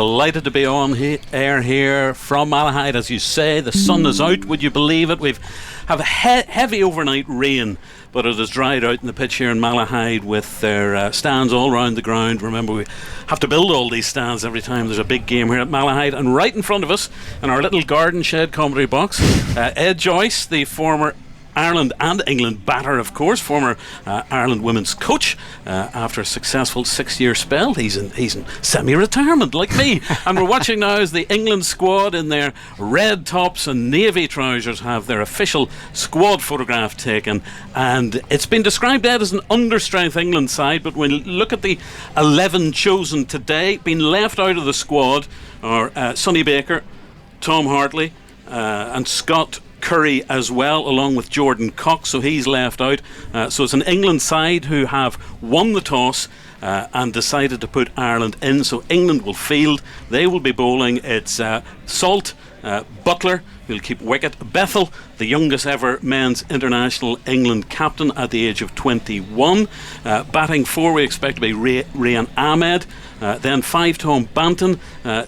Delighted to be on air here from Malahide. As you say, the sun is out. Would you believe it? We've have heavy overnight rain, but it has dried out in the pitch here in Malahide with their stands all around the ground. Remember, we have to build all these stands every time there's a big game here at Malahide. And right in front of us, in our little garden shed comedy box, Ed Joyce, the former Ireland and England batter, of course, former Ireland women's coach after a successful 6-year spell. He's in semi-retirement like me. And we're watching now as the England squad in their red tops and navy trousers have their official squad photograph taken, and it's been described, Ed, as an understrength England side, but when you look at the 11 chosen today, being left out of the squad are Sonny Baker, Tom Hartley and Scott Curry as well, along with Jordan Cox, so he's left out. So it's an England side who have won the toss and decided to put Ireland in. So England will field. They will be bowling. It's Salt, Butler, who'll keep wicket, Bethel, the youngest ever men's international England captain at the age of 21. Batting 4 we expect to be Rayan Ahmed, then 5 Tom Banton,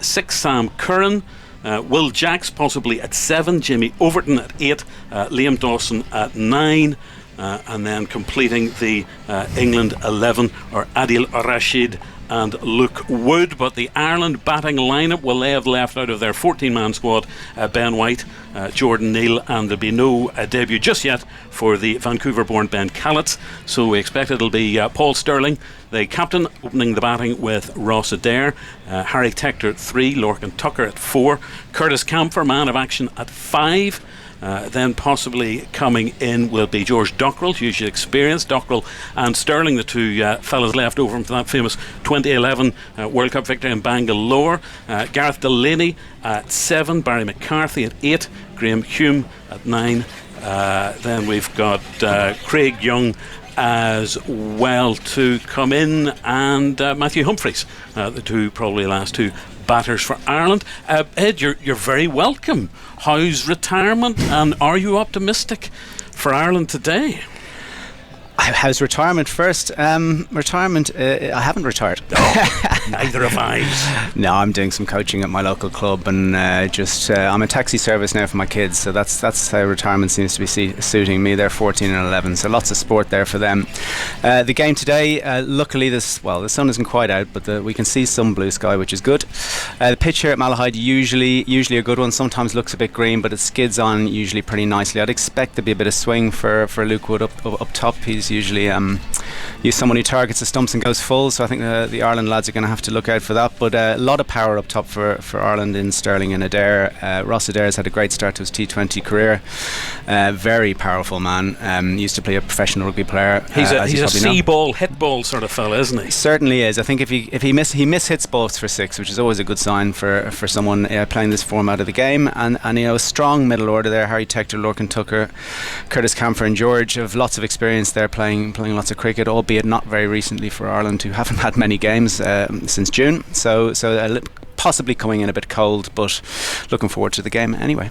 6 Sam Curran, Will Jacks possibly at 7, Jimmy Overton at 8, Liam Dawson at 9, and then completing the England 11 are Adil Rashid and Luke Wood. But the Ireland batting lineup, well, they have left out of their 14-man squad Ben White, Jordan Neal, and there'll be no debut just yet for the Vancouver-born Ben Callets. So we expect it'll be Paul Stirling, the captain, opening the batting with Ross Adair, Harry Tector at 3, Lorcan Tucker at 4, Curtis Camphor, man of action, at 5. Then possibly coming in will be George Dockrell, hugely experienced. Dockrell and Sterling, the two fellas left over from that famous 2011 World Cup victory in Bangalore. Gareth Delaney at 7, Barry McCarthy at 8, Graham Hume at 9. Then we've got Craig Young as well to come in, and Matthew Humphreys, the probably last two batters for Ireland. Ed, you're very welcome. How's retirement, and are you optimistic for Ireland today? How's retirement first? Retirement, I haven't retired. Oh, neither have I. No, I'm doing some coaching at my local club, and I'm a taxi service now for my kids, so that's how retirement seems to be suiting me. They're 14 and 11, so lots of sport there for them. The game today, luckily the sun isn't quite out, but we can see some blue sky, which is good. The pitch here at Malahide usually a good one. Sometimes looks a bit green, but it skids on usually pretty nicely. I'd expect there'd be a bit of swing for Luke Wood up top. He's usually someone who targets the stumps and goes full, so I think the Ireland lads are going to have to look out for that. But a lot of power up top for Ireland in Sterling and Adair. Ross Adair has had a great start to his T20 career. Very powerful man. Used to play a professional rugby player. He's a see-ball, hit-ball sort of fella, isn't he? Certainly is. I think if he miss-hits balls for 6, which is always a good sign for someone playing this format of the game. And a strong middle order there. Harry Tector, Lorcan Tucker, Curtis Camphor and George have lots of experience there playing lots of cricket, albeit not very recently for Ireland, who haven't had many games since June. So possibly coming in a bit cold, but looking forward to the game anyway.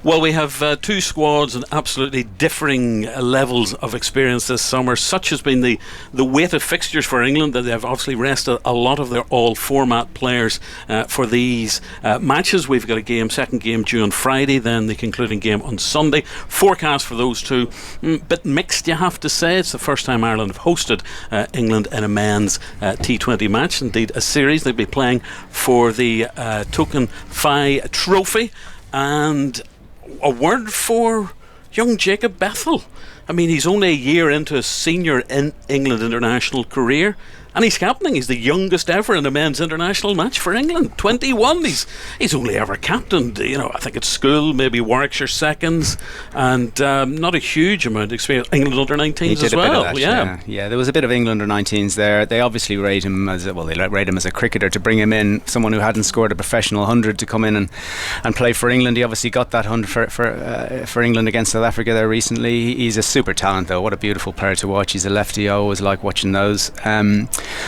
Well, we have two squads and absolutely differing levels of experience this summer. Such has been the weight of fixtures for England that they've obviously rested a lot of their all-format players for these matches. We've got second game due on Friday, then the concluding game on Sunday. Forecast for those two, bit mixed, you have to say. It's the first time Ireland have hosted England in a men's T20 match, indeed a series. They'll be playing for the Token Phi Trophy. And a word for young Jacob Bethel. I mean, he's only a year into his senior England international career, and he's captaining. He's the youngest ever in a men's international match for England. 21. He's only ever captained, I think at school, maybe Warwickshire Seconds, and not a huge amount of experience. England under 19s as well. Yeah, there was a bit of England under 19s there. They obviously rate him as a cricketer to bring him in, someone who hadn't scored a professional 100 to come in and play for England. He obviously got that 100 for England against South Africa there recently. He's a super talent though. What a beautiful player to watch. He's a lefty. I always like watching those.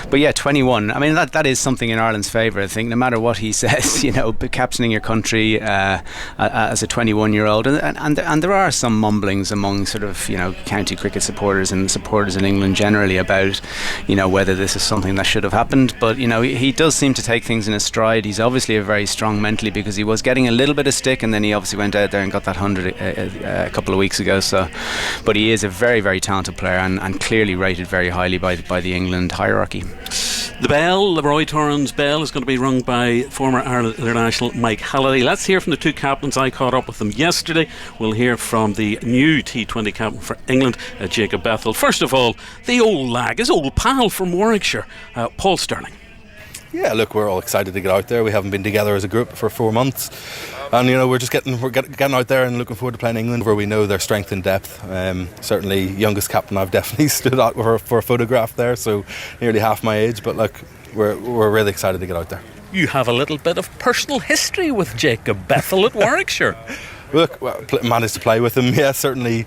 But yeah, 21. I mean, that is something in Ireland's favour. I think no matter what he says, captaining your country as a 21-year-old, and there are some mumblings among sort of county cricket supporters and supporters in England generally about whether this is something that should have happened. But he does seem to take things in his stride. He's obviously very strong mentally, because he was getting a little bit of stick, and then he obviously went out there and got that 100 a couple of weeks ago. So, but he is a very, very talented player, and clearly rated very highly by the England hierarchy. The bell, the Roy Torrens bell, is going to be rung by former Ireland international Mike Halliday. Let's hear from the two captains. I caught up with them yesterday. We'll hear from the new T20 captain for England, Jacob Bethell. First of all, the old lag, his old pal from Warwickshire, Paul Stirling. Yeah, look, we're all excited to get out there. We haven't been together as a group for 4 months, and we're just getting out there and looking forward to playing England, where we know their strength and depth. Certainly, youngest captain I've definitely stood out for a photograph there, so nearly half my age. But look, we're really excited to get out there. You have a little bit of personal history with Jacob Bethell at Warwickshire. Look, managed to play with him, yeah, certainly.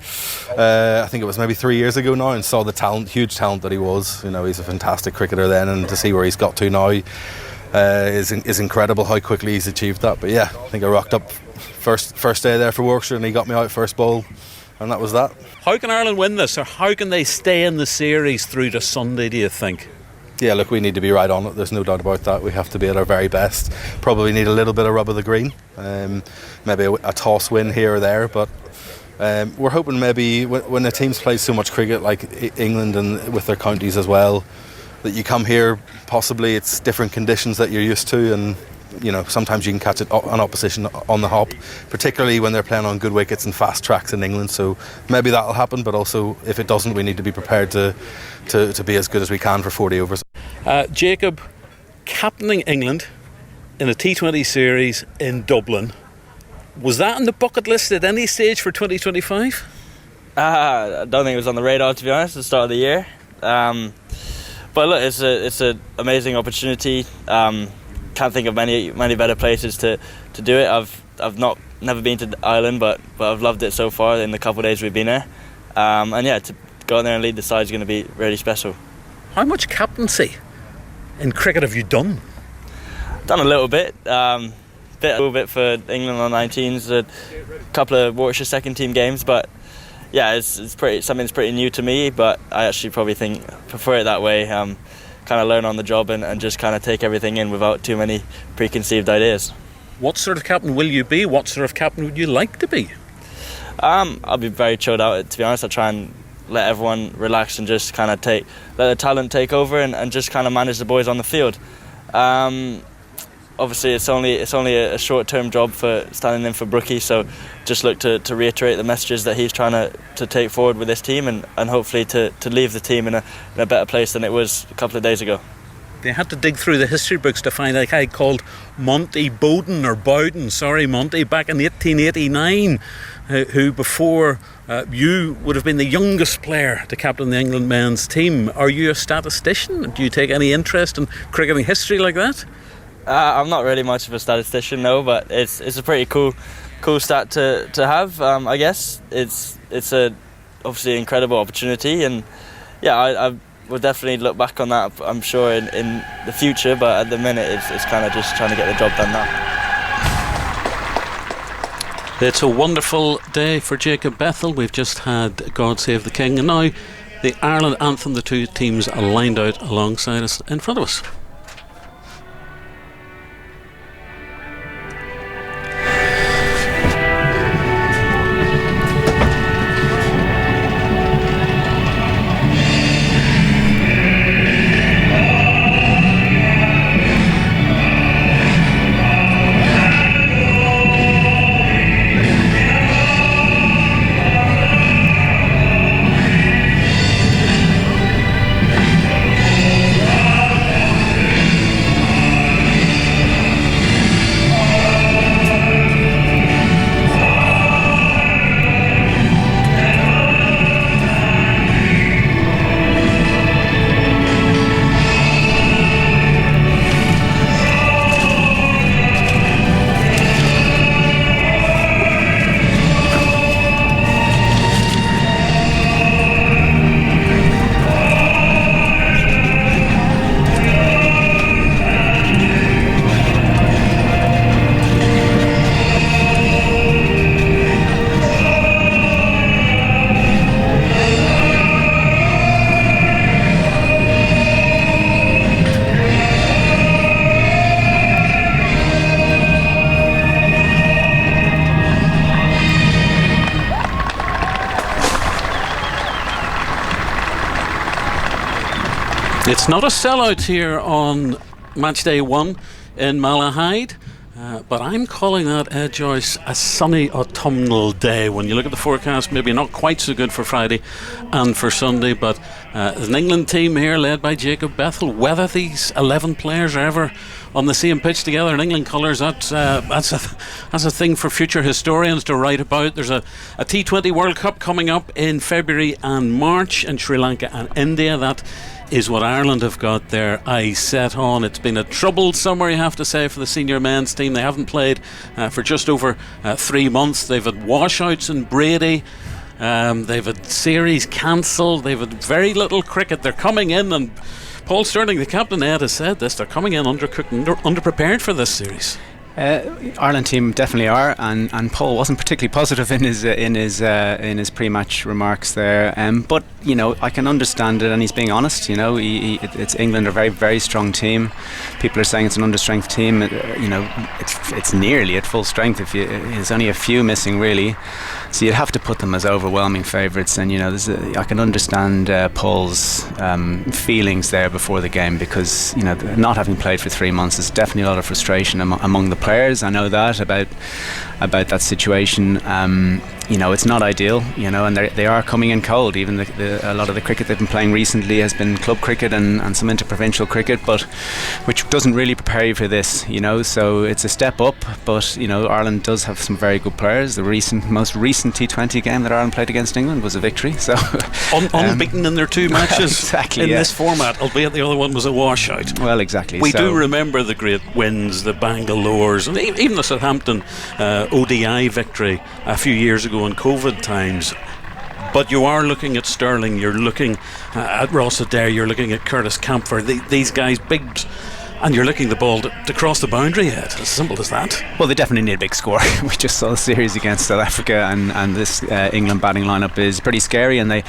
I think it was maybe 3 years ago now, and saw the huge talent that he was. He's a fantastic cricketer then, and to see where he's got to now is incredible, how quickly he's achieved that. But yeah, I think I rocked up first day there for Warwickshire, and he got me out first ball, and that was that. How can Ireland win this, or how can they stay in the series through to Sunday, do you think? Yeah, look, we need to be right on it. There's no doubt about that. We have to be at our very best. Probably need a little bit of rub of the green. Maybe a toss win here or there. But we're hoping maybe when the teams play so much cricket, like England and with their counties as well, that you come here, possibly it's different conditions that you're used to, and sometimes you can catch an opposition on the hop, particularly when they're playing on good wickets and fast tracks in England. So maybe that'll happen, but also if it doesn't, we need to be prepared to be as good as we can for 40 overs. Jacob, captaining England in a T20 series in Dublin, was that on the bucket list at any stage for 2025? I don't think it was on the radar, to be honest, at the start of the year. But look, it's an amazing opportunity. Can't think of many better places to do it. I've never been to Ireland, but I've loved it so far in the couple of days we've been there. And yeah, to go in there and lead the side is going to be really special. How much captaincy in cricket have you done? Done a little bit. A little bit for England on 19s, a couple of Warwickshire second team games, but yeah, it's something that's pretty new to me. But I actually probably prefer it that way. Kind of learn on the job and just kind of take everything in without too many preconceived ideas. What sort of captain will you be? What sort of captain would you like to be? I'll be very chilled out, to be honest. I'll try and let everyone relax and just kind of let the talent take over and just kind of manage the boys on the field. Obviously it's only a short-term job for standing in for Brookie, so just look to reiterate the messages that he's trying to take forward with this team and hopefully to leave the team in a better place than it was a couple of days ago. They had to dig through the history books to find a guy called Monty Bowden back in 1889, who before you would have been the youngest player to captain the England men's team. Are you a statistician? Do you take any interest in cricketing history like that? I'm not really much of a statistician, no, but it's a pretty cool stat to have. I guess it's a obviously incredible opportunity, and yeah, I will definitely look back on that, I'm sure, in the future. But at the minute, it's kind of just trying to get the job done now. It's a wonderful day for Jacob Bethell. We've just had God Save the King, and now the Ireland anthem. The two teams are lined out alongside us in front of us. It's not a sellout here on match day 1 in Malahide. But I'm calling that, Ed Joyce, a sunny autumnal day. When you look at the forecast, maybe not quite so good for Friday and for Sunday, but there's an England team here led by Jacob Bethel. Whether these 11 players are ever on the same pitch together in England colours, that's a thing for future historians to write about. There's a T20 World Cup coming up in February and March in Sri Lanka and India. That is what Ireland have got their eyes set on. It's been a troubled summer, you have to say, for the senior men's team. They haven't played for just over 3 months. They've had washouts in Brady. They've had series cancelled. They've had very little cricket. They're coming in, and Paul Stirling, the captain, Ed, has said this, they're coming in undercooked and underprepared for this series. Ireland team definitely are, and Paul wasn't particularly positive in his pre-match remarks there. But you know, I can understand it, and he's being honest. You know, it's England, a very, very strong team. People are saying it's an understrength team. You know, it's nearly at full strength. There's only a few missing really, so you'd have to put them as overwhelming favourites. And you know, I can understand Paul's feelings there before the game, because you know, not having played for 3 months, there's definitely a lot of frustration among the players. I know that about that situation. You know, it's not ideal, you know, and they are coming in cold. Even a lot of the cricket they've been playing recently has been club cricket and some interprovincial cricket, but which doesn't really prepare you for this, you know. So it's a step up, but you know, Ireland does have some very good players. The most recent T20 game that Ireland played against England was a victory, so unbeaten in their 2 matches exactly, in this format, albeit the other one was a washout. Well, exactly. We do remember the great wins, the Bangalores, and even the Southampton ODI victory a few years ago in COVID times. But you are looking at Stirling, you're looking at Ross Adair, you're looking at Curtis Campher, these guys, big, and you're looking the ball to cross the boundary yet. As simple as that. Well, they definitely need a big score. We just saw a series against South Africa, and this England batting lineup is pretty scary. And they,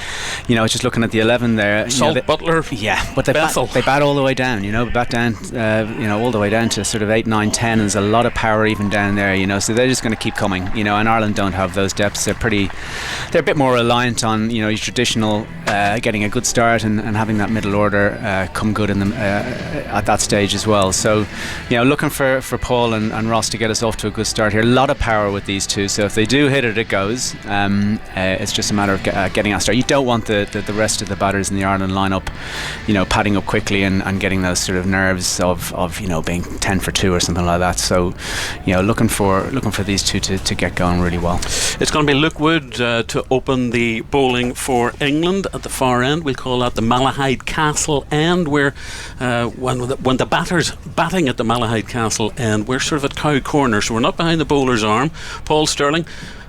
you know, just looking at the 11 there, Salt, Butler, yeah, but they bat all the way down. You know, bat down, you know, all the way down to sort of 8, 9, 10. And there's a lot of power even down there. You know, so they're just going to keep coming. You know, and Ireland don't have those depths. They're a bit more reliant on, you know, your traditional getting a good start and having that middle order come good in them at that stage as well. So, you know, looking for Paul and Ross to get us off to a good start here. A lot of power with these two, so if they do hit it, it goes. It's just a matter of getting a start. You don't want the rest of the batters in the Ireland lineup, you know, padding up quickly and getting those sort of nerves of you know, being 10 for 2 or something like that. So, you know, looking for these two to get going really well. It's going to be Luke Wood to open the bowling for England at the far end. We'll call that the Malahide Castle end, where when the batters batting at the Malahide Castle end, we're sort of at cow corner, so we're not behind the bowler's arm. Paul Stirling,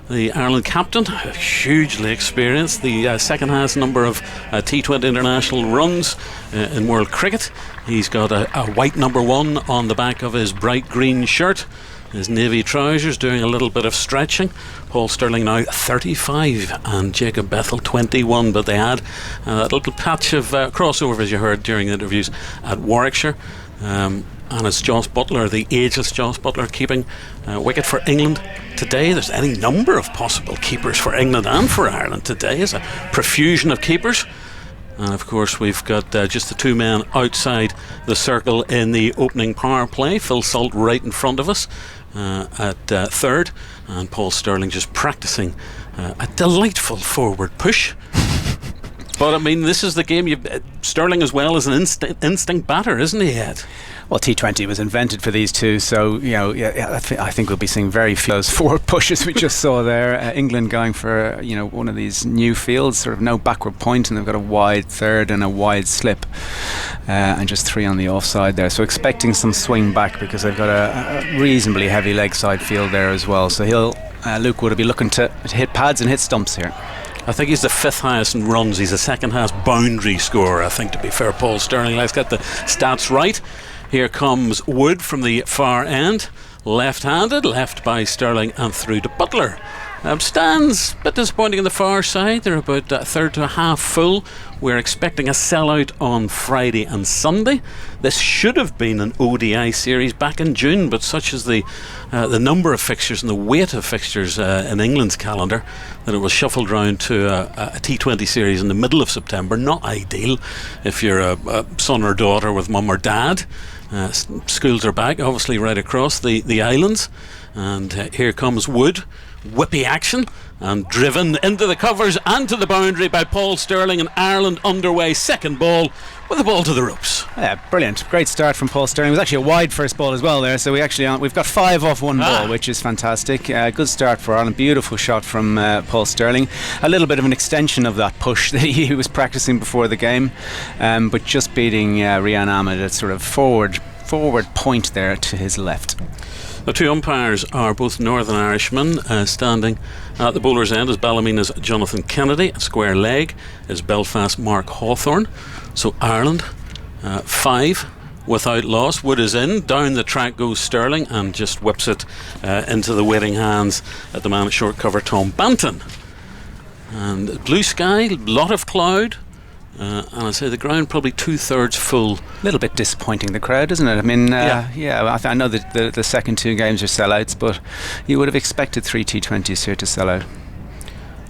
the Ireland captain, hugely experienced, the second highest number of T20 international runs in world cricket. He's got a white number 1 on the back of his bright green shirt, his navy trousers, doing a little bit of stretching. Paul Stirling now 35 and Jacob Bethel 21, but they had a little patch of crossover, as you heard during the interviews, at Warwickshire. And it's Joss Butler, the ageless Joss Butler, keeping wicket for England today. There's any number of possible keepers for England and for Ireland today. It's a profusion of keepers. And of course we've got just the 2 men outside the circle in the opening power play. Phil Salt right in front of us at third, and Paul Stirling just practicing a delightful forward push. But I mean, this is the game. Stirling as well as an instinct batter, isn't he, Ed? Well, T20 was invented for these two, so you know, I think we'll be seeing very few of those forward pushes we just saw there. England going for, you know, one of these new fields, sort of no backward point, and they've got a wide third and a wide slip, and just 3 on the offside there. So expecting some swing back, because they've got a reasonably heavy leg side field there as well. So Luke would be looking to hit pads and hit stumps here. I think he's the 5th highest in runs. He's the 2nd highest boundary scorer, I think, to be fair, Paul Stirling. Let's get the stats right. Here comes Wood from the far end, left-handed, left by Stirling and through to Butler. Stands a bit disappointing on the far side. They're about a third to a half full. We're expecting a sellout on Friday and Sunday. This should have been an ODI series back in June, but such is the number of fixtures and the weight of fixtures in England's calendar that it was shuffled round to a T20 series in the middle of September. Not ideal if you're a son or daughter with mum or dad. Schools are back, obviously, right across the islands. And here comes Wood. Whippy action, and driven into the covers and to the boundary by Paul Stirling, and Ireland underway. Second ball with the ball to the ropes. Yeah, brilliant. Great start from Paul Stirling. It was actually a wide first ball as well there, so we've got 5 off one ball, which is fantastic. Good start for Ireland. Beautiful shot from Paul Stirling. A little bit of an extension of that push that he was practicing before the game, but just beating Rian Ahmed at sort of forward point there to his left. The two umpires are both Northern Irishmen. Standing at the bowler's end is Ballymena's Jonathan Kennedy. At square leg is Belfast Mark Hawthorne. So Ireland 5 without loss. Wood is in. Down the track goes Stirling and just whips it into the waiting hands at the man at short cover, Tom Banton. And blue sky, lot of cloud. And I'd say the ground probably 2/3 full. A little bit disappointing, the crowd, isn't it? I mean, I know that the second 2 games are sellouts, but you would have expected 3 T20s here to sell out.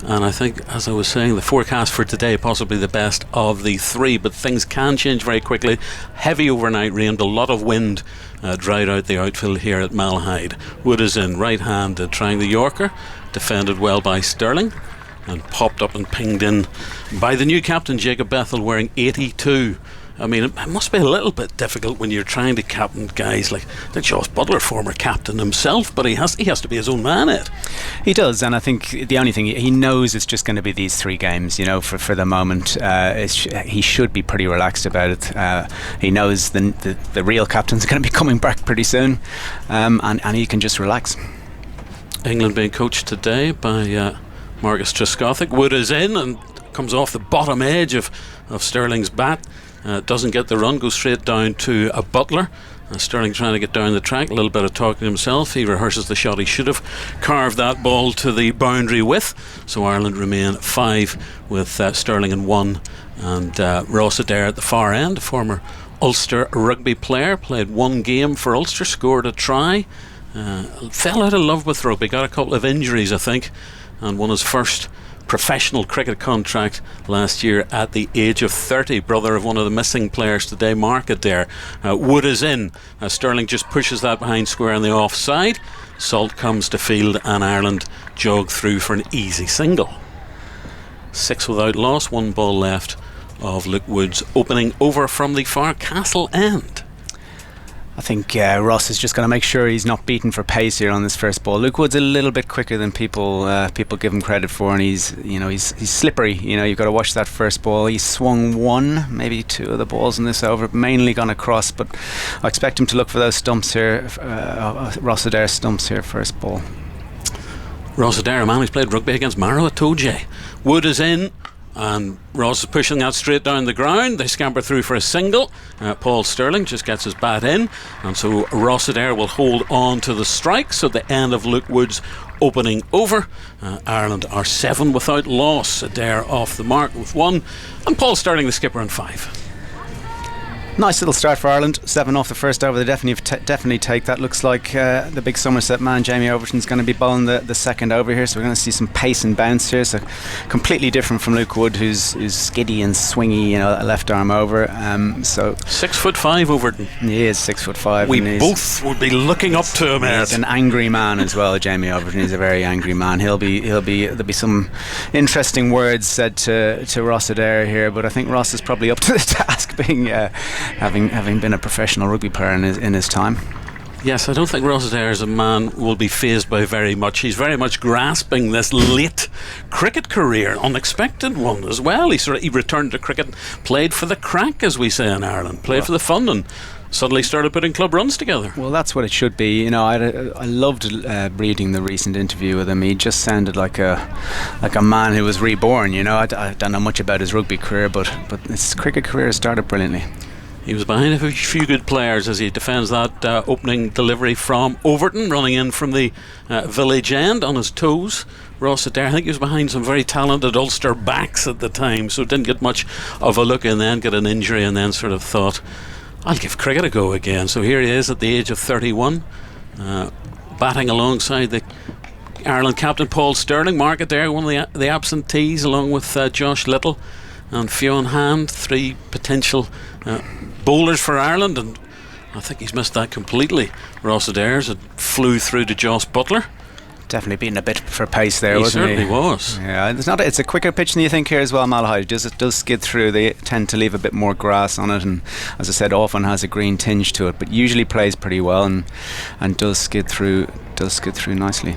And I think, as I was saying, the forecast for today possibly the best of the 3, but things can change very quickly. Heavy overnight rain, a lot of wind dried out the outfield here at Malahide. Wood is in, right-handed, trying the Yorker, defended well by Stirling, and popped up and pinged in by the new captain, Jacob Bethel, wearing 82. I mean, it must be a little bit difficult when you're trying to captain guys like the Joss Butler, former captain himself, but he has to be his own man, Ed. He does, and I think the only thing he knows it's just going to be these 3 games, you know, for the moment. He should be pretty relaxed about it. He knows the real captain's going to be coming back pretty soon, and he can just relax. England being coached today by Marcus Trescothick. Wood is in and comes off the bottom edge of Stirling's bat. Doesn't get the run, goes straight down to a Butler. Stirling trying to get down the track, a little bit of talking to himself. He rehearses the shot he should have carved that ball to the boundary with. So Ireland remain 5 with Stirling in 1, and Ross Adair at the far end, a former Ulster rugby player, played 1 game for Ulster, scored a try, fell out of love with rugby, got a couple of injuries I think, and won his first professional cricket contract last year at the age of 30. Brother of one of the missing players today, Mark Adair. Wood is in. Stirling just pushes that behind square on the offside. Salt comes to field and Ireland jog through for an easy single. 6 without loss, 1 ball left of Luke Wood's opening over from the far castle end. I think Ross is just going to make sure he's not beaten for pace here on this first ball. Luke Wood's a little bit quicker than people give him credit for, and he's slippery. You know, you've got to watch that first ball. He swung 1, maybe 2 of the balls in this over, mainly gone across, but I expect him to look for those stumps here, Ross Adair stumps here, first ball. Ross Adair, a man who's played rugby against Maro Itoje. Wood is in, and Ross is pushing that straight down the ground. They scamper through for a single. Paul Stirling just gets his bat in, and so Ross Adair will hold on to the strike. So the end of Luke Wood's opening over. Ireland are 7 without loss. Adair off the mark with 1, and Paul Stirling the skipper on 5. Nice little start for Ireland. 7 off the first over. They definitely take that. Looks like the big Somerset man, Jamie Overton's going to be bowling the second over here. So we're going to see some pace and bounce here. So completely different from Luke Wood, who's skiddy and swingy, you know, left arm over. So 6'5" Overton. He is 6'5". We both would be looking up to him. He's an angry man as well. Jamie Overton is a very angry man. There'll be some interesting words said to Ross Adair here, but I think Ross is probably up to the task, being having been a professional rugby player in his time. Yes, I don't think Ross Adair as a man will be fazed by very much. He's very much grasping this late cricket career, unexpected one as well. He returned to cricket, played for the crack, as we say in Ireland, played for the fun, and suddenly started putting club runs together. Well, that's what it should be. You know, I loved reading the recent interview with him. He just sounded like a man who was reborn. You know, I don't know much about his rugby career, but his cricket career started brilliantly. He was behind a few good players as he defends that opening delivery from Overton, running in from the village end on his toes. Ross Adair, I think he was behind some very talented Ulster backs at the time, so didn't get much of a look, and then get an injury, and then sort of thought, I'll give cricket a go again. So here he is at the age of 31, batting alongside the Ireland captain Paul Stirling. Mark Adair, one of the absentees, along with Josh Little and Fionn Hand, 3 potential bowlers for Ireland, and I think he's missed that completely. Ross Adair's it flew through to Joss Butler. Definitely beating a bit for pace there, He wasn't he? certainly was. Yeah, it's a quicker pitch than you think here as well, Malahide. It does skid through. They tend to leave a bit more grass on it, and as I said, often has a green tinge to it, but usually plays pretty well and does skid through nicely.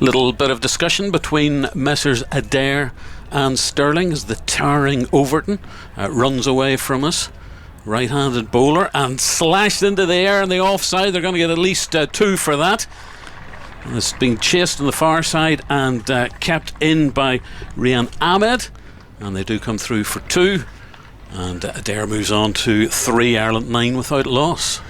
Little bit of discussion between Messrs Adair and Stirling as the towering Overton runs away from us. Right-handed bowler, and slashed into the air on the offside. They're going to get at least 2 for that. It's being chased on the far side and kept in by Rian Ahmed, and they do come through for 2, and Adair moves on to 3, Ireland 9 without loss.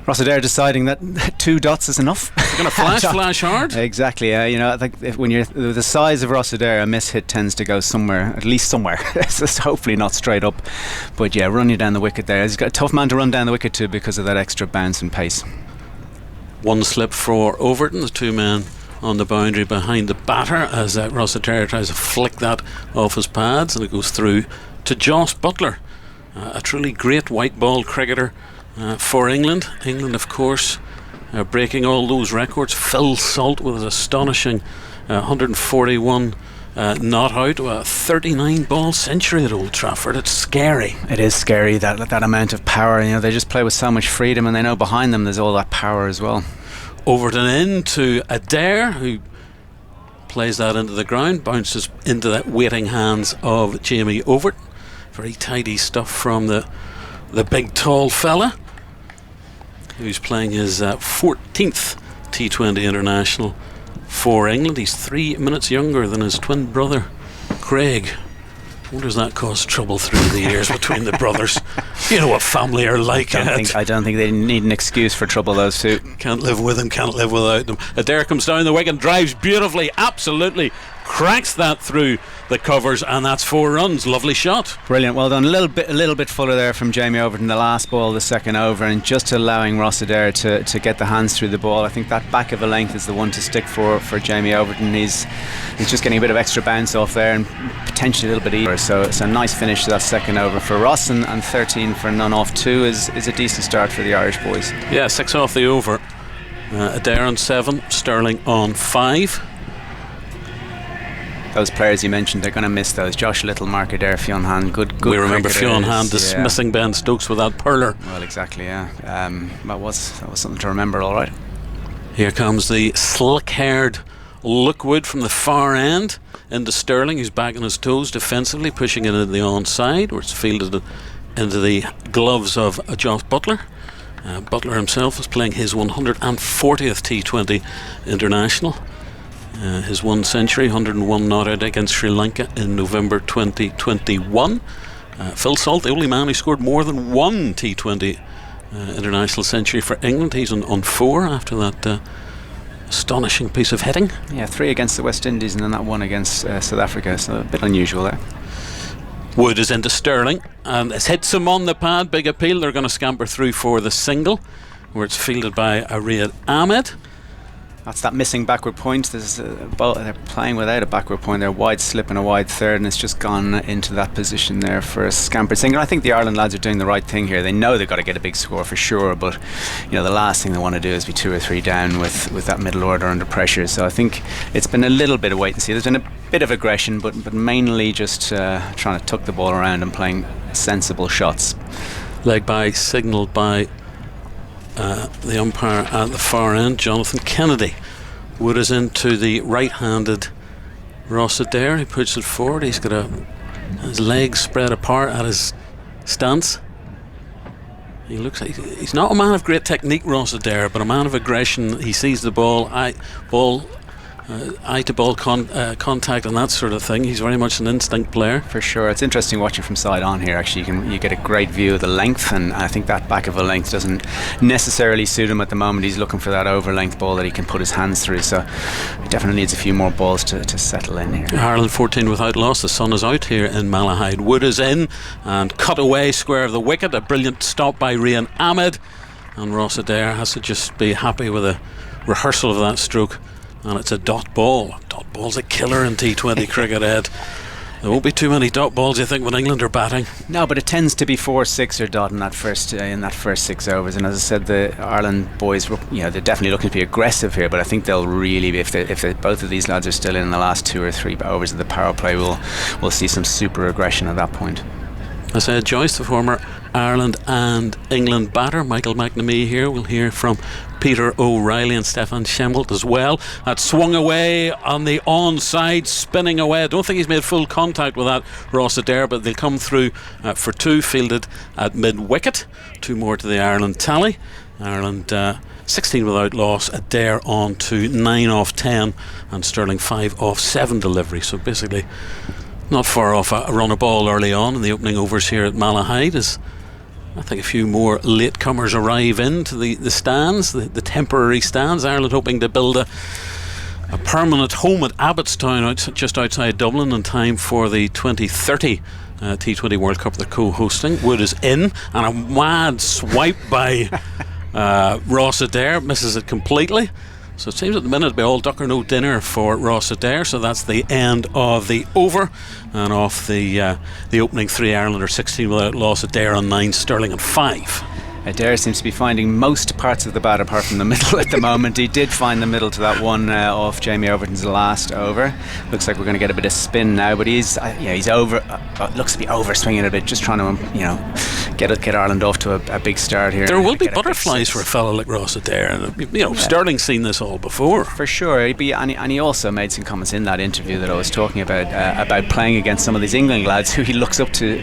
Ross Adair deciding that 2 dots is enough. They're going to flash hard. Exactly. I think when you're the size of Ross Adair, a miss hit tends to go somewhere, at least somewhere. It's hopefully not straight up, but yeah, run you down the wicket there. He's got a tough man to run down the wicket to because of that extra bounce and pace. 1 slip for Overton. The 2 men on the boundary behind the batter as Ross Adair tries to flick that off his pads, and it goes through to Joss Butler, a truly great white ball cricketer for England. England, of course, breaking all those records. Phil Salt with his astonishing 141 not out, a 39 ball century at Old Trafford. It's scary. It is scary, that amount of power. They just play with so much freedom, and they know behind them there's all that power as well. Overton in to Adair, who plays that into the ground, bounces into the waiting hands of Jamie Overton. Very tidy stuff from the big tall fella, who's playing his 14th T20 international for England. He's 3 minutes younger than his twin brother Craig. I wonder does that cause trouble through the years between the brothers? You know what family are like. I don't think they need an excuse for trouble, those 2. Can't live with them, can't live without them. Adair comes down the wicket, drives beautifully, absolutely cracks that through the covers, and that's 4 runs. Lovely shot. Brilliant, well done. A little bit fuller there from Jamie Overton, the last ball, the second over, and just allowing Ross Adair to get the hands through the ball. I think that back of a length is the one to stick for Jamie Overton. He's just getting a bit of extra bounce off there and potentially a little bit easier. So it's a nice finish to that second over for Ross, and 13 for none off 2 is a decent start for the Irish boys. Yeah, 6 off the over. Adair on 7, Stirling on 5. Those players you mentioned, they're going to miss those. Josh Little, Mark Adair, Fionn Hand, good. We remember Fionn Hand dismissing Ben Stokes with that purler. Well, exactly, yeah. That was something to remember, all right. Here comes the slick-haired Lookwood from the far end into Stirling, who's back on his toes defensively, pushing it into the onside, where it's fielded into the gloves of Joss Butler. Butler himself is playing his 140th T20 international. His 1 century, 101 not out against Sri Lanka in November 2021. Phil Salt, the only man who scored more than 1 T20 international century for England. He's on 4 after that astonishing piece of hitting. Yeah, 3 against the West Indies and then that 1 against South Africa, so a bit unusual there. Wood is into Stirling and it hits him on the pad. Big appeal. They're going to scamper through for the single, where it's fielded by Rian Ahmed. That's that missing backward point. They're playing without a backward point. They're wide slip and a wide third, and it's just gone into that position there for a scampered single. I think the Ireland lads are doing the right thing here. They know they've got to get a big score for sure, but the last thing they want to do is be 2 or 3 down with that middle order under pressure. So I think it's been a little bit of wait and see. There's been a bit of aggression, but mainly just trying to tuck the ball around and playing sensible shots. Leg by signalled by the umpire at the far end, Jonathan Kennedy. Wood is into the right-handed Ross Adair. He puts it forward. He's got his legs spread apart at his stance. He looks like he's not a man of great technique, Ross Adair, but a man of aggression. He sees the ball eye to ball contact and that sort of thing. He's very much an instinct player. For sure. It's interesting watching from side on here. Actually, you get a great view of the length, and I think that back of a length doesn't necessarily suit him at the moment. He's looking for that over length ball that he can put his hands through, so he definitely needs a few more balls to settle in here. Ireland 14 without loss. The sun is out here in Malahide. Wood is in and cut away square of the wicket. A brilliant stop by Rian Ahmed, and Ross Adair has to just be happy with a rehearsal of that stroke. And it's a dot ball. Dot ball's a killer in T20 cricket, Ed. There won't be too many dot balls, you think, when England are batting? No, but it tends to be 4-6 or dot in that first 6 overs. And as I said, the Ireland boys, they're definitely looking to be aggressive here. But I think they'll really be, if both of these lads are still in the last 2 or 3 overs of the power play, we'll see some super aggression at that point. I said Joyce, the former Ireland and England batter. Michael McNamee here. We'll hear from Peter O'Reilly and Stefan Schemmelt as well. That swung away on the onside, spinning away. I don't think he's made full contact with that, Ross Adair, but they'll come through for 2, fielded at mid-wicket. 2 more to the Ireland tally. Ireland 16 without loss. Adair on to 9 off 10 and Sterling 5 off 7 delivery. So basically not far off a run of ball early on in the opening overs here at Malahide, as I think a few more latecomers arrive into the stands, the temporary stands. Ireland hoping to build a permanent home at Abbottstown, just outside Dublin, in time for the 2030 T20 World Cup they're co-hosting. Wood is in, and a mad swipe by Ross Adair misses it completely. So it seems at the minute it'll be all duck or no dinner for Ross Adair. So that's the end of the over, and off the opening 3, Ireland are 16 without loss. Adair on 9, Sterling on 5. Adair seems to be finding most parts of the bat apart from the middle at the moment. He did find the middle to that one off Jamie Overton's last over. Looks like we're going to get a bit of spin now, but he's over. Looks to be over swinging a bit, just trying to get Ireland off to a big start here. There will be butterflies for a fellow like Ross Adair, and Sterling's seen this all before. For sure, and he also made some comments in that interview that I was talking about playing against some of these England lads who he looks up to,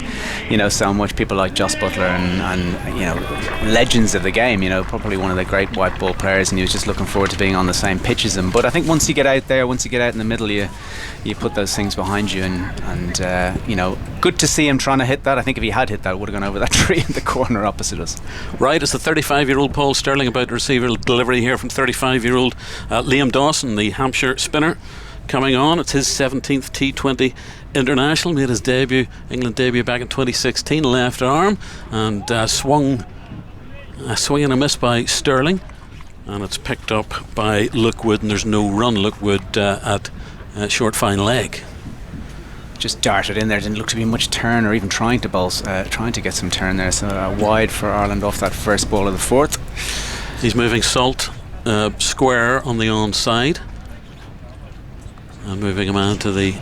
so much. People like Jos Buttler and legends of the game, probably one of the great white ball players, and he was just looking forward to being on the same pitch as him. But I think once you get out there, once you get out in the middle, you put those things behind you, and good to see him trying to hit that. I think if he had hit that, it would have gone over that tree in the corner opposite us. Right, it's the 35-year-old Paul Sterling about to receive a delivery here from 35-year-old Liam Dawson, the Hampshire spinner, coming on. It's his 17th T20 international. Made his England debut back in 2016, left arm, and swung a swing and a miss by Sterling, and it's picked up by Luke Wood, and there's no run. Luke Wood at short fine leg. Just darted in there, didn't look to be much turn or even trying to get some turn there. So wide for Ireland off that first ball of the 4th. He's moving Salt square on the onside and moving a man to the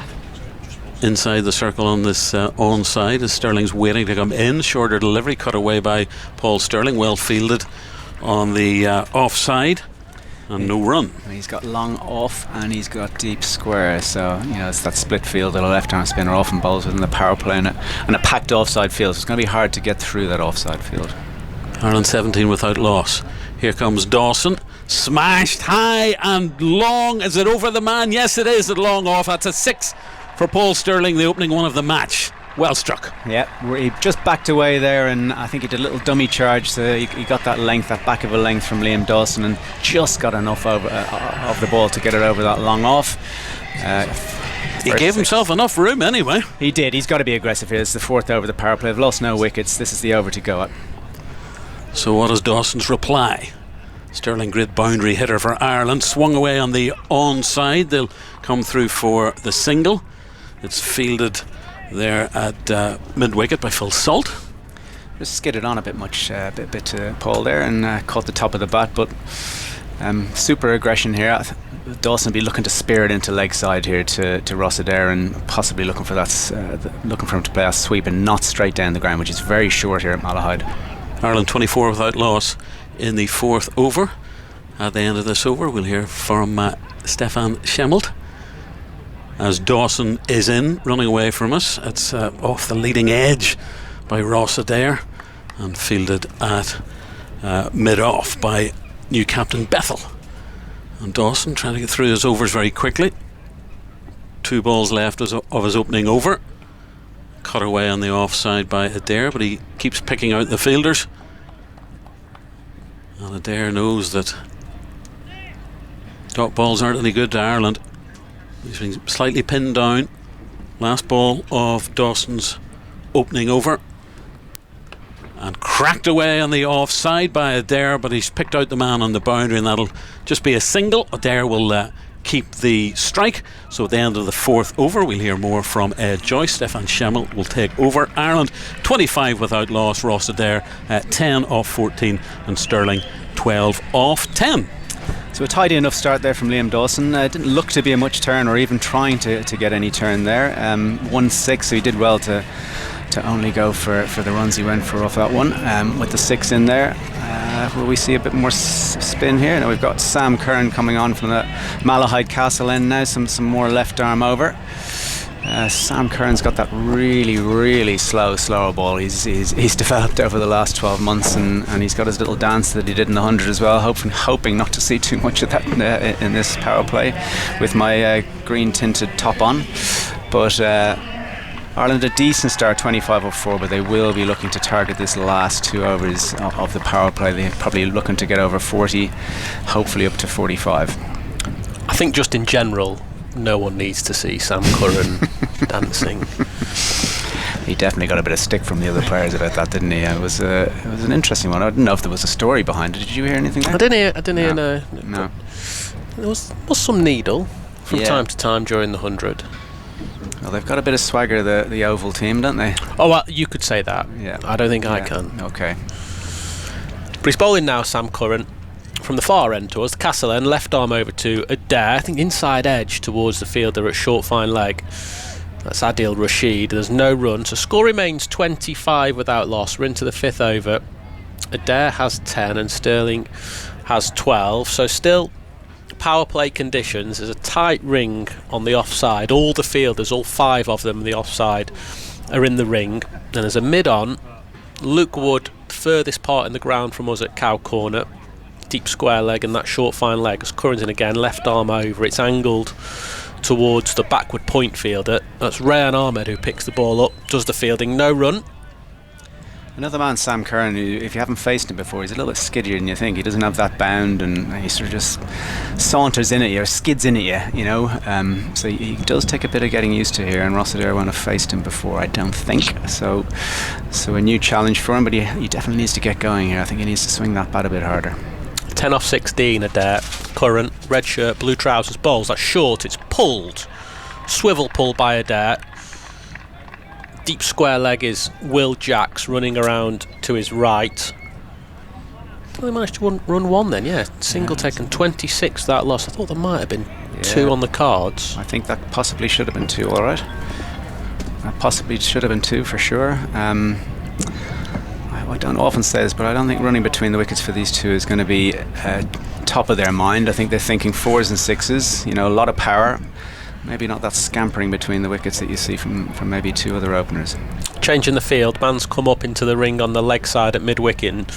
inside the circle on this onside as Sterling's waiting to come in. Shorter delivery cut away by Paul Sterling, well fielded on the offside, and no run. He's got long off and he's got deep square, so it's that split field that a left arm spinner often bowls within the power play, and a packed offside field, so it's going to be hard to get through that offside field. Ireland 17 without loss. Here comes Dawson, smashed high and long. Is it over the man? Yes, it is. At long off. That's a 6 for Paul Sterling, the opening one of the match. Well struck. Yeah, he just backed away there, and I think he did a little dummy charge, so he got that back of a length from Liam Dawson, and just got enough of the ball to get it over that long off. He gave himself enough room anyway. He did. He's got to be aggressive here. It's the 4th over the power play. They've lost no wickets. This is the over to go at. So what is Dawson's reply? Sterling, great boundary hitter for Ireland, swung away on the onside. They'll come through for the single. It's fielded there at mid-wicket by Phil Salt. Just skidded on a bit much, bit to Paul there, and caught the top of the bat, but super aggression here. Dawson will be looking to spear it into leg side here to Ross Adair, and possibly looking for him to play a sweep and not straight down the ground, which is very short here at Malahide. Ireland 24 without loss in the 4th over. At the end of this over, we'll hear from Stefan Schemmelt as Dawson is in, running away from us. It's off the leading edge by Ross Adair and fielded at mid-off by new captain Bethel. And Dawson trying to get through his overs very quickly. 2 balls left of his opening over. Cut away on the offside by Adair, but he keeps picking out the fielders. And Adair knows that dot balls aren't any good to Ireland. He's been slightly pinned down. Last ball of Dawson's opening over. And cracked away on the offside by Adair, but he's picked out the man on the boundary, and that'll just be a single. Adair will keep the strike. So at the end of the 4th over, we'll hear more from Ed Joyce. Stefan Schemmel will take over. Ireland 25 without loss. Ross Adair 10 off 14, and Sterling 12 off 10. So a tidy enough start there from Liam Dawson. Didn't look to be a much turn, or even trying to get any turn there. 1-6, so he did well to only go for the runs he went for off that one, with the 6 in there. Will we see a bit more spin here? Now we've got Sam Curran coming on from the Malahide Castle end now, some more left arm over. Sam Curran's got that really slower ball he's developed over the last 12 months, and he's got his little dance that he did in the 100 as well, hoping not to see too much of that in this power play with my green tinted top on. But Ireland a decent start, 25 off 4, but they will be looking to target this last 2 overs of the power play. They're probably looking to get over 40, hopefully up to 45. I think just in general, no one needs to see Sam Curran dancing. He definitely got a bit of stick from the other players about that, didn't he? It was an interesting one. I didn't know if there was a story behind it. Did you hear anything there? I didn't hear. No. There was some needle from time to time during the 100. Well, they've got a bit of swagger, the Oval team, don't they? Oh, well, you could say that. Yeah. I don't think I can. Okay. But he's bowling now, Sam Curran, from the far end towards the Castle end, left arm over to Adair, I think inside edge towards the fielder at short fine leg. That's Adil Rashid. There's no run, so score remains 25 without loss. We're into the 5th over. Adair has 10 and Sterling has 12, so still power play conditions. There's a tight ring on the offside. All the fielders, all 5 of them on the offside, are in the ring. And there's a mid-on. Luke Wood, furthest part in the ground from us at Cow Corner. Deep square leg and that short fine leg. As Curran's in again, left arm over. It's angled towards the backward point fielder. That's Rayan Ahmed who picks the ball up, does the fielding, no run. Another man, Sam Curran, who, if you haven't faced him before, he's a little bit skiddier than you think. He doesn't have that bound, and he sort of just saunters in at you, or skids in at you, so he does take a bit of getting used to here, and Ross Adair won't have faced him before, I don't think. So a new challenge for him, but he definitely needs to get going here. I think he needs to swing that bat a bit harder. 10 off 16 Adair. Curran, red shirt, blue trousers, bowls. That's short, it's pulled. Swivel pull by Adair. Deep square leg is Will Jacks running around to his right. Well, they managed to run one then, single taken, 26 that loss. I thought there might have been 2 on the cards. I think that possibly should have been 2, all right. That possibly should have been 2 for sure. I don't often say this, but I don't think running between the wickets for these 2 is going to be top of their mind. I think they're thinking 4s and 6s, a lot of power. Maybe not that scampering between the wickets that you see from maybe 2 other openers. Changing the field, man's come up into the ring on the leg side at mid-wicket.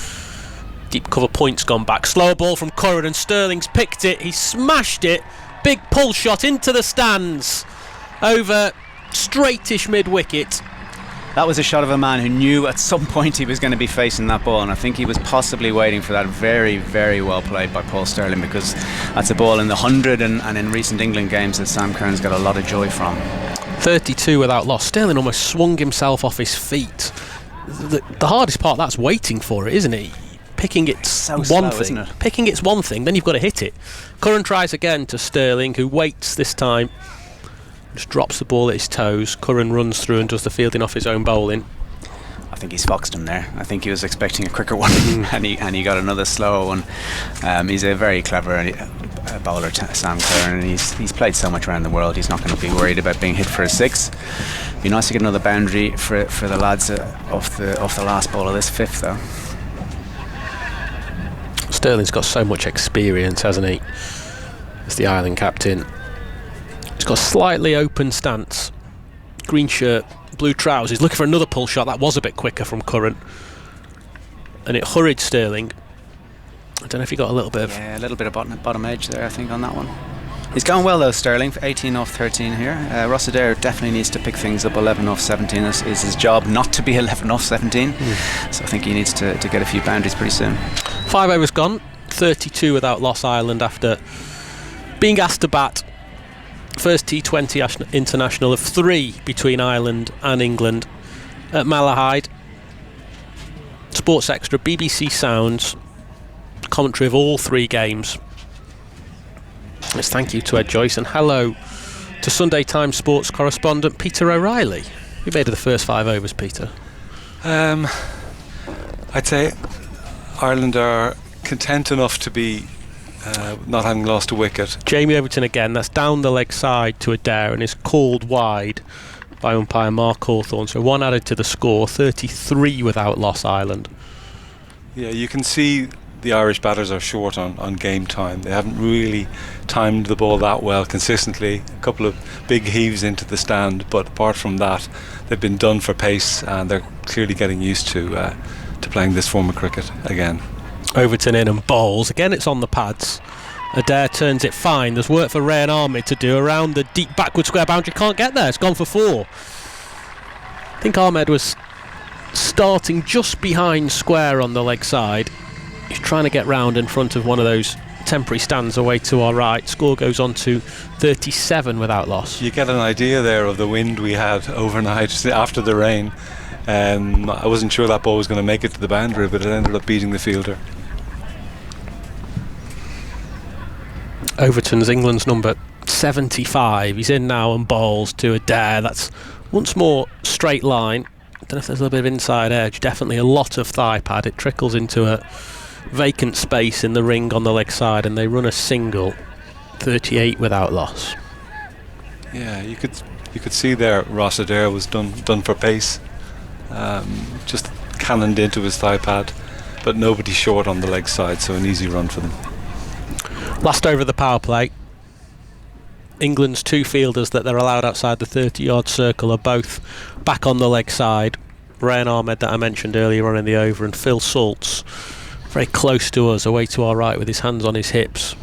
Deep cover point's gone back. Slow ball from Curran and Sterling's picked it. He smashed it. Big pull shot into the stands. Over straightish mid-wicket. That was a shot of a man who knew at some point he was going to be facing that ball, and I think he was possibly waiting for that. Very, very well played by Paul Sterling, because that's a ball in the 100 and in recent England games that Sam Curran's got a lot of joy from. 32 without loss. Sterling almost swung himself off his feet. The hardest part, that's waiting for it, isn't it? Picking it's one slow, thing. isn't it? Picking it's one thing, then you've got to hit it. Curran tries again to Sterling, who waits this time. Just drops the ball at his toes. Curran runs through and does the fielding off his own bowling. I think he's foxed him there. I think he was expecting a quicker one, and he got another slower one. He's a very clever bowler, Sam Curran, and he's played so much around the world. He's not going to be worried about being hit for a 6. Be nice to get another boundary for the lads off the last ball of this 5th, though. Sterling's got so much experience, hasn't he? As the Ireland captain. He's got a slightly open stance. Green shirt, blue trousers. Looking for another pull shot. That was a bit quicker from Curran. And it hurried Sterling. I don't know if he got a little bit of... Yeah, a little bit of bottom edge there, I think, on that one. He's going well though, Sterling, 18 off 13 here. Ross Adair definitely needs to pick things up. 11 off 17 is his job, not to be 11 off 17. So I think he needs to get a few boundaries pretty soon. 5 overs gone, 32 without loss Ireland after being asked to bat first T20 international of 3 between Ireland and England at Malahide. Sports Extra, BBC Sounds, commentary of all 3 games. Yes, thank you to Ed Joyce, and hello to Sunday Times sports correspondent Peter O'Reilly. You made of the first 5 overs, Peter? I'd say Ireland are content enough to be not having lost a wicket. Jamie Overton again, that's down the leg side to Adair and is called wide by umpire Mark Hawthorne. So 1 added to the score, 33 without loss Ireland. Yeah, you can see the Irish batters are short on game time. They haven't really timed the ball that well consistently. A couple of big heaves into the stand, but apart from that, they've been done for pace, and they're clearly getting used to playing this form of cricket again. Overton in and bowls. Again, it's on the pads. Adair turns it fine. There's work for Rayan Ahmed to do around the deep backward square boundary. Can't get there. It's gone for 4. I think Ahmed was starting just behind square on the leg side. He's trying to get round in front of one of those temporary stands away to our right. Score goes on to 37 without loss. You get an idea there of the wind we had overnight after the rain. I wasn't sure that ball was going to make it to the boundary, but it ended up beating the fielder. Overton's England's number 75. He's in now and bowls to Adair. That's once more straight line. I don't know if there's a little bit of inside edge. Definitely a lot of thigh pad. It trickles into a vacant space in the ring on the leg side, and they run a single. 38 without loss. Yeah, you could see there Ross Adair was done for pace. Just cannoned into his thigh pad, but nobody short on the leg side, so an easy run for them. Last over the power play. England's 2 fielders that they're allowed outside the 30-yard circle are both back on the leg side. Rayan Ahmed that I mentioned earlier on in the over, and Phil Saltz very close to us, away to our right with his hands on his hips.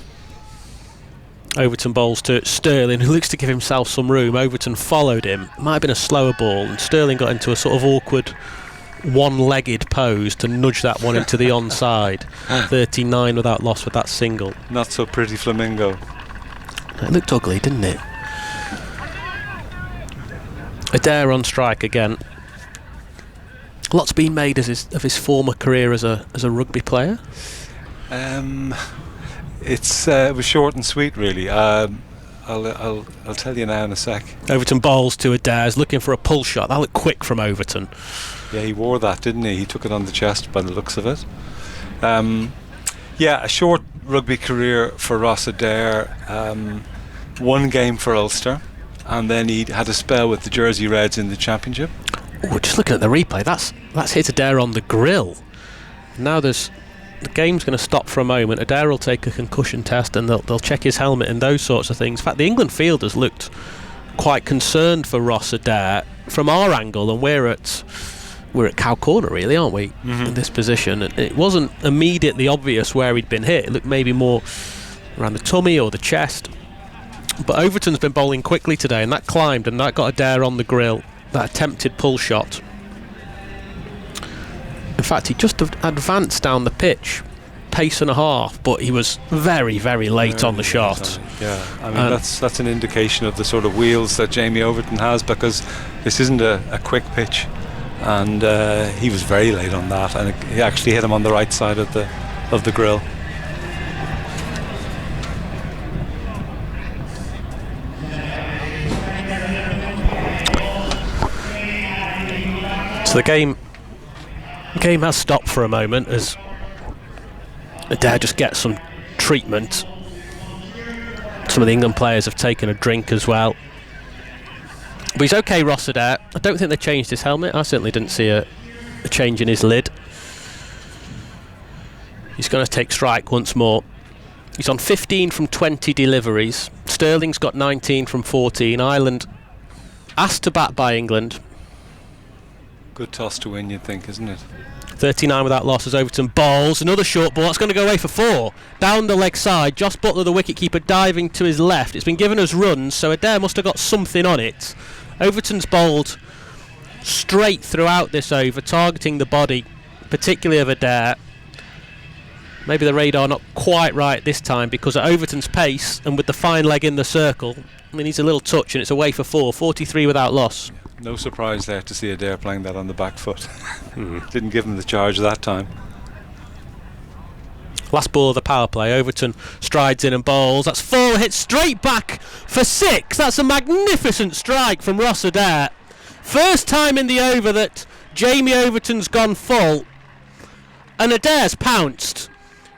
Overton bowls to Sterling, who looks to give himself some room. Overton followed him. Might have been a slower ball, and Sterling got into a sort of awkward one-legged pose to nudge that one into the onside. 39 without loss with that single. Not so pretty flamingo. It looked ugly, didn't it? Adair on strike again. Lots been made of his former career as a rugby player. It was short and sweet, really. I'll tell you now in a sec. Overton bowls to Adair, looking for a pull shot. That looked quick from Overton. Yeah, he wore that, didn't he? He took it on the chest by the looks of it. Yeah, a short rugby career for Ross Adair. 1 game for Ulster, and then he had a spell with the Jersey Reds in the Championship. Oh, just looking at the replay, that's hit Adair on the grill. Now the game's going to stop for a moment. Adair will take a concussion test, and they'll check his helmet and those sorts of things. In fact, the England fielders looked quite concerned for Ross Adair from our angle, and we're at cow corner, really, aren't we? In this position. It wasn't immediately obvious where he'd been hit. It looked maybe more around the tummy or the chest. But Overton's been bowling quickly today, and that climbed, and that got Adair on the grill. That attempted pull shot. In fact, he just advanced down the pitch, pace and a half, but he was very, very late on the shot. Yeah, I mean that's an indication of the sort of wheels that Jamie Overton has, because this isn't a quick pitch, and he was very late on that, and he actually hit him on the right side of the grill. So the game has stopped for a moment as Adair just gets some treatment. Some of the England players have taken a drink as well. But he's okay, Ross Adair. I don't think they changed his helmet. I certainly didn't see a change in his lid. He's going to take strike once more. He's on 15 from 20 deliveries. Sterling's got 19 from 14. Ireland asked to bat by England. Good toss to win, you'd think, isn't it? 39 without loss as Overton bowls. Another short ball. That's going to go away for 4. Down the leg side. Josh Butler, the wicketkeeper, diving to his left. It's been given us runs, so Adair must have got something on it. Overton's bowled straight throughout this over, targeting the body, particularly of Adair. Maybe the radar not quite right this time, because at Overton's pace and with the fine leg in the circle, I mean, he's a little touch and it's away for 4. 43 without loss. No surprise there to see Adair playing that on the back foot. Didn't give him the charge that time. Last ball of the power play. Overton strides in and bowls. That's 4, hit straight back for 6. That's a magnificent strike from Ross Adair. First time in the over that Jamie Overton's gone full, and Adair's pounced.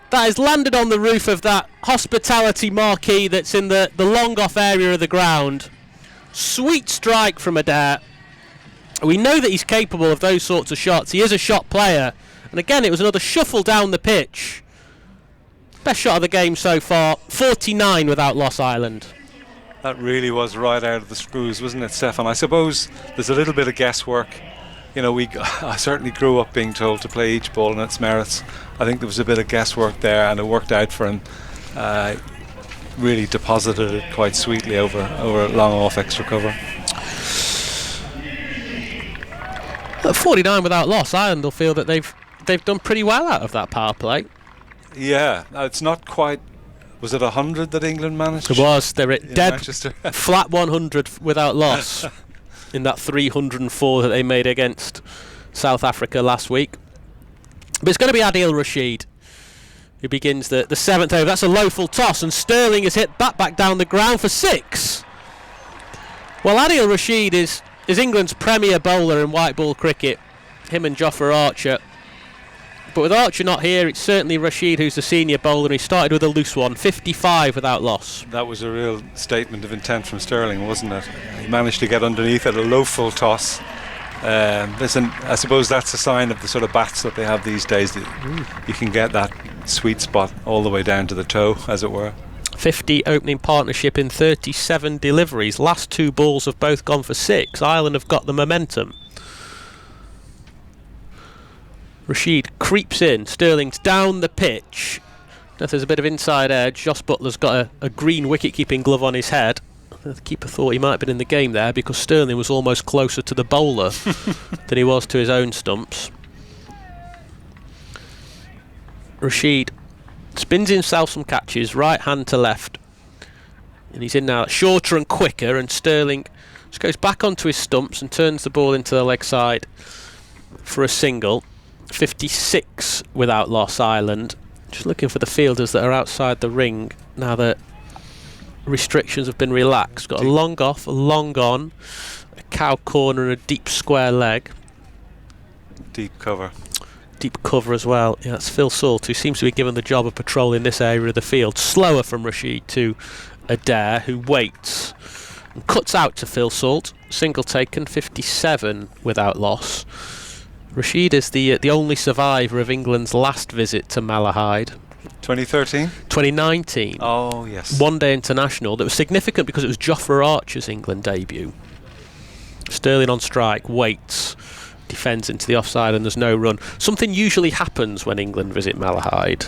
That has landed on the roof of that hospitality marquee that's in the long off area of the ground. Sweet strike from Adair. We know that he's capable of those sorts of shots. He is a shot player. And again, it was another shuffle down the pitch. Best shot of the game so far. 49 without loss, Ireland. That really was right out of the screws, wasn't it, Stefan? I suppose there's a little bit of guesswork. You know, I certainly grew up being told to play each ball on its merits. I think there was a bit of guesswork there, and it worked out for him. Really deposited it quite sweetly over a long off extra cover. At 49 without loss, Ireland will feel that they've done pretty well out of that power play. Yeah, it's not quite. Was it 100 that England managed? It was. They're at dead Manchester. flat 100 without loss in that 304 that they made against South Africa last week. But it's going to be Adil Rashid who begins the 7th over. That's a low full toss, and Sterling has hit that back down the ground for 6. Well, Adil Rashid is England's premier bowler in white ball cricket, him and Jofra Archer. But with Archer not here, it's certainly Rashid who's the senior bowler, and he started with a loose one. 55 without loss. That was a real statement of intent from Sterling, wasn't it? He managed to get underneath at a low full toss. Listen, I suppose that's a sign of the sort of bats that they have these days, that you can get that sweet spot all the way down to the toe, as it were. 50 opening partnership in 37 deliveries. Last 2 balls have both gone for 6. Ireland have got the momentum. Rashid creeps in. Sterling's down the pitch. If there's a bit of inside edge, Josh Butler's got a green wicket-keeping glove on his head. The keeper thought he might have been in the game there, because Sterling was almost closer to the bowler than he was to his own stumps. Rashid spins himself some catches, right hand to left, and he's in now, shorter and quicker, and Sterling just goes back onto his stumps and turns the ball into the leg side for a single. 56 without loss, Ireland. Just looking for the fielders that are outside the ring now that restrictions have been relaxed. Got a long off, a long on, a cow corner and a deep square leg. Deep cover. Deep cover as well. Yeah, that's Phil Salt, who seems to be given the job of patrolling this area of the field. Slower from Rashid to Adair, who waits and cuts out to Phil Salt. Single taken, 57 without loss. Rashid is the only survivor of England's last visit to Malahide. 2013? 2019. Oh, yes. One day international that was significant because it was Jofra Archer's England debut. Sterling on strike, waits, defends into the offside, and there's no run. Something usually happens when England visit Malahide.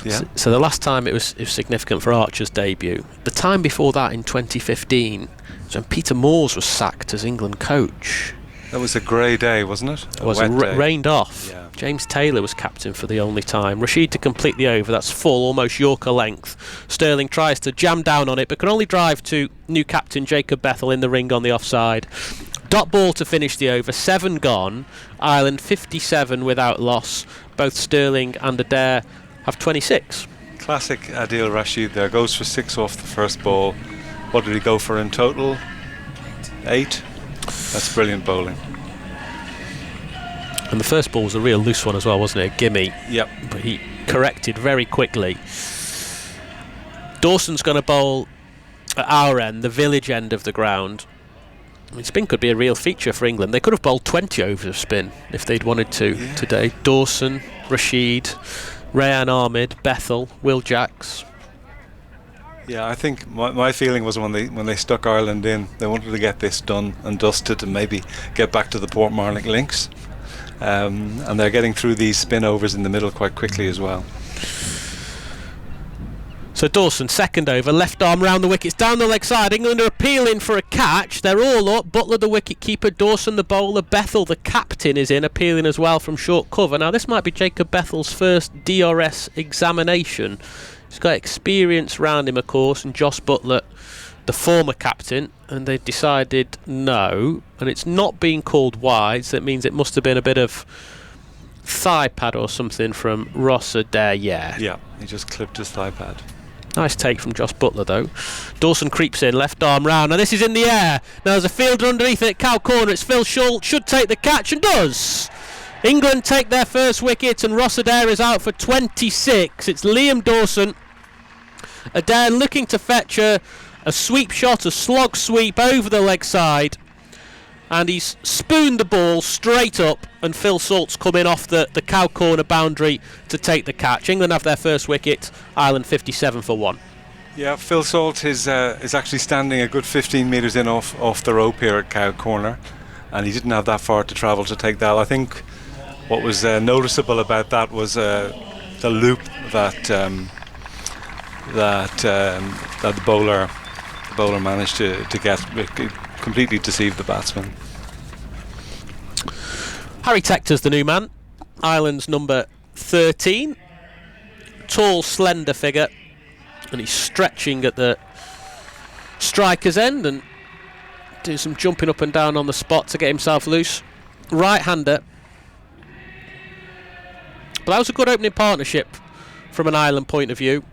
Yeah. So the last time it was significant for Archer's debut. The time before that, in 2015, was when Peter Moores was sacked as England coach. That was a grey day, wasn't it? It was rained off. Yeah. James Taylor was captain for the only time. Rashid to complete the over. That's full, almost Yorker length. Sterling tries to jam down on it, but can only drive to new captain Jacob Bethel in the ring on the offside. Dot ball to finish the over. 7 gone. Ireland 57 without loss. Both Sterling and Adair have 26. Classic Adil Rashid there. Goes for 6 off the first ball. What did he go for in total? 8? That's brilliant bowling. And the first ball was a real loose one as well, wasn't it? A gimme. Yep. But he corrected very quickly. Dawson's going to bowl at our end, the village end of the ground. I mean, spin could be a real feature for England. They could have bowled 20 overs of spin if they'd wanted to today. Dawson, Rashid, Rayan Ahmed, Bethel, Will Jacks. Yeah, I think my feeling was when they stuck Ireland in, they wanted to get this done and dusted and maybe get back to the Portmarnock links. and they're getting through these spin overs in the middle quite quickly as well. So Dawson, second over, left arm round the wickets, down the leg side. England are appealing for a catch. They're all up. Butler, the wicket keeper, Dawson, the bowler, Bethell, the captain, is in, appealing as well from short cover. Now, this might be Jacob Bethell's first DRS examination. He's got experience round him, of course, and Joss Butler, the former captain, and they decided no. And it's not being called wide, so it means it must have been a bit of thigh pad or something from Ross Adair, Yeah, he just clipped his thigh pad. Nice take from Joss Butler, though. Dawson creeps in, left arm round. Now this is in the air. Now there's a fielder underneath it, cow corner. It's Phil Shull, should take the catch and does. England take their first wicket and Ross Adair is out for 26. It's Liam Dawson. Adair looking to fetch a sweep shot, a slog sweep over the leg side. And he's spooned the ball straight up, and Phil Salt's come in off the cow corner boundary to take the catch. England have their first wicket, Ireland 57 for 1. Yeah, Phil Salt is actually standing a good 15 metres in off the rope here at cow corner, and he didn't have that far to travel to take that. I think what was noticeable about that was the loop that the bowler managed to get. It completely deceived the batsman. Harry Tector's the new man, Ireland's number 13. Tall, slender figure, and he's stretching at the striker's end and doing some jumping up and down on the spot to get himself loose. Right-hander. But that was a good opening partnership from an Ireland point of view.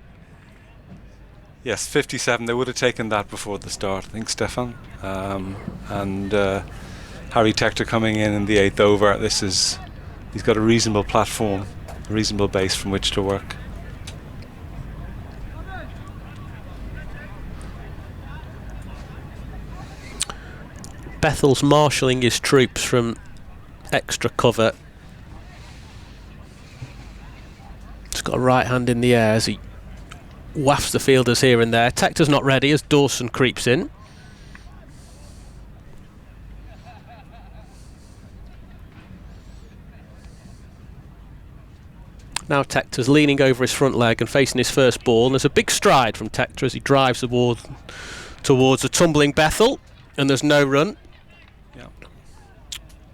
Yes, 57. They would have taken that before the start, I think, Stefan. And Harry Tector coming in the 8th over. He's got a reasonable platform, a reasonable base from which to work. Bethell's marshalling his troops from extra cover. He's got a right hand in the air as he wafts the fielders here and there. Tector's not ready as Dawson creeps in. Now Tector's leaning over his front leg and facing his first ball, and there's a big stride from Tector as he drives towards a tumbling Bethell, and there's no run. Yeah.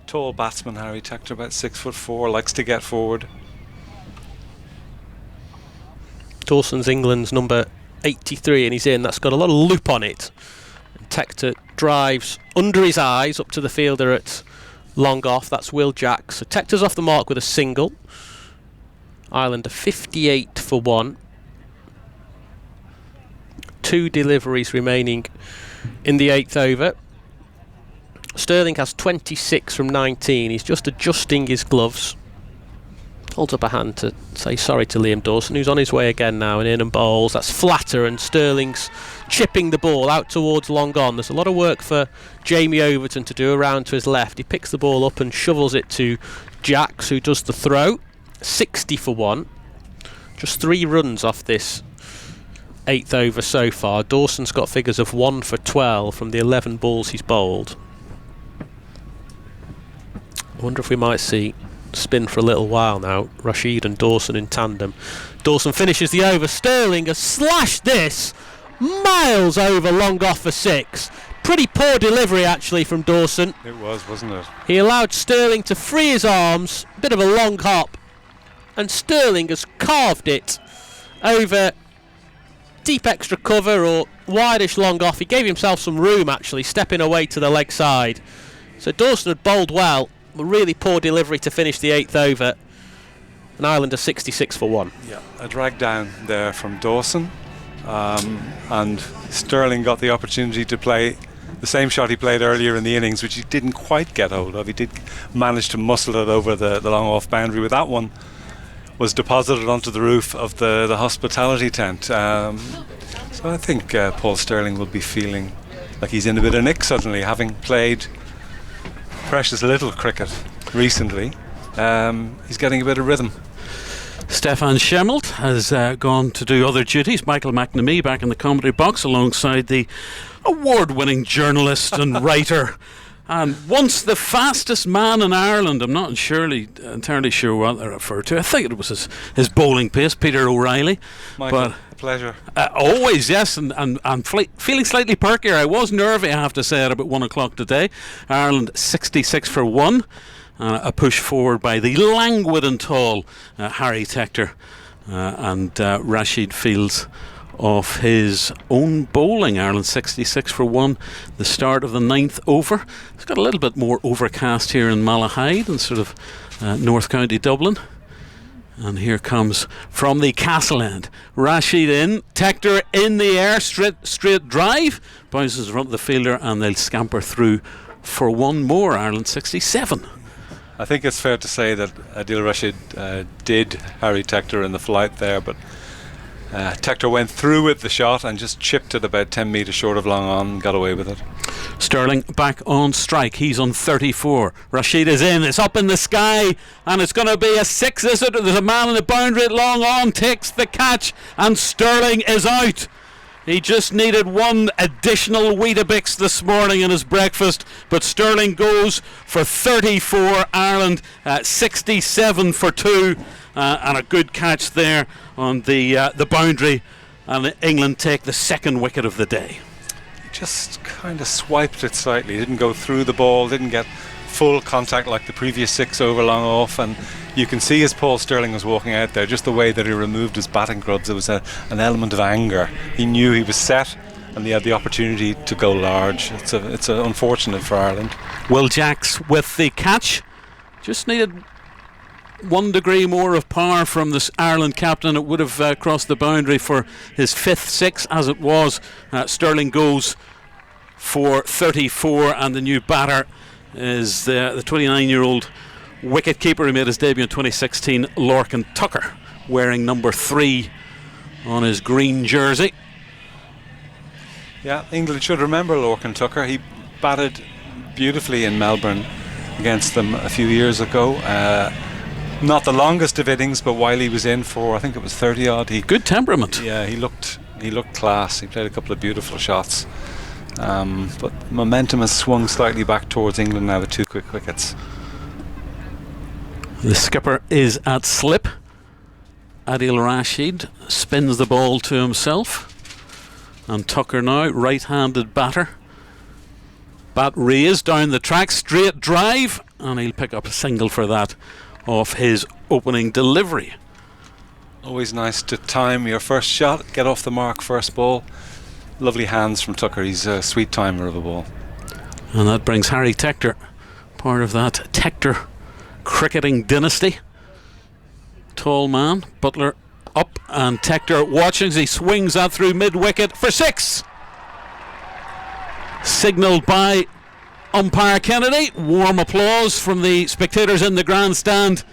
Tall batsman Harry Tector, about 6'4", likes to get forward. Dawson's England's number 83 and he's in. That's got a lot of loop on it. And Tector drives under his eyes up to the fielder at long off. That's Will Jacks. So Tector's off the mark with a single. Ireland are 58 for 1. 2 deliveries remaining in the 8th over. Sterling has 26 from 19. He's just adjusting his gloves. Holds up a hand to say sorry to Liam Dawson, who's on his way again now and in and bowls. That's flatter, and Sterling's chipping the ball out towards long on. There's a lot of work for Jamie Overton to do around to his left. He picks the ball up and shovels it to Jacks, who does the throw. 60 for 1. Just 3 runs off this 8th over so far. Dawson's got figures of 1 for 12 from the 11 balls he's bowled. I wonder if we might see spin for a little while now. Rashid and Dawson in tandem. Dawson finishes the over. Sterling has slashed this miles over long off for 6. Pretty poor delivery actually from Dawson. It was, wasn't it? He allowed Sterling to free his arms. Bit of a long hop, and Sterling has carved it over deep extra cover or wideish long off. He gave himself some room actually, stepping away to the leg side. So Dawson had bowled well. A really poor delivery to finish the 8th over. And Ireland are 66 for 1. Yeah, a drag down there from Dawson. And Sterling got the opportunity to play the same shot he played earlier in the innings, which he didn't quite get hold of. He did manage to muscle it over the long off boundary, but that one was deposited onto the roof of the hospitality tent. So I think Paul Sterling will be feeling like he's in a bit of nick suddenly, having played precious little cricket recently. He's getting a bit of rhythm. Stefan Schemmelt has gone to do other duties. Michael McNamee back in the commentary box alongside the award-winning journalist and writer And once the fastest man in Ireland, I'm not entirely sure what they refer to. I think it was his bowling pace, Peter O'Reilly. Michael, But a pleasure. always, yes, and feeling slightly perkier. I was nervy, I have to say, at about 1 o'clock today. Ireland 66 for 1. A push forward by the languid and tall Harry Tector. And Rashid Fields of his own bowling. Ireland 66 for 1, the start of the 9th over. It's got a little bit more overcast here in Malahide and sort of North County Dublin. And here comes from the castle end, Rashid in, Tector in the air, straight drive, bounces in front of the fielder, and they'll scamper through for one more. Ireland 67. I think it's fair to say that Adil Rashid did Harry Tector in the flight there, but Tector went through with the shot and just chipped it about 10 metres short of long on and got away with it. Sterling back on strike. He's on 34. Rashid is in. It's up in the sky, and it's going to be a 6, is it? There's a man in the boundary at long on, takes the catch, and Sterling is out. He just needed one additional Weetabix this morning in his breakfast, but Sterling goes for 34. Ireland 67 for 2, and a good catch there on the boundary, and England take the second wicket of the day. He just kind of swiped it slightly, didn't go through the ball, didn't get full contact like the previous 6 over long off, and you can see as Paul Sterling was walking out there, just the way that he removed his batting gloves, there was an element of anger. He knew he was set and he had the opportunity to go large. It's unfortunate for Ireland. Will Jacks with the catch. Just needed 1 degree more of power from this Ireland captain. It would have crossed the boundary for his 5th 6 as it was. Sterling goes for 34, and the new batter is the 29-year-old wicket-keeper who made his debut in 2016, Lorcan Tucker, wearing number 3 on his green jersey. Yeah, England should remember Lorcan Tucker. He batted beautifully in Melbourne against them a few years ago. Not the longest of innings, but while he was in for, I think it was 30 odd, good temperament. Yeah, he looked class. He played a couple of beautiful shots. But momentum has swung slightly back towards England now with 2 quick wickets. The skipper is at slip. Adil Rashid spins the ball to himself, and Tucker now, right-handed batter. Bat raised down the track, straight drive, and he'll pick up a single for that off his opening delivery. Always nice to time your first shot, get off the mark first ball. Lovely hands from Tucker. He's a sweet timer of a ball. And that brings Harry Tector, part of that Tector cricketing dynasty. Tall man, Butler up, and Tector watching as he swings that through mid-wicket for 6. Signalled by umpire Kennedy. Warm applause from the spectators in the grandstand.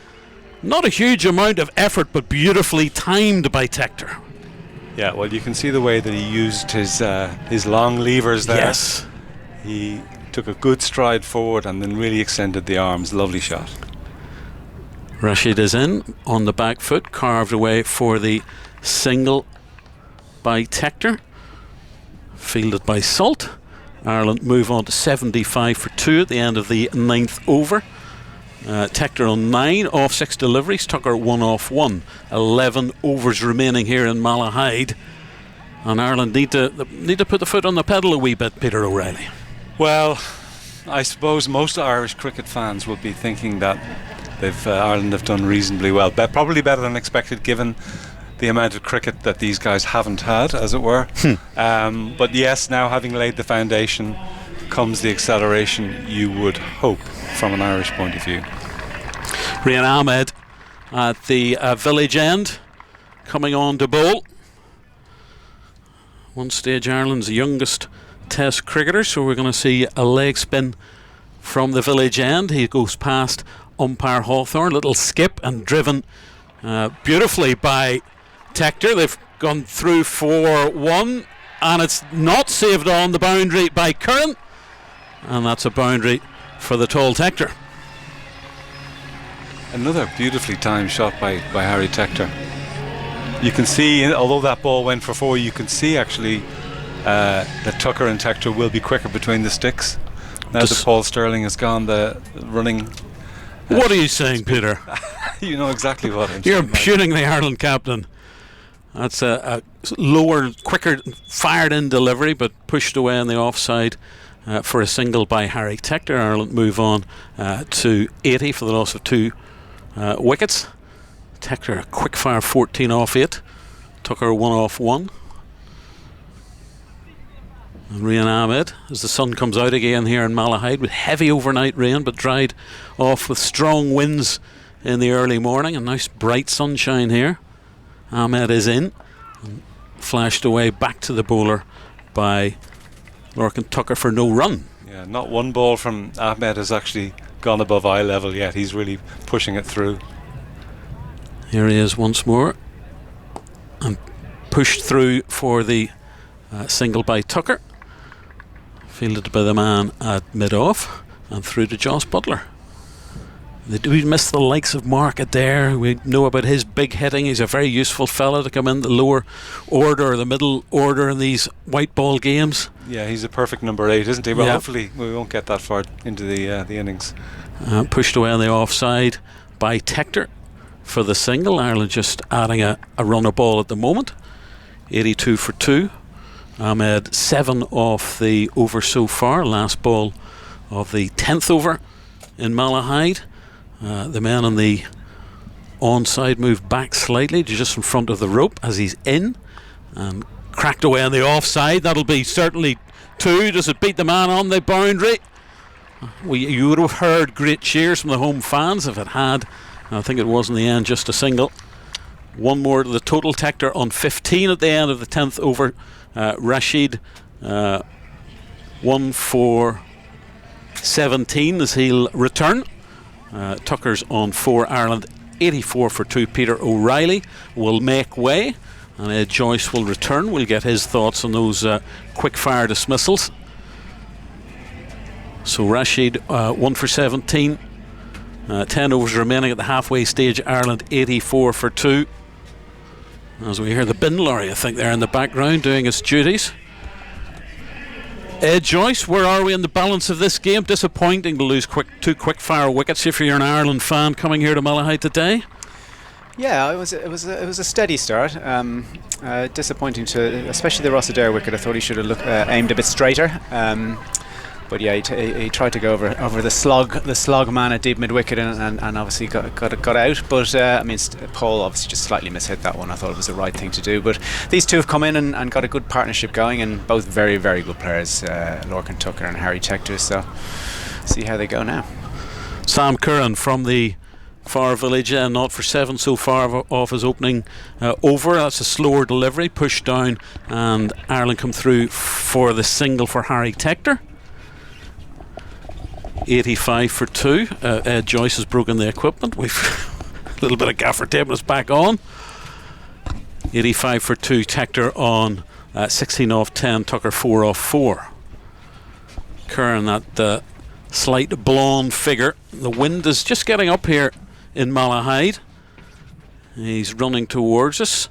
Not a huge amount of effort, but beautifully timed by Tector. Yeah, well, you can see the way that he used his long levers there. Yes. He took a good stride forward and then really extended the arms. Lovely shot. Rashid is in on the back foot, carved away for the single by Tector. Fielded by Salt. Ireland move on to 75 for 2 at the end of the 9th over. Tector on 9 off 6 deliveries, Tucker 1 off 1. 11 overs remaining here in Malahide, and Ireland need to put the foot on the pedal a wee bit. Peter O'Reilly. Well, I suppose most Irish cricket fans would be thinking that Ireland have done reasonably well, probably better than expected given the amount of cricket that these guys haven't had, as it were. But yes, now having laid the foundation comes the acceleration you would hope from an Irish point of view. Rian Ahmed at the village end, coming on to bowl. One stage Ireland's youngest Test cricketer, so we're going to see a leg spin from the village end. He goes past umpire Hawthorne, little skip, and driven beautifully by Tector. They've gone through for 1, and it's not saved on the boundary by Curran, and that's a boundary for the tall Tector. Another beautifully timed shot by Harry Tector. You can see, although that ball went for 4, you can see actually that Tucker and Tector will be quicker between the sticks. Now that Paul Sterling has gone, the running. What are you saying, Peter? You know exactly what I'm You're saying. Mike. impugning the Ireland captain. That's a lower, quicker, fired-in delivery, but pushed away on the offside for a single by Harry Tector. Ireland move on to 80 for the loss of 2 wickets. Tector a quick-fire 14 off 8. Tucker 1 off 1. And Rian Ahmed, as the sun comes out again here in Malahide with heavy overnight rain, but dried off with strong winds in the early morning. A nice bright sunshine here. Ahmed is in and flashed away back to the bowler by Lorcan Tucker for no run. Yeah, not one ball from Ahmed has actually gone above eye level yet. He's really pushing it through. Here he is once more and pushed through for the single by Tucker, fielded by the man at mid-off and through to Joss Butler. They do miss the likes of Mark Adair. We know about his big hitting. He's a very useful fella to come in the lower order or the middle order in these white ball games. Yeah, he's a perfect number 8, isn't he? Well, Yeah. hopefully we won't get that far into the innings. Pushed away on the offside by Tector for the single. Ireland just adding a run of ball at the moment. 82 for 2. Ahmed 7 off the over so far. Last ball of the 10th over in Malahide. The man on the onside moved back slightly to just in front of the rope as he's in and cracked away on the offside. That'll be certainly 2. Does it beat the man on the boundary? You would have heard great cheers from the home fans if it had. I think it was in the end just a single. One more to the total. Tector on 15 at the end of the 10th over. Rashid 1 for 17 as he'll return. Tucker's on 4. Ireland 84 for 2. Peter O'Reilly will make way and Ed Joyce will return. We'll get his thoughts on those quick fire dismissals. So Rashid 1 for 17. 10 overs remaining at the halfway stage. Ireland 84 for 2. As we hear the bin lorry, I think, there in the background doing its duties. Ed Joyce, where are we in the balance of this game? Disappointing to lose 2 quick fire wickets if you're an Ireland fan coming here to Malahide today. Yeah, it was a steady start. Disappointing to, especially the Ross Adair wicket. I thought he should have aimed a bit straighter. But yeah, he tried to go over the slog man at deep mid wicket and obviously got out. But I mean, Paul obviously just slightly mishit that one. I thought it was the right thing to do. But these two have come in and got a good partnership going, and both very, very good players, Lorcan Tucker and Harry Tector. So see how they go now. Sam Curran from the far village, not for 7 so far off his opening over. That's a slower delivery, pushed down, and Ireland come through for the single for Harry Tector. 85 for 2. Ed Joyce has broken the equipment. We've a little bit of gaffer taping us back on. 85 for 2. Tector on 16 off 10. Tucker 4 off 4. Curran, that slight blonde figure. The wind is just getting up here in Malahide. He's running towards us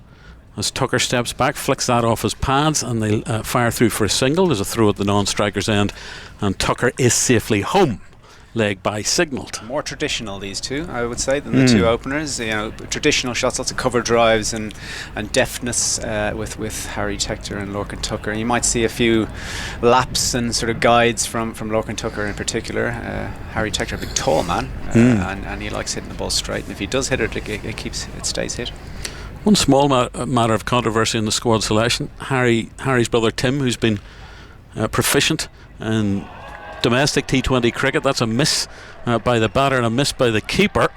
as Tucker steps back, flicks that off his pads, and they fire through for a single. There's a throw at the non-striker's end, and Tucker is safely home. Leg by signalled. More traditional, these two, I would say, than the two openers. You know, traditional shots, lots of cover drives and deftness with Harry Tector and Lorcan Tucker. You might see a few laps and sort of guides from Lorcan Tucker in particular. Harry Tector, a big tall man, and he likes hitting the ball straight. And if he does hit it, it stays hit. One small matter of controversy in the squad selection. Harry's brother Tim, who's been proficient in domestic T20 cricket. That's a miss by the batter and a miss by the keeper,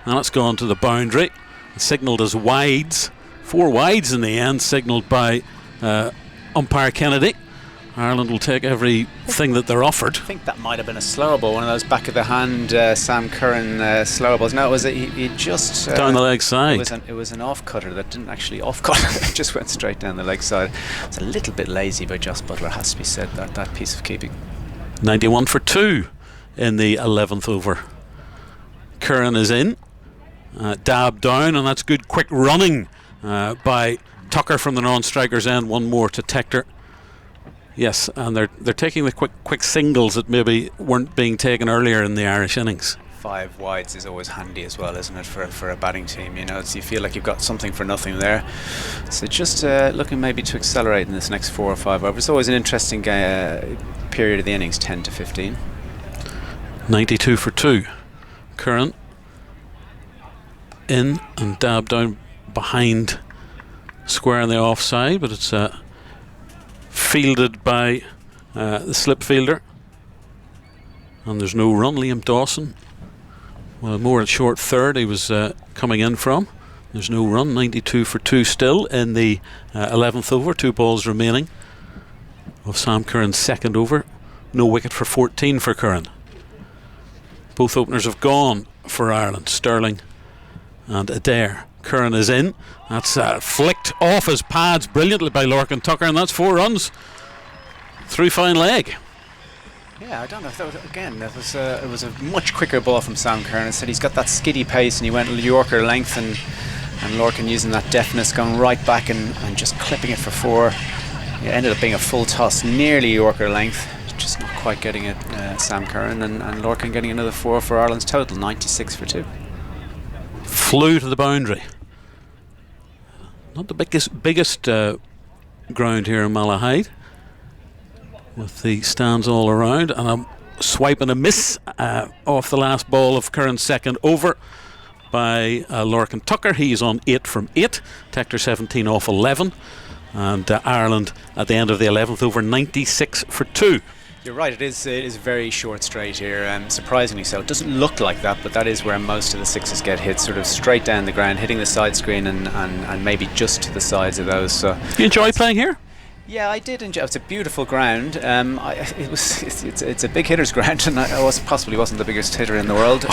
and it's gone to the boundary. Signalled as wides. 4 wides in the end, signalled by umpire Kennedy. Ireland will take everything that they're offered. I think that might have been a slower ball, one of those back of the hand Sam Curran slower balls. No, it was he just down the leg side. It was an off cutter that didn't actually off cut. It just went straight down the leg side. It's a little bit lazy by Joss Butler, has to be said, that piece of keeping. 91 for 2 in the 11th over. Curran is in, dab down, and that's good quick running by Tucker from the non-striker's end. One more to Tector. Yes, and they're taking the quick singles that maybe weren't being taken earlier in the Irish innings. 5 wides is always handy as well, isn't it, for a batting team? So you feel like you've got something for nothing there. So just looking maybe to accelerate in this next 4 or 5 overs. It's always an interesting period of the innings, 10 to 15. 92 for 2. Curran in and dabbed down behind square on the offside, but it's fielded by the slip fielder, and there's no run. Liam Dawson, well, more at short third he was coming in from. There's no run. 92 for 2 still in the 11th over, 2 balls remaining of Sam Curran's second over. No wicket for 14 for Curran. Both openers have gone for Ireland, Sterling and Adair. Curran is in. That's flicked off his pads brilliantly by Lorcan Tucker, and that's 4 runs through fine leg. Yeah, I don't know if that was, again, it was a much quicker ball from Sam Curran. I said he's got that skiddy pace, and he went Yorker length, and Lorcan using that deftness, going right back and just clipping it for 4. It ended up being a full toss, nearly Yorker length, just not quite getting it. Sam Curran and Lorcan getting another 4 for Ireland's total, 96 for 2. Flew to the boundary. Not the biggest ground here in Malahide, with the stands all around, and a swipe and a miss off the last ball of Curran's second over by Lorcan Tucker. He's on 8 from 8. Tector 17 off 11, and Ireland at the end of the 11th over, 96 for 2. You're right, it is very short straight here, surprisingly so. It doesn't look like that, but that is where most of the sixes get hit, sort of straight down the ground, hitting the side screen and maybe just to the sides of those. So you enjoy playing here? Yeah, I did enjoy. It's a beautiful ground. It's a big hitter's ground, and I possibly wasn't the biggest hitter in the world.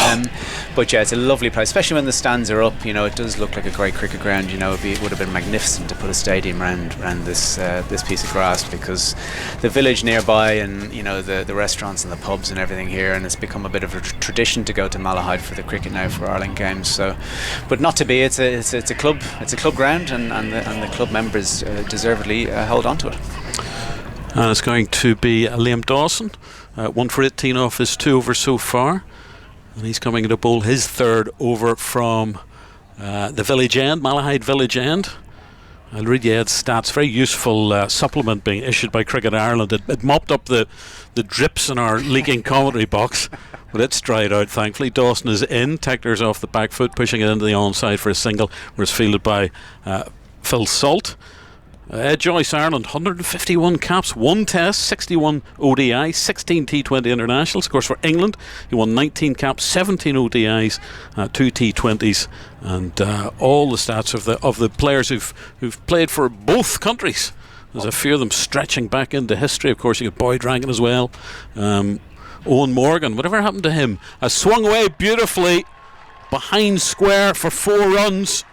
But yeah, it's a lovely place, especially when the stands are up. It does look like a great cricket ground. It would have been magnificent to put a stadium around this piece of grass, because the village nearby, and the restaurants and the pubs and everything here, and it's become a bit of a tradition to go to Malahide for the cricket now, for Ireland games. So, but not to be. It's a club ground, and the club members deservedly hold on to it. And it's going to be Liam Dawson, 1 for 18 off his 2 overs so far, and he's coming to bowl his 3rd over from the village end, Malahide village end. I'll read you Ed's stats. Very useful supplement being issued by Cricket Ireland. It mopped up the drips in our leaking commentary box, but it's dried out, thankfully. Dawson is in. Tector's off the back foot, pushing it into the onside for a single, where it's fielded by Phil Salt. Joyce, Ireland, 151 caps, 1 Test, 61 ODI, 16 T20 internationals. Of course, for England, he won 19 caps, 17 ODIs, 2 T20s, and all the stats of the players who've played for both countries. There's a few of them stretching back into history. Of course, you got Boyd Rankin as well. Owen Morgan, whatever happened to him? Swung away beautifully behind square for 4 runs,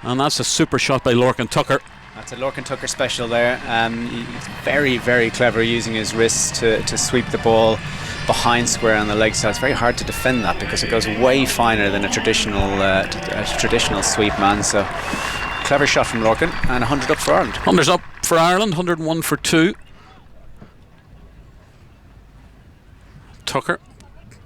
and that's a super shot by Lorcan Tucker. That's a Lorcan Tucker special there. He's very, very clever using his wrists to sweep the ball behind square on the leg side. It's very hard to defend that, because it goes way finer than a traditional sweep, man. So clever shot from Lorcan, and 100 up for Ireland. 100's up for Ireland, 101 for 2. Tucker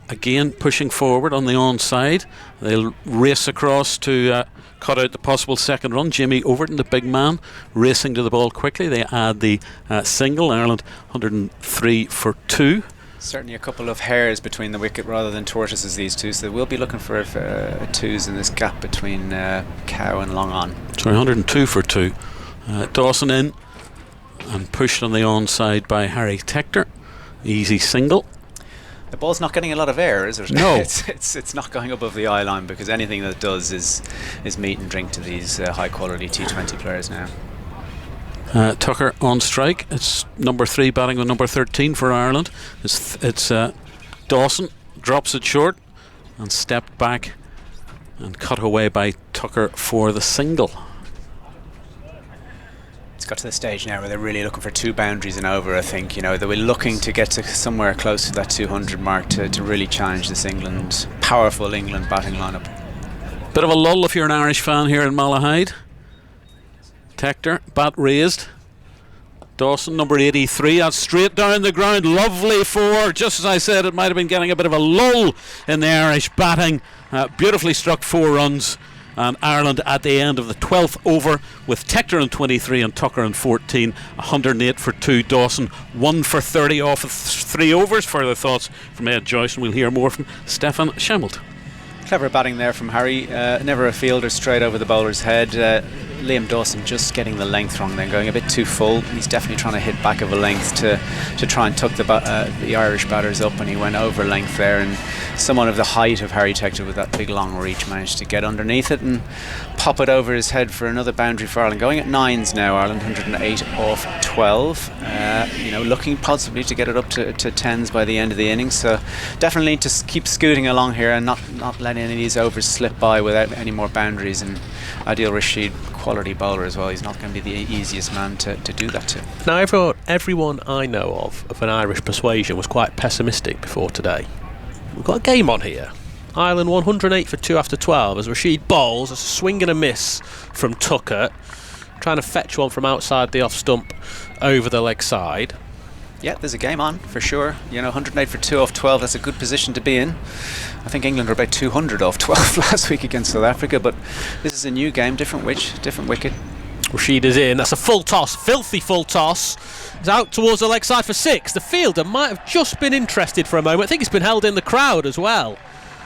again pushing forward on the onside. They'll race across to cut out the possible second run. Jimmy Overton, the big man, racing to the ball quickly. They add the single. Ireland 103 for 2. Certainly a couple of hairs between the wicket rather than tortoises, these two, so they will be looking for twos in this gap between Cow and Long On. Sorry, 102 for 2. Dawson in and pushed on the onside by Harry Tector. Easy single. The ball's not getting a lot of air, is it? No. it's not going above the eye line, because anything that does is meat and drink to these high quality T20 players now. Tucker on strike. It's number 3 batting with number 13 for Ireland. It's Dawson drops it short and stepped back and cut away by Tucker for the single. It's got to the stage now where they're really looking for 2 boundaries and over. I think they were looking to get to somewhere close to that 200 mark to really challenge this powerful England batting lineup. Bit of a lull if you're an Irish fan here in Malahide. Tector, bat raised, Dawson, number 83, that's straight down the ground. Lovely four. Just as I said, it might have been getting a bit of a lull in the Irish batting. Beautifully struck 4 runs. And Ireland at the end of the 12th over with Tector on 23 and Tucker on 14. 108 for 2. Dawson 1 for 30 off of 3 overs. Further thoughts from Ed Joyce, and we'll hear more from Stefan Schemmelt. Clever batting there from Harry. Never a fielder, straight over the bowler's head. Liam Dawson just getting the length wrong then, going a bit too full. He's definitely trying to hit back of a length to try and tuck the Irish batters up, and he went over length there, and someone of the height of Harry Tector with that big long reach managed to get underneath it and pop it over his head for another boundary for Ireland. Going at 9s now, Ireland 108 off 12. Looking possibly to get it up to 10s by the end of the innings, so definitely need to keep scooting along here and not letting any of these overs slip by without any more boundaries. And Adil Rashid, quality bowler as well, he's not going to be the easiest man to do that to. Now everyone I know of an Irish persuasion was quite pessimistic before today. We've got a game on here. Ireland 108 for 2 after 12 as Rashid bowls a swing and a miss from Tucker, trying to fetch one from outside the off stump over the leg side. Yeah, there's a game on for sure. 108 for 2 off 12, that's a good position to be in. I think England were about 200 off 12 last week against South Africa, but this is a new game, different wicket. Rashid is in, that's a full toss, filthy full toss. He's out towards the leg side for 6. The fielder might have just been interested for a moment. I think it's been held in the crowd as well.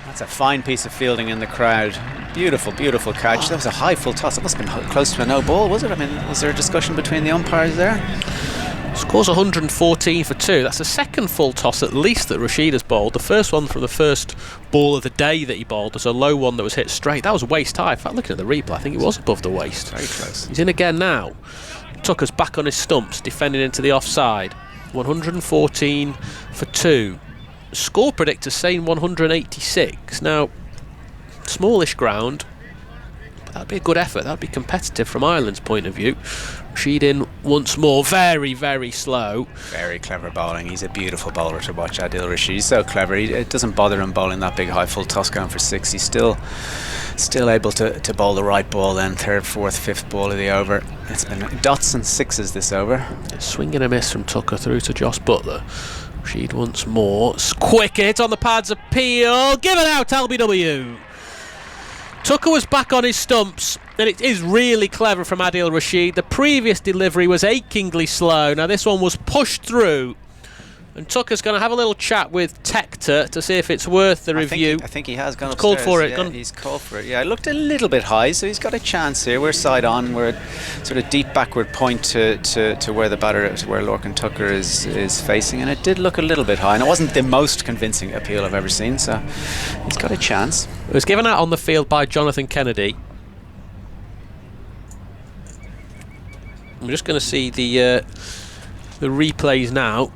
That's a fine piece of fielding in the crowd. Beautiful, beautiful catch. That was a high full toss. It must have been close to a no ball, was it? I mean, was there a discussion between the umpires there? Scores 114 for 2. That's the second full toss at least that Rashid has bowled. The first one from the first ball of the day that he bowled was a low one that was hit straight. That was waist high. In fact, looking at the replay, I think it was above the waist. Very close. He's in again now. Tucker's back on his stumps, defending into the offside. 114 for 2. Score predictor saying 186. Now, smallish ground, but that'd be a good effort. That'd be competitive from Ireland's point of view. Rashid in once more, very, very slow. Very clever bowling. He's a beautiful bowler to watch, Adil Rashid. He's so clever. It doesn't bother him bowling that big high full toss going for 6. He's still able to bowl the right ball then. 3rd, 4th, 5th ball of the over. It's been dots and 6s this over. Swing and a miss from Tucker through to Joss Butler. Rashid once more. Quick hit on the pads, appeal. Give it out, LBW. Tucker was back on his stumps, and it is really clever from Adil Rashid. The previous delivery was achingly slow. Now this one was pushed through, and Tucker's going to have a little chat with Tector to see if it's worth the review. I think he has gone upstairs. Called for it. Yeah, he's called for it. Yeah, it looked a little bit high, so he's got a chance here. We're side on. We're at sort of deep backward point to where the batter, to where Lorcan Tucker is facing, and it did look a little bit high, and it wasn't the most convincing appeal I've ever seen, so he's got a chance. It was given out on the field by Jonathan Kennedy. I'm just going to see the replays now.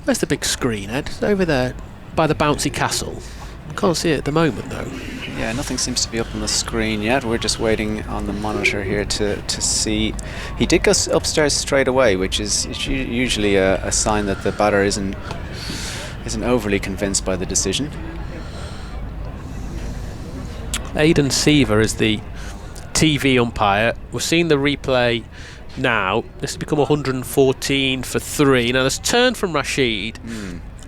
Where's the big screen, Ed? It's over there by the bouncy castle. I can't see it at the moment though. Yeah, nothing seems to be up on the screen yet. We're just waiting on the monitor here to see. He did go upstairs straight away, which is usually a sign that the batter isn't overly convinced by the decision. Aidan Seaver is the TV umpire. We're seeing the replay now. This has become 114 for 3. Now there's turn from Rashid.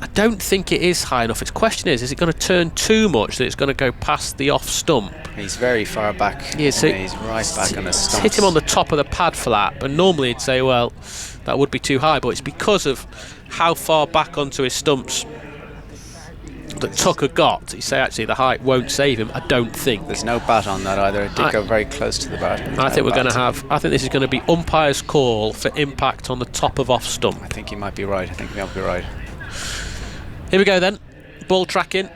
I don't think it is high enough. Its question is it going to turn too much that it's going to go past the off stump? He's very far back. Yeah, so he's right back on his stumps. Hit him on the top of the pad flap, and normally he'd say, well, that would be too high, but it's because of how far back onto his stumps that Tucker got. You say actually the height won't save him. I don't think. There's no bat on that either. It did go very close to the bat. I think we're going to have. I think this is going to be umpire's call for impact on the top of off stump. I think you might be right. Here we go then. Ball tracking.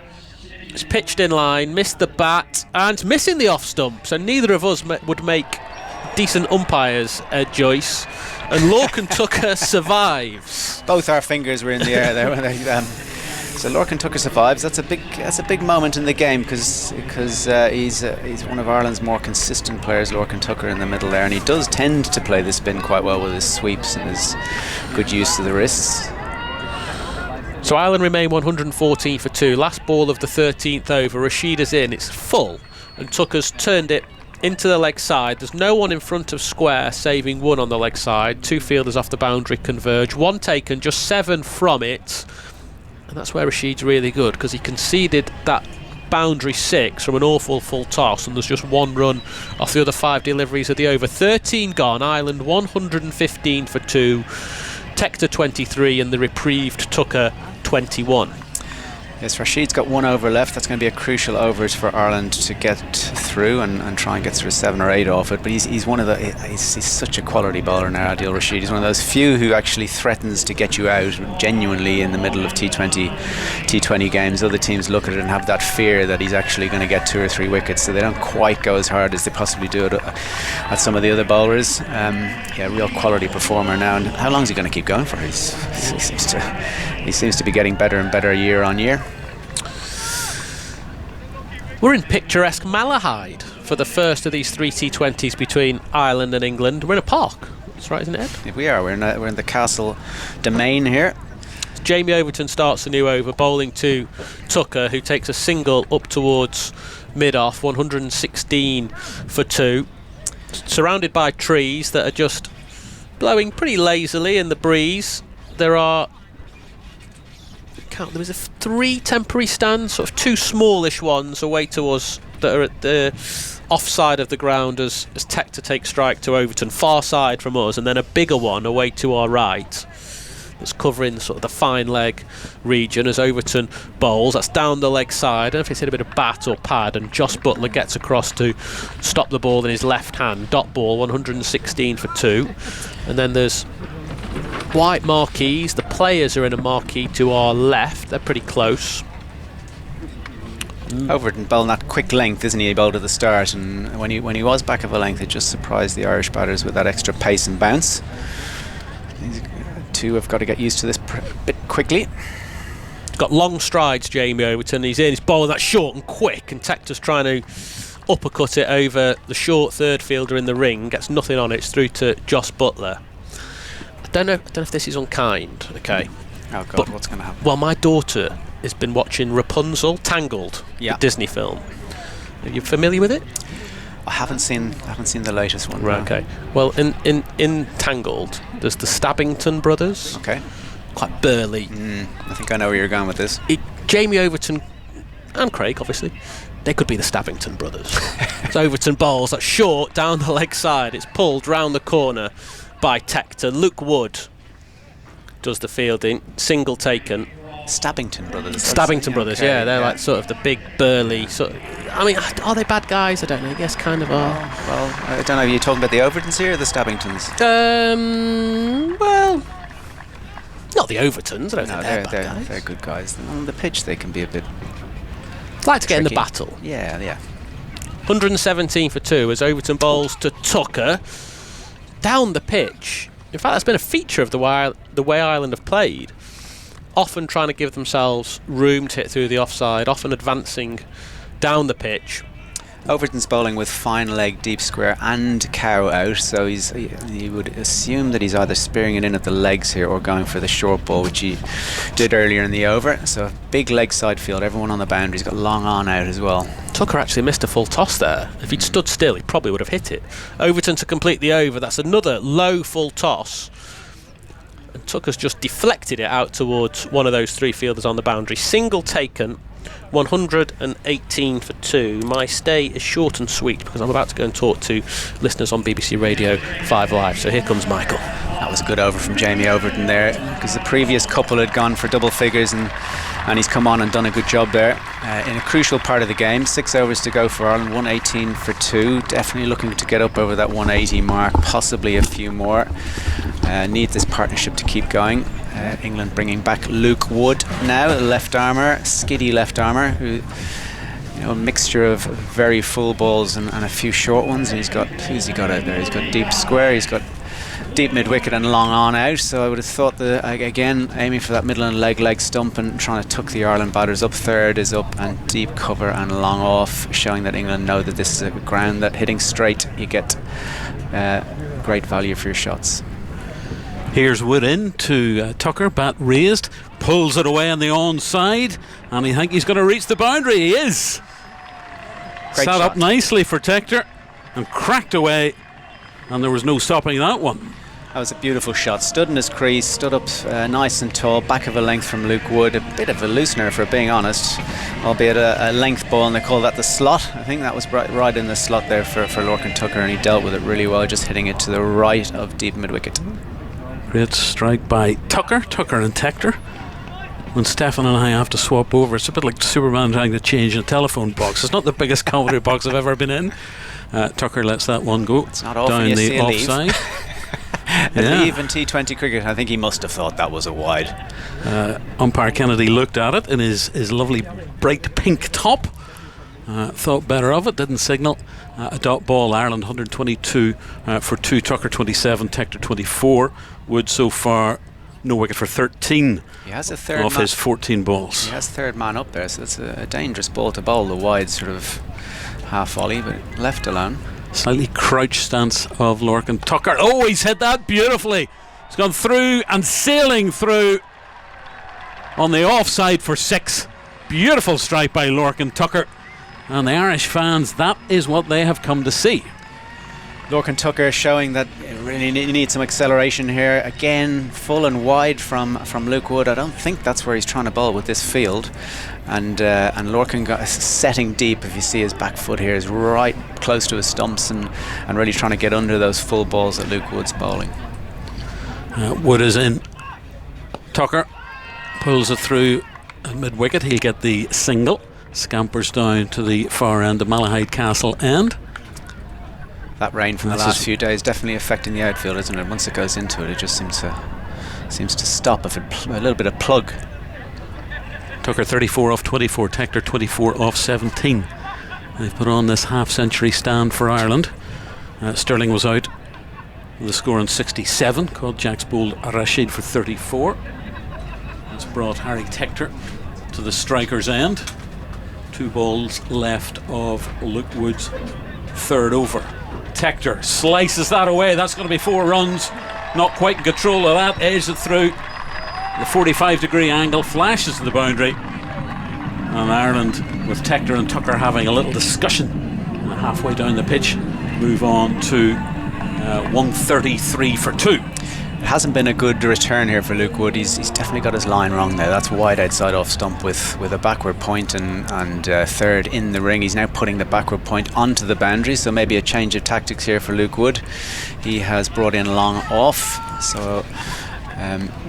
It's pitched in line, missed the bat, and missing the off stump. So neither of us would make decent umpires, Joyce. And Lorcan Tucker survives. Both our fingers were in the air there when they. So Lorcan Tucker survives. That's a big moment in the game because he's one of Ireland's more consistent players, Lorcan Tucker, in the middle there, and he does tend to play the spin quite well with his sweeps and his good use of the wrists. So Ireland remain 114 for 2. Last ball of the 13th over. Rashid is in. It's full, and Tucker's turned it into the leg side. There's no one in front of square, saving one on the leg side. 2 fielders off the boundary converge. 1 taken, just 7 from it. And that's where Rashid's really good, because he conceded that boundary 6 from an awful full toss, and there's just 1 run off the other 5 deliveries of the over. 13 gone. Ireland 115 for 2. Tector 23 and the reprieved Tucker 21. Yes, Rashid's got 1 over left. That's going to be a crucial overs for Ireland to get through and try and get sort of 7 or 8 off it. But he's one of the he's such a quality bowler now, Adil Rashid. He's one of those few who actually threatens to get you out genuinely in the middle of T20 games. Other teams look at it and have that fear that he's actually going to get 2 or 3 wickets, so they don't quite go as hard as they possibly do at some of the other bowlers. Real quality performer now. And how long is he going to keep going for? He seems to be getting better and better year on year. We're in picturesque Malahide for the first of these 3 T20s between Ireland and England. We're in a park. That's right, isn't it, Ed? Yeah, we are. We're in the Castle domain here. Jamie Overton starts the new over, bowling to Tucker, who takes a single up towards mid-off, 116 for 2. Surrounded by trees that are just blowing pretty lazily in the breeze. There was 3 temporary stands, sort of 2 smallish ones away to us that are at the offside of the ground as Tector takes strike to Overton, far side from us, and then a bigger one away to our right that's covering sort of the fine leg region as Overton bowls. That's down the leg side. I don't know if he's hit a bit of bat or pad, and Josh Butler gets across to stop the ball in his left hand. Dot ball, 116 for 2. And then there's white marquees. The players are in a marquee to our left. They're pretty close. Overton bowling that quick length, isn't he? He bowled at the start, and when he was back of a length, it just surprised the Irish batters with that extra pace and bounce. These 2 have got to get used to this bit quickly. Got long strides, Jamie Overton. He's bowling that short and quick, and Tector's trying to uppercut it over the short third fielder in the ring. Gets nothing on it. It's through to Josh Butler. I don't know if this is unkind. Okay. Oh God, what's going to happen? Well, my daughter has been watching Rapunzel, Tangled, the Disney film. Are you familiar with it? I haven't seen the latest one. Right. No. Okay. Well, in Tangled, there's the Stabbington brothers. Okay. Quite burly. I think I know where you're going with this. Jamie Overton and Craig, obviously. They could be the Stabbington brothers. So Overton bowls that short down the leg side. It's pulled round the corner by Tector. Luke Wood does the fielding. Single taken. Stabbington brothers. Stabbington brothers, okay, yeah. They're like sort of the big burly I mean, are they bad guys? I don't know. I guess kind of are. Well, I don't know. Are you talking about the Overtons here or the Stabbingtons? Well, not the Overtons. I don't think they're bad guys. They're good guys. On the pitch, they can be a bit. Like to get in the tricky. battle. Yeah. 117 for 2 as Overton bowls to Tucker down the pitch. In fact, that's been a feature of the way Ireland have played. Often trying to give themselves room to hit through the offside, often advancing down the pitch. Overton's bowling with fine leg, deep square and cow out, so you would assume that he's either spearing it in at the legs here or going for the short ball, which he did earlier in the over. So a big leg side field, everyone on the boundary's got long on out as well. Tucker actually missed a full toss there. If he'd stood still, he probably would have hit it. Overton to complete the over. That's another low full toss. And Tucker's just deflected it out towards one of those 3 fielders on the boundary. Single taken, 118 for 2. My stay is short and sweet because I'm about to go and talk to listeners on BBC Radio 5 Live. So here comes Michael. That was a good over from Jamie Overton there, because the previous couple had gone for double figures, and he's come on and done a good job there in a crucial part of the game. 6 overs to go for Ireland, 118 for 2. Definitely looking to get up over that 180 mark, possibly a few more. Need this partnership to keep going. England bringing back Luke Wood now, left armour, skiddy left armour, who, a mixture of very full balls and a few short ones. And who's he got out there? He's got deep square, he's got deep mid wicket and long on out. So I would have thought that again, aiming for that middle and leg stump and trying to tuck the Ireland batters up. Third is up and deep cover and long off, showing that England know that this is a ground that hitting straight you get great value for your shots. Here's Wood in to Tucker, bat raised, pulls it away on the onside, and I think he's going to reach the boundary. He is. Great Sat shot. up nicely for Tector. and cracked away, and there was no stopping that one. That was a beautiful shot. Stood in his crease, stood up nice and tall, back of a length from Luke Wood. A bit of a loosener, for being honest, albeit a length ball, and they call that the slot. I think that was right in the slot there for Lorcan Tucker, and he dealt with it really well, just hitting it to the right of deep mid-wicket. Great strike by Tucker and Tector. When Stefan and I have to swap over, it's a bit like Superman trying to change a telephone box. It's not the biggest comedy box I've ever been in. Tucker lets that one go. It's not often down you the see a offside. Leave in T20 cricket, I think he must have thought that was a wide. Umpire Kennedy looked at it in his lovely bright pink top. Thought better of it, didn't signal. A dot ball, Ireland 122 for 2, Tucker 27, Tector 24. Wood so far no wicket for 13. He has a third off his 14 balls. He has third man up there, so it's a dangerous ball to bowl, the wide sort of half volley, but left alone. Slightly crouched stance of Lorcan Tucker. Oh, he's hit that beautifully. He's gone through and sailing through on the offside for 6. Beautiful strike by Lorcan Tucker. And the Irish fans, that is what they have come to see. Lorcan Tucker showing that really needs some acceleration here. Again, full and wide from Luke Wood. I don't think that's where he's trying to bowl with this field. And Lorcan got setting deep. If you see his back foot here, is right close to his stumps and really trying to get under those full balls that Luke Wood's bowling. Wood is in. Tucker pulls it through at mid-wicket. He'll get the single. Scampers down to the far end of Malahide Castle end. That rain from the last few days definitely affecting the outfield, isn't it? Once it goes into it, it just seems to stop. If a little bit of plug. Tucker 34 off 24, Tector 24 off 17. They've put on this half-century stand for Ireland. Sterling was out with the score on 67. Called Jacks bowled Rashid for 34. That's brought Harry Tector to the striker's end. 2 balls left of Luke Wood's third over. Tector slices that away. That's going to be 4 runs. Not quite in control of that. Edges it through. The 45-degree angle flashes to the boundary. And Ireland, with Tector and Tucker having a little discussion halfway down the pitch, move on to 133 for 2. It hasn't been a good return here for Luke Wood. He's definitely got his line wrong there. That's wide outside off stump with a backward point and third in the ring. He's now putting the backward point onto the boundary, so maybe a change of tactics here for Luke Wood. He has brought in long off, so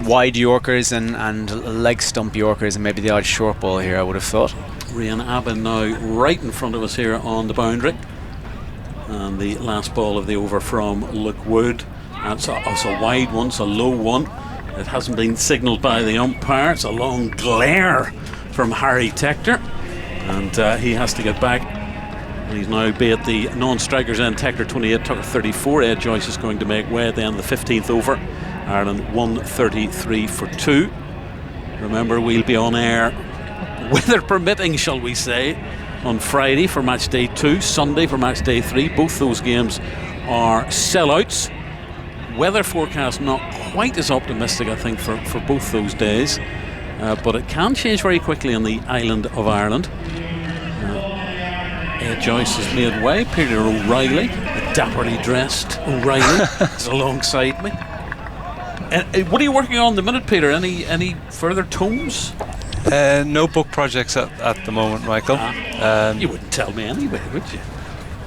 wide Yorkers and leg stump Yorkers and maybe the odd short ball here, I would have thought. Rian Aben now right in front of us here on the boundary. And the last ball of the over from Luke Wood. That's a wide one, it's a low one. It hasn't been signalled by the umpire. It's a long glare from Harry Tector, and he has to get back. And he's now be at the non-strikers end. Tector 28, Tucker 34. Ed Joyce is going to make way then the 15th over. Ireland 133 for 2. Remember, we'll be on air, weather permitting, shall we say, on Friday for match day 2, Sunday for match day 3. Both those games are sellouts. Weather forecast not quite as optimistic, I think, for both those days, but it can change very quickly on the island of Ireland. Ed Joyce has made way. Peter O'Reilly, a dapperly dressed O'Reilly, is alongside me. What are you working on at the minute, Peter? Any further tomes? No book projects at the moment, Michael. You wouldn't tell me anyway, would you?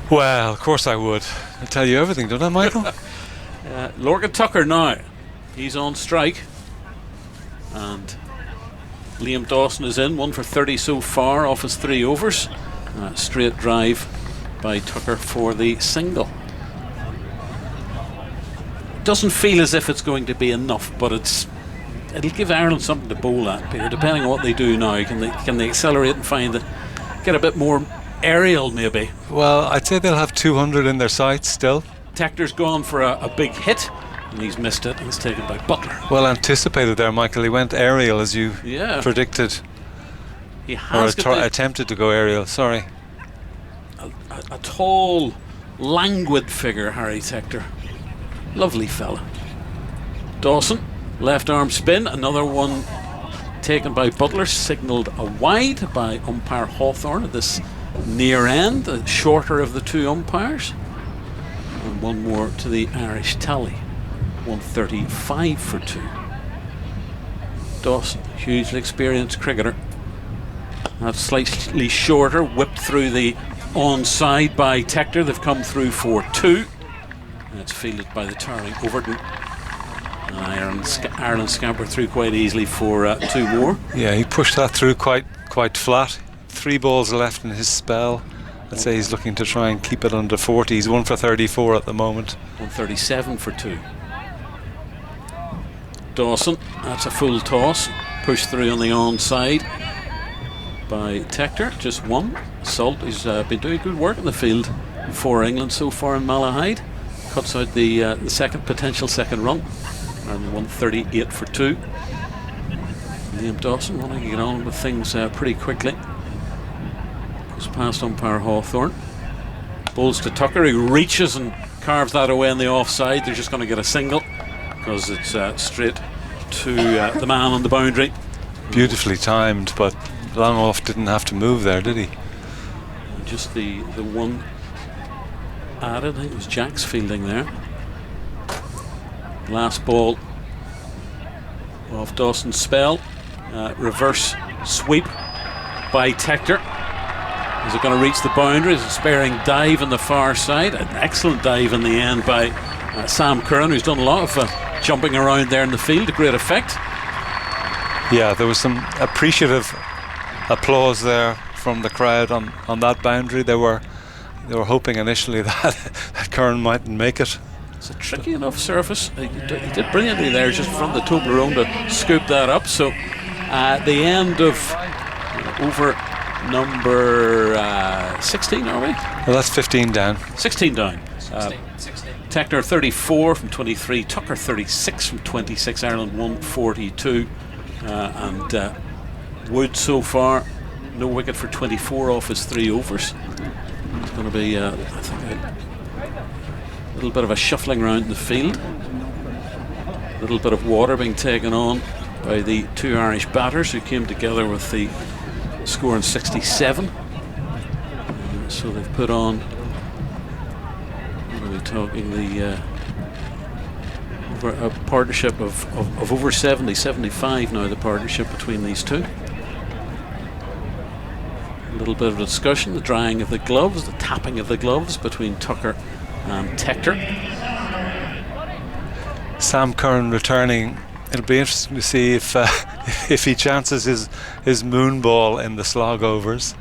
Well, of course I would. I tell you everything, don't I, Michael? Lorcan Tucker now, he's on strike, and Liam Dawson is in, 1 for 30 so far off his 3 overs. Straight drive by Tucker for the single. Doesn't feel as if it's going to be enough, but it'll give Ireland something to bowl at, Peter, depending on what they do now. Can they accelerate and get a bit more aerial maybe? Well, I'd say they'll have 200 in their sights still. Tector's gone for a big hit, and he's missed it, and it's taken by Butler. Well anticipated there, Michael. He went aerial as you predicted. He has attempted to go aerial, sorry. A tall, languid figure, Harry Tector. Lovely fella. Dawson, left arm spin, another one taken by Butler, signalled a wide by umpire Hawthorne at this near end, the shorter of the 2 umpires. And one more to the Irish tally. 135 for 2. Dawson, hugely experienced cricketer. That's slightly shorter, whipped through the onside by Tector. They've come through for 2. And it's fielded by the towering Overton. Ireland scampered through quite easily for 2 more. Yeah, he pushed that through quite flat. 3 balls left in his spell. I'd say he's looking to try and keep it under 40. He's 1 for 34 at the moment. 137 for 2. Dawson, that's a full toss. Pushed through on the onside by Tector. Just 1. Salt, he's been doing good work in the field for England so far in Malahide. Cuts out the potential second run. And 138 for 2. Liam Dawson wanting to get on with things pretty quickly. Goes past umpire Hawthorne. Bowls to Tucker, who reaches and carves that away on the offside. They're just going to get a single because it's straight to the man on the boundary. Beautifully timed, but Longoff didn't have to move there, did he? Just the one added. I think it was Jack's fielding there. Last ball of Dawson's spell. Reverse sweep by Tector. Is it going to reach the boundary? Is it sparing dive on the far side? An excellent dive in the end by Sam Curran, who's done a lot of jumping around there in the field. A great effect. Yeah, there was some appreciative applause there from the crowd on that boundary. They were hoping initially that Curran mightn't make it. It's a tricky enough surface. He did brilliantly there, just from the Toblerone to scoop that up. So the end of over number 16, are we? Well, that's 15 down. 16 down. 16. Tector 34 from 23, Tucker 36 from 26, Ireland 142, and Wood so far no wicket for 24 off his 3 overs. It's going to be I think a little bit of a shuffling around in the field, a little bit of water being taken on by the 2 Irish batters who came together with the score in 67. So they've put on, what are we talking, a partnership of over 70, 75 now, the partnership between these two. A little bit of discussion, the drying of the gloves, the tapping of the gloves between Tucker and Tector. Sam Curran returning. It'll be interesting to see if he chances his moon ball in the slog overs.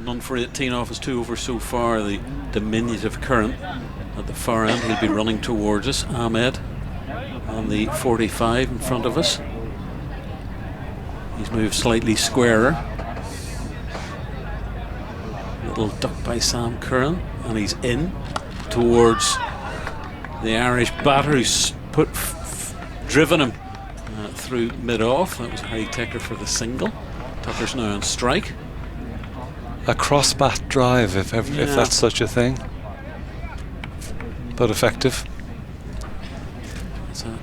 None for 18 off his 2 overs so far. The diminutive Curran at the far end. He'll be running towards us. Ahmed on the 45 in front of us. He's moved slightly squarer. Little duck by Sam Curran, and he's in towards the Irish batter who's driven him through mid-off. That was Harry Tector for the single. Tucker's now on strike. A cross-bat drive, if that's such a thing, but effective. It's a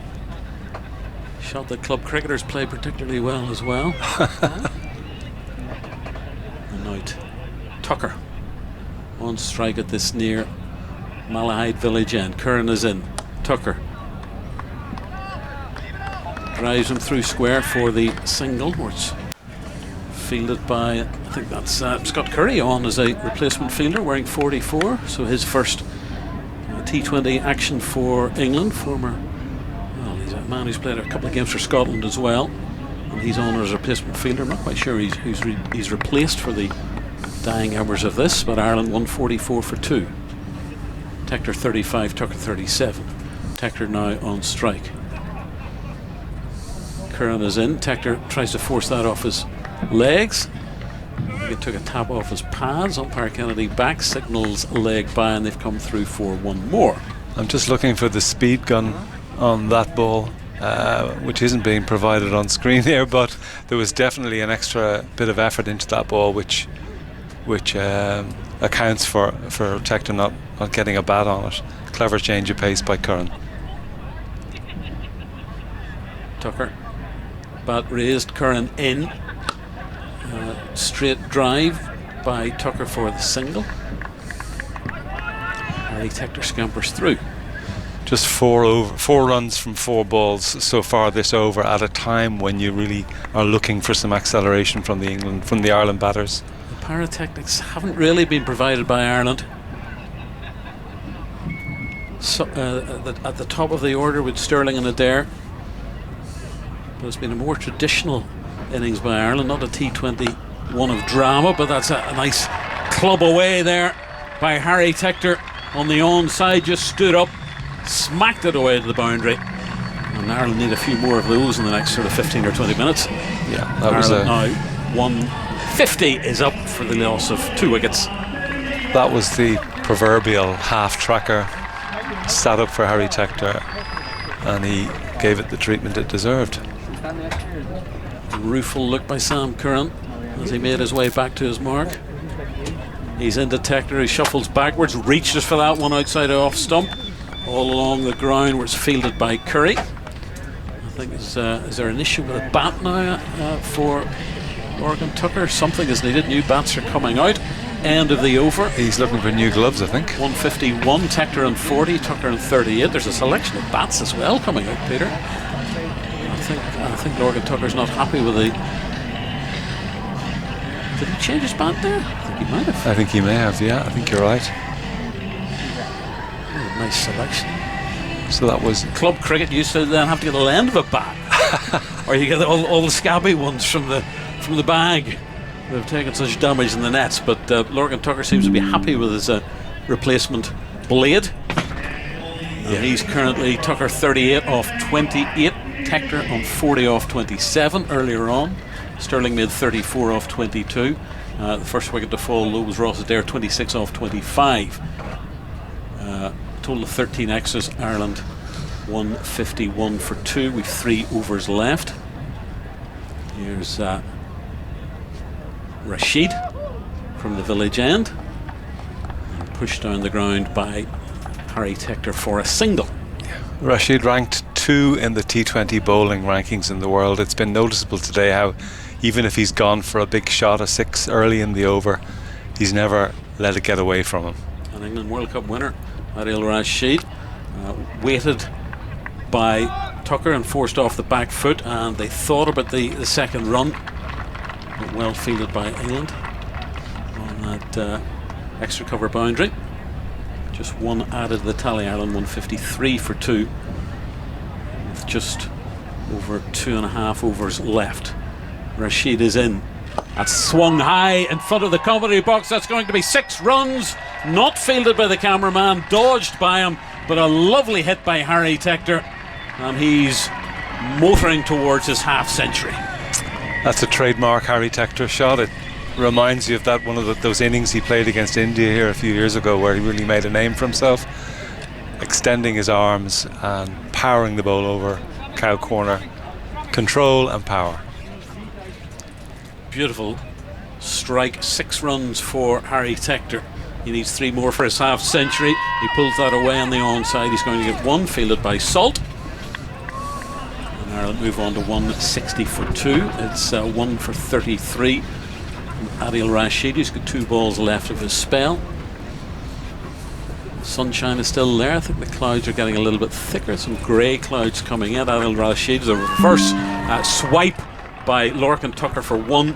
shot that club cricketers play particularly well as well. And now Tucker on strike at this near Malahide village end. Curran is in. Tucker drives him through square for the single, where it's fielded by, I think that's Scott Curry on as a replacement fielder wearing 44, so his first T20 action for England. He's a man who's played a couple of games for Scotland as well, and he's on as a replacement fielder. I'm not quite sure he's replaced for the dying hours of this, but Ireland 144 for 2. Tector 35, Tucker 37. Tector now on strike. Curran is in. Tector tries to force that off his legs. He took a tap off his pads. Umpire Kennedy back, signals a leg by, and they've come through for 1 more. I'm just looking for the speed gun on that ball, which isn't being provided on screen here, but there was definitely an extra bit of effort into that ball, which accounts for Tector not getting a bat on it. Clever change of pace by Curran. Tucker, bat raised, Curran in. Straight drive by Tucker for the single. Harry Tector scampers through. Just four runs from 4 balls so far this over, at a time when you really are looking for some acceleration from the Ireland batters. The pyrotechnics haven't really been provided by Ireland. So, at the top of the order with Sterling and Adair, but it's been a more traditional innings by Ireland, not a T20 one of drama, but that's a nice club away there by Harry Tector on the onside, just stood up, smacked it away to the boundary, and Ireland need a few more of those in the next sort of 15 or 20 minutes. Yeah, that was now 150 is up for the loss of 2 wickets. That was the proverbial half tracker, sat up for Harry Tector, and he gave it the treatment it deserved. A rueful look by Sam Curran as he made his way back to his mark. He's into Tector, he shuffles backwards, reaches for that one outside off stump, all along the ground where it's fielded by Curry. I think is there an issue with a bat now for Lorcan Tucker? Something is needed, new bats are coming out. End of the over. He's looking for new gloves, I think. 151, Tector on 40, Tucker on 38. There's a selection of bats as well coming out, Peter. I think Lorcan Tucker's not happy with the... Did he change his bat there? I think he might have. I think he may have, yeah, I think you're right. Oh, nice selection. So that was... Club cricket used to then have to get the end of a bat. Or you get all the scabby ones from the bag. They've taken such damage in the nets, but Lorcan Tucker seems to be happy with his replacement blade. And he's currently Tucker 38 off 28, Tector on 40 off 27 earlier on. Sterling made 34 off 22. The first wicket to fall low was Ross Adair, 26 off 25. Total of 13 extras. Ireland 151 for 2. We've 3 overs left. Here's Rashid from the village end, and pushed down the ground by Harry Tector for a single. Rashid ranked 2 in the T20 bowling rankings in the world. It's been noticeable today how even if he's gone for a big shot, a 6 early in the over, he's never let it get away from him. An England World Cup winner, Adil Rashid, weighted by Tucker and forced off the back foot, and they thought about the second run, but well fielded by England on that extra cover boundary. Just 1 added to the tally. Ireland 153 for 2 with just over 2.5 overs left. Rashid is in. That's swung high in front of the commentary box. That's going to be 6 runs. Not fielded by the cameraman, dodged by him, but a lovely hit by Harry Tector, and he's motoring towards his half century. That's a trademark Harry Tector shot. It reminds you of that one of those innings he played against India here a few years ago, where he really made a name for himself, extending his arms and powering the ball over cow corner. Control and power. Beautiful strike. 6 runs for Harry Tector. He needs 3 more for his half century. He pulls that away on the onside. He's going to get 1 fielded by Salt. And Ireland move on to 160 for 2. It's 1 for 33 from Adil Rashid. He's got 2 balls left of his spell. Sunshine is still there. I think the clouds are getting a little bit thicker. Some grey clouds coming in. Adil Rashid, the reverse swipe by Lorcan Tucker for 1.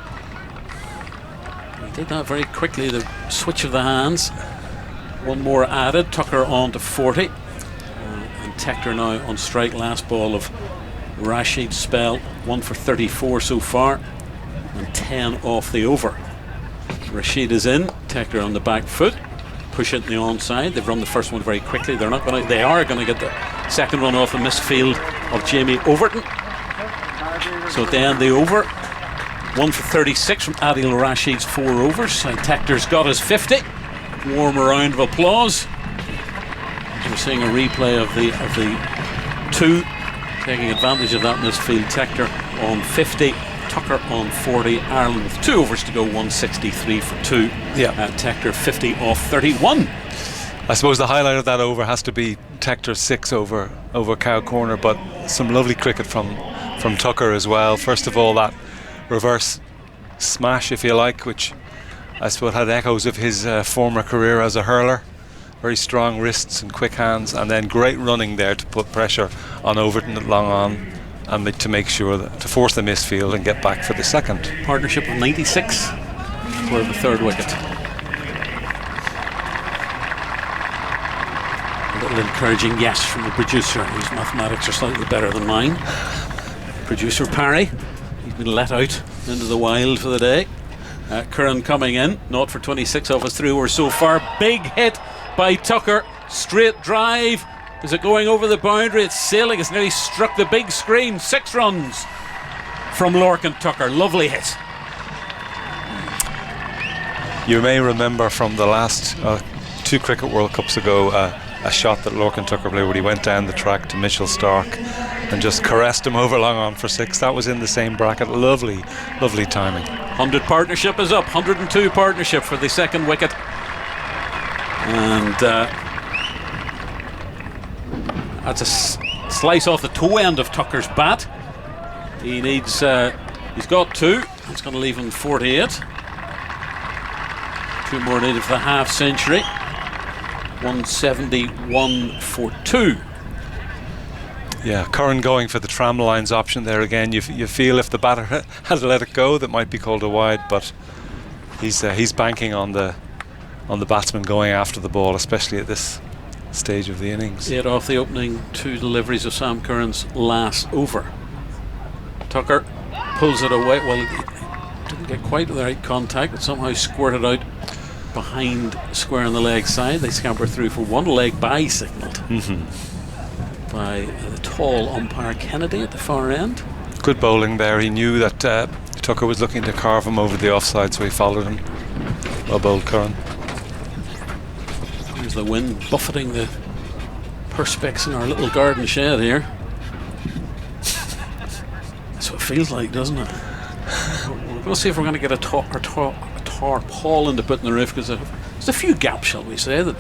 He did that very quickly, the switch of the hands. 1 more added, Tucker on to 40. And Tector now on strike. Last ball of Rashid's spell. 1 for 34 so far, and 10 off the over. Rashid is in, Tector on the back foot. Push it in the onside. They've run the first one very quickly. They are going to get the second run off a missed field of Jamie Overton. So at the end of the over, 1 for 36 from Adil Rashid's 4 overs. And Tector's got his 50. Warm round of applause. We're seeing a replay of the 2, taking advantage of that missed field. Tector on 50, Tucker on 40. Ireland with 2 overs to go, 163 for 2. Tector 50 off 31. I suppose the highlight of that over has to be Tector's 6 over cow corner, but some lovely cricket from Tucker as well. First of all, that reverse smash, if you like, which I suppose had echoes of his former career as a hurler. very strong wrists and quick hands, and then great running there to put pressure on Overton at long on, and to make sure that to force the misfield and get back for the second. Partnership of 96 for the third wicket. A little encouraging yes from the producer, whose mathematics are slightly better than mine. Producer Parry, he's been let out into the wild for the day. Curran coming in, 0 for 26 off his 3 overs so far. Big hit by Tucker, straight drive. Is it going over the boundary? It's sailing, it's nearly struck the big screen. 6 runs from Lorcan Tucker, lovely hit. You may remember from the last 2 Cricket World Cups ago a shot that Lorcan Tucker played where he went down the track to Mitchell Stark and just caressed him over long on for 6. That was in the same bracket. Lovely timing. 100 partnership is up, 102 partnership for the second wicket. And that's a slice off the toe end of Tucker's bat. He needs, he's got 2. It's going to leave him 48. 2 more needed for the half century. 171 for 2. Yeah, Curran going for the tram lines option there again. You feel if the batter had let it go, that might be called a wide, but he's banking on the batsman going after the ball, especially at this stage of the innings. 8 off the opening 2 deliveries of Sam Curran's last over. Tucker pulls it away. Well, he didn't get quite the right contact, but somehow squirted out behind square on the leg side. They scamper through for 1 leg by signalled by the tall umpire Kennedy at the far end. Good bowling there. He knew that Tucker was looking to carve him over the offside, so he followed him. Well bowled, Curran. There's the wind buffeting the perspex in our little garden shed here. That's what it feels like, doesn't it? We're going to see if we're going to get a tarpaulin to put in the roof, because there's a few gaps, shall we say, that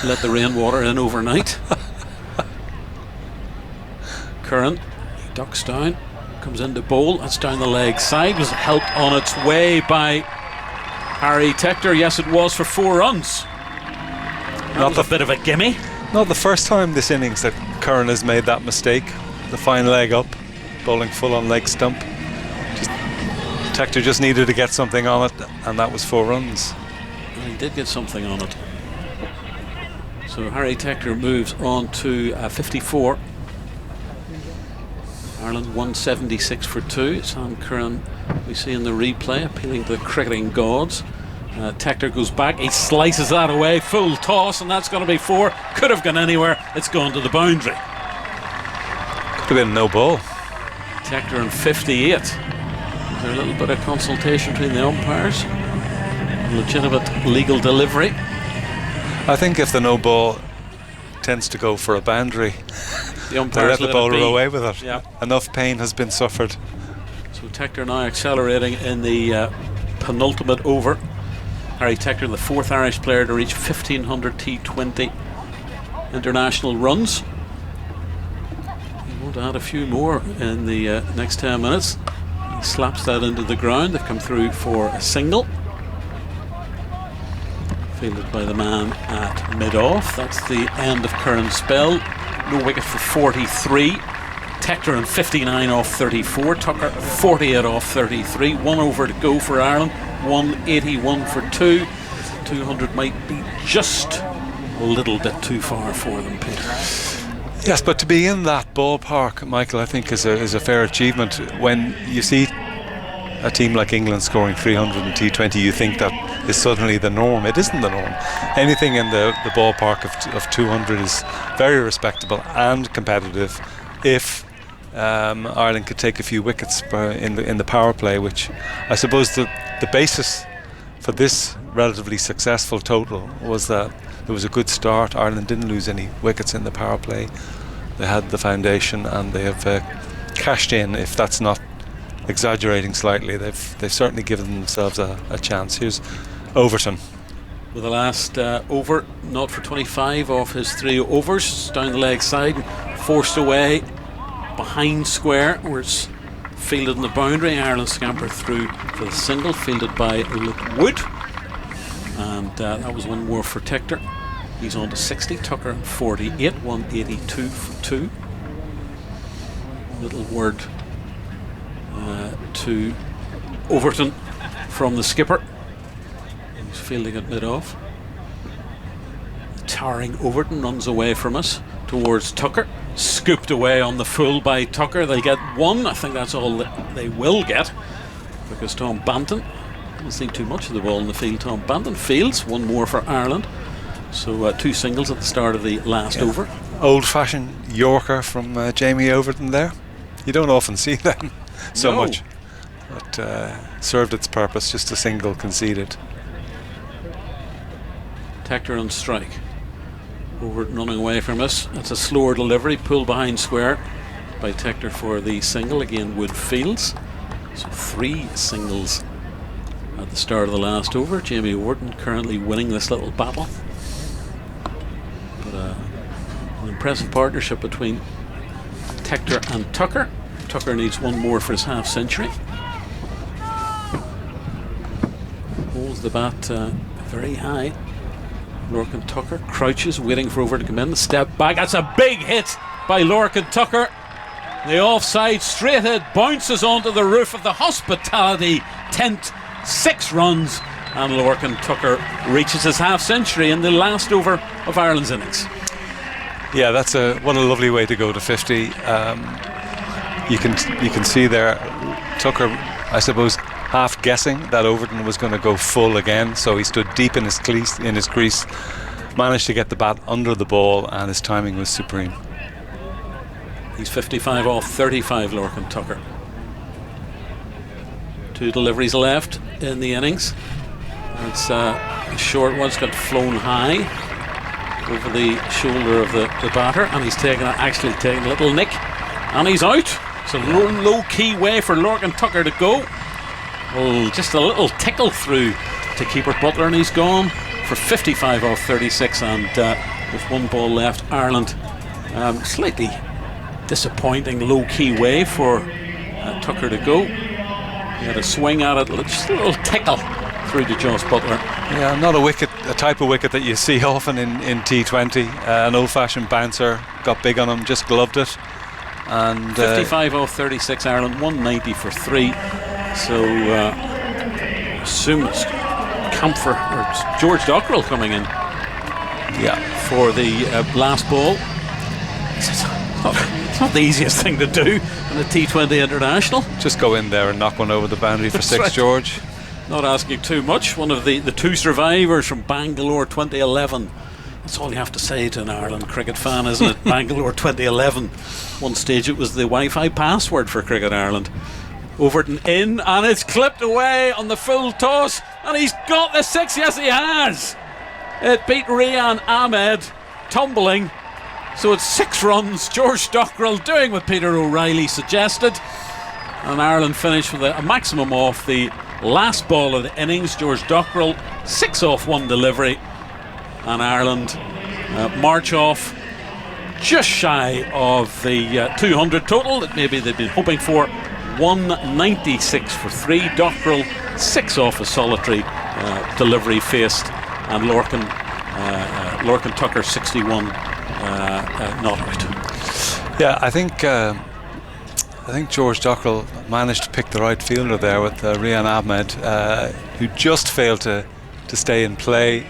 let the rainwater in overnight. Curran, he ducks down, comes into bowl. That's down the leg side. Was helped on its way by Harry Tector. Yes, it was, for 4 runs. Not a bit of a gimme. Not the first time this innings that Curran has made that mistake. The fine leg up, bowling full on leg stump. Tector just needed to get something on it, and that was 4 runs. And he did get something on it. So Harry Tector moves on to 54. Ireland 176 for 2. Sam Curran, we see in the replay, appealing to the cricketing gods. Tector goes back, he slices that away, full toss, and that's going to be 4. Could have gone anywhere, it's gone to the boundary. Could have been no ball. Tector on 58. Is there a little bit of consultation between the umpires? Legitimate legal delivery. I think if the no ball tends to go for a boundary, the umpires let the bowler it away with it. Yeah. Enough pain has been suffered. So Tector now accelerating in the penultimate over. Harry Tector, the 4th Irish player to reach 1,500 T20 international runs. He won't add a few more in the next 10 minutes. He slaps that into the ground. They've come through for a single. Fielded by the man at mid-off. That's the end of Curran's spell. No wicket for 43. Tector on 59 off 34. Tucker 48 off 33. 1 over to go for Ireland. 181 for 2. 200 might be just a little bit too far for them, Peter. Yes, but to be in that ballpark, Michael, I think is a fair achievement. When you see a team like England scoring 300 in T20, you think that is suddenly the norm. It isn't the norm. Anything in the ballpark of 200 is very respectable and competitive if Ireland could take a few wickets in the power play, which I suppose the basis for this relatively successful total was that there was a good start. Ireland didn't lose any wickets in the power play. They had the foundation, and they have cashed in. If that's not exaggerating slightly, they've certainly given themselves a chance. Here's Overton with the last over, not for 25 off his 3 overs, down the leg side, forced away behind square, where it's fielded in the boundary. Ireland scampered through for the single, fielded by Luke Wood, and that was 1 more for Tector. He's on to 60. Tucker 48. 182 for 2. Little word to Overton from the skipper. He's fielding it mid-off. Towering Overton runs away from us towards Tucker. Scooped away on the full by Tucker. They get 1. I think that's all that they will get, because Tom Banton doesn't see too much of the ball in the field. Tom Banton fields 1 more for Ireland. So 2 singles at the start of the last over. Old-fashioned Yorker from Jamie Overton there. You don't often see them so much. But served its purpose, just a single conceded. Tector on strike. Overton running away from us. It's a slower delivery, pulled behind square by Tector for the single. Again, Wood fields. So 3 singles at the start of the last over. Jamie Overton currently winning this little battle. But an impressive partnership between Tector and Tucker. Tucker needs 1 more for his half century. Holds the bat very high. Lorcan Tucker crouches, waiting for Overton to come in. The step back. That's a big hit by Lorcan Tucker. The offside straight hit bounces onto the roof of the hospitality tent. 6 runs, and Lorcan Tucker reaches his half century in the last over of Ireland's innings. Yeah, that's what a lovely way to go to 50. You can see there Tucker, I suppose, half guessing that Overton was going to go full again, so he stood deep in his crease, managed to get the bat under the ball, and his timing was supreme. He's 55 off 35, Lorcan Tucker. 2 deliveries left in the innings. It's a short one. It's got flown high over the shoulder of the batter, and he's actually taking a little nick, and he's out. It's a low key way for Lorcan Tucker to go. Oh, just a little tickle through to keeper Butler, and he's gone for 55 off 36. And with 1 ball left, Ireland slightly disappointing low key way for Tucker to go. He had a swing at it, just a little tickle through to Joss Butler. Yeah, not a type of wicket that you see often in T20. An old-fashioned bouncer, got big on him, just gloved it. And 55 off 36, Ireland 190 for 3. So assume it's Camphor or it's George Dockrell coming in. Yeah, for the last ball. It's not the easiest thing to do in the T20 International. Just go in there and knock one over the boundary for 6, right. George. Not asking too much. One of the 2 survivors from Bangalore 2011. That's all you have to say to an Ireland cricket fan, isn't it? Bangalore 2011. One stage it was the Wi-Fi password for Cricket Ireland. Overton in, and it's clipped away on the full toss, and he's got the 6. Yes, he has. It beat Rian Ahmed tumbling. So it's 6 runs. George Dockrell doing what Peter O'Reilly suggested, and Ireland finished with a maximum off the last ball of the innings. George Dockrell 6 off 1 delivery, and Ireland march off just shy of the 200 total that maybe they'd been hoping for. 196 for 3. Dockrell 6 off a solitary delivery faced, and Lorcan Tucker 61 not out. Yeah, I think George Dockrell managed to pick the right fielder there with Rian Ahmed, who just failed to stay in play.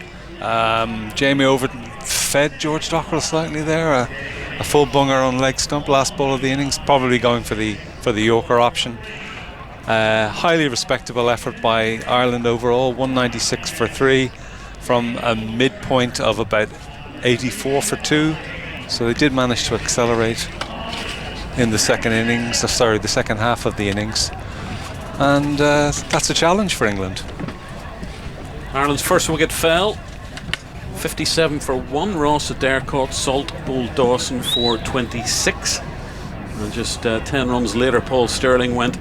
Jamie Overton fed George Dockrell slightly there, a full bunger on leg stump, last ball of the innings, probably going for the Yorker option. Highly respectable effort by Ireland overall, 196 for 3 from a midpoint of about 84 for 2. So they did manage to accelerate in the second half of the innings, and that's a challenge for England. Ireland's first wicket fell. 57 for 1. Ross Adair caught Salt, bowled Dawson for 26. And just 10 runs later, Paul Sterling went.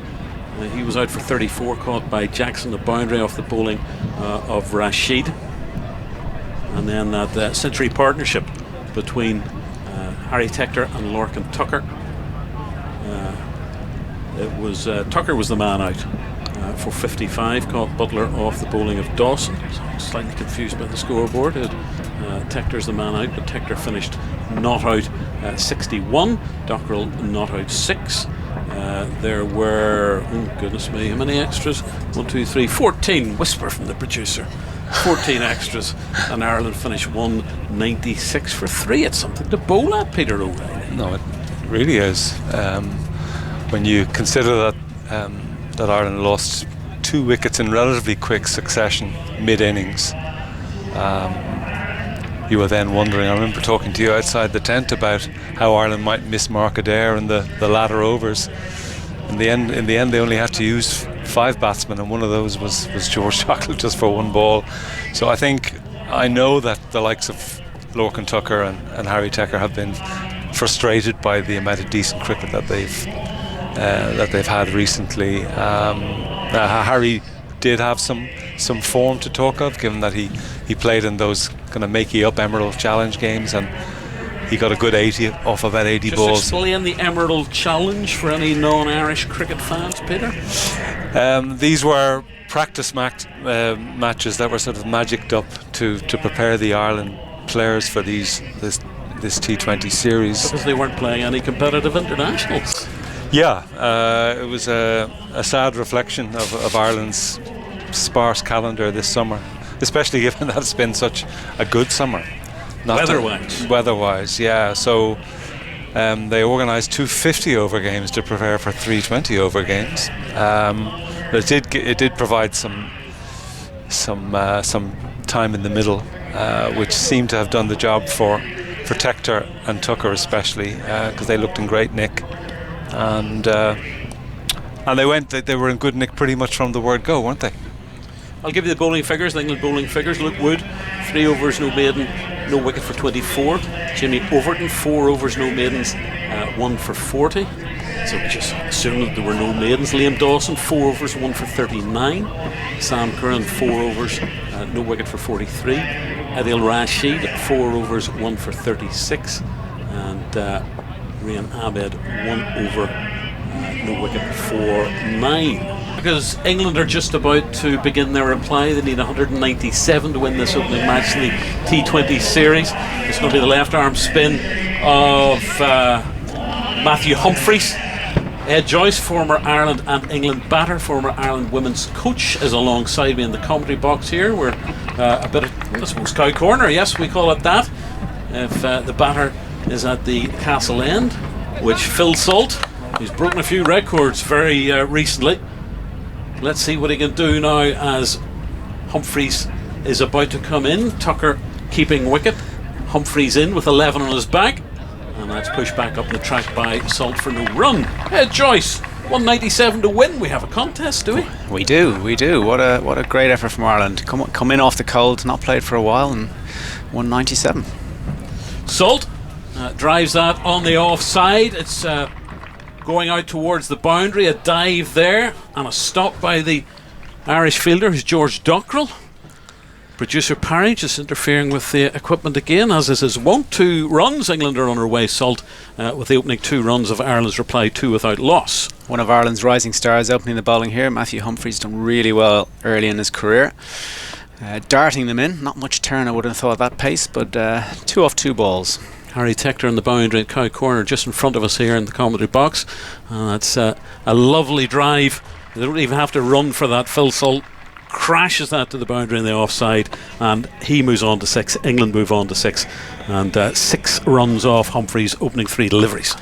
He was out for 34, caught by Jackson, the boundary off the bowling of Rashid. And then that century partnership between Harry Tector and Lorcan Tucker. It was Tucker was the man out for 55, caught Butler off the bowling of Dawson. Slightly confused by the scoreboard. Tector's the man out, but Tector finished not out 61. Dockrell not out 6. There were, oh goodness me, how many extras? 1, 2, 3, 14. Whisper from the producer. 14 extras, and Ireland finished 196 for 3. It's something to bowl at, Peter O'Reilly. No, it really is. When you consider that that Ireland lost 2 wickets in relatively quick succession mid-innings, you were then wondering. I remember talking to you outside the tent about how Ireland might miss Mark Adair in the latter overs. In the end, they only had to use 5 batsmen, and one of those was George Chocolate, just for 1 ball. So I know that the likes of Lorcan Tucker and Harry Tector have been frustrated by the amount of decent cricket that they've had recently. Harry did have some form to talk of, given that he played in those kind of makey up Emerald Challenge games, and he got a good 80 off about 80 balls. Just explain the Emerald Challenge for any non-Irish cricket fans, Peter. These were practice matches that were sort of magicked up to prepare the Ireland players for this T20 series. Because they weren't playing any competitive internationals. Yeah, it was a sad reflection of Ireland's sparse calendar this summer, especially given that it's been such a good summer. Weather-wise, yeah. So they organised 2 50-over games to prepare for 3 20-over games. It did provide some time in the middle, which seemed to have done the job for Tector and Tucker especially, because they looked in great nick, and they were in good nick pretty much from the word go, weren't they? I'll give you the bowling figures, the England bowling figures. Luke Wood, 3 overs, no maiden, no wicket for 24. Jimmy Overton, 4 overs, no maidens, 1 for 40. So we just assumed that there were no maidens. Liam Dawson, 4 overs, 1 for 39. Sam Curran, 4 overs, no wicket for 43. Adil Rashid, 4 overs, 1 for 36. And Rian Abed, 1 over, no wicket for 9. Because England are just about to begin their reply. They need 197 to win this opening match in the T20 series. It's going to be the left arm spin of Matthew Humphreys. Ed Joyce, former Ireland and England batter, former Ireland women's coach, is alongside me in the commentary box here. We're a bit of, I suppose, cow corner, yes, we call it that. If the batter is at the Castle End, which Phil Salt, who's broken a few records very recently. Let's see what he can do now as Humphreys is about to come in. Tucker keeping wicket. Humphreys in with 11 on his back. And that's pushed back up the track by Salt for no run. Joyce, 197 to win. We have a contest, do we? We do. What a great effort from Ireland. Come in off the cold, not played for a while, and 197. Salt drives that on the offside. It's going out towards the boundary, a dive there, and a stop by the Irish fielder, who's George Dockrell. Producer Parry just interfering with the equipment again, as is his wont. 2 runs, England are on her way, Salt, with the opening 2 runs of Ireland's reply 2 without loss. One of Ireland's rising stars opening the bowling here. Matthew Humphreys done really well early in his career. Darting them in, not much turn I would have thought at that pace, but 2 off 2 balls. Harry Tector in the boundary at Cow Corner, just in front of us here in the commentary box. That's a lovely drive. They don't even have to run for that. Phil Salt crashes that to the boundary in the offside, and he moves on to 6. England move on to 6, and 6 runs off Humphreys' opening 3 deliveries.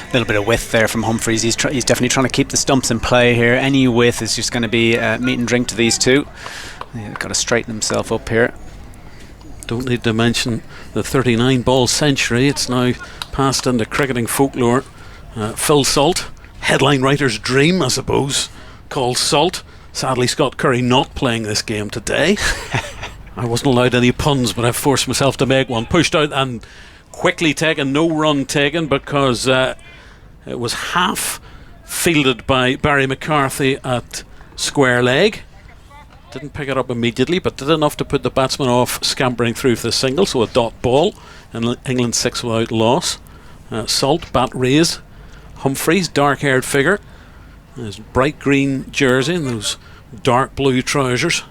A little bit of width there from Humphreys. He's definitely trying to keep the stumps in play here. Any width is just going to be meat and drink to these two. He's got to straighten himself up here. Don't need to mention the 39 ball century. It's now passed into cricketing folklore. Phil Salt, headline writer's dream, I suppose, called Salt. Sadly, Scott Curry not playing this game today. I wasn't allowed any puns, but I forced myself to make one. Pushed out and quickly taken, no run taken, because it was half fielded by Barry McCarthy at square leg. Didn't pick it up immediately, but did enough to put the batsman off scampering through for the single, so a dot ball, and England 6 without loss. Salt, bat raised. Humphreys, dark-haired figure, his bright green jersey and those dark blue trousers.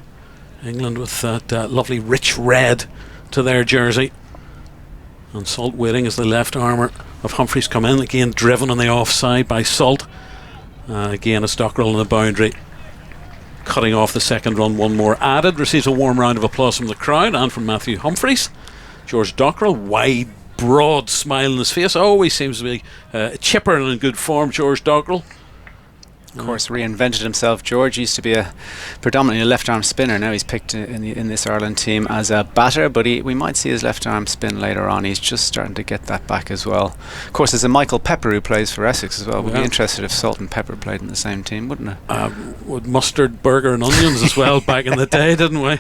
England with that lovely rich red to their jersey. And Salt waiting as the left armour of Humphreys come in. Again driven on the offside by Salt. Again a Stockrell on the boundary, cutting off the second run. One more added. Receives a warm round of applause from the crowd and from Matthew Humphreys. George Dockrell, wide, broad smile on his face. Always seems to be chipper and in good form, George Dockrell. Of course, reinvented himself. George used to be predominantly a left-arm spinner. Now he's picked in this Ireland team as a batter, but we might see his left-arm spin later on. He's just starting to get that back as well. Of course, there's a Michael Pepper who plays for Essex as well. We'd be interested if Salt and Pepper played in the same team, wouldn't it? With mustard, burger and onions as well back in the day, didn't we?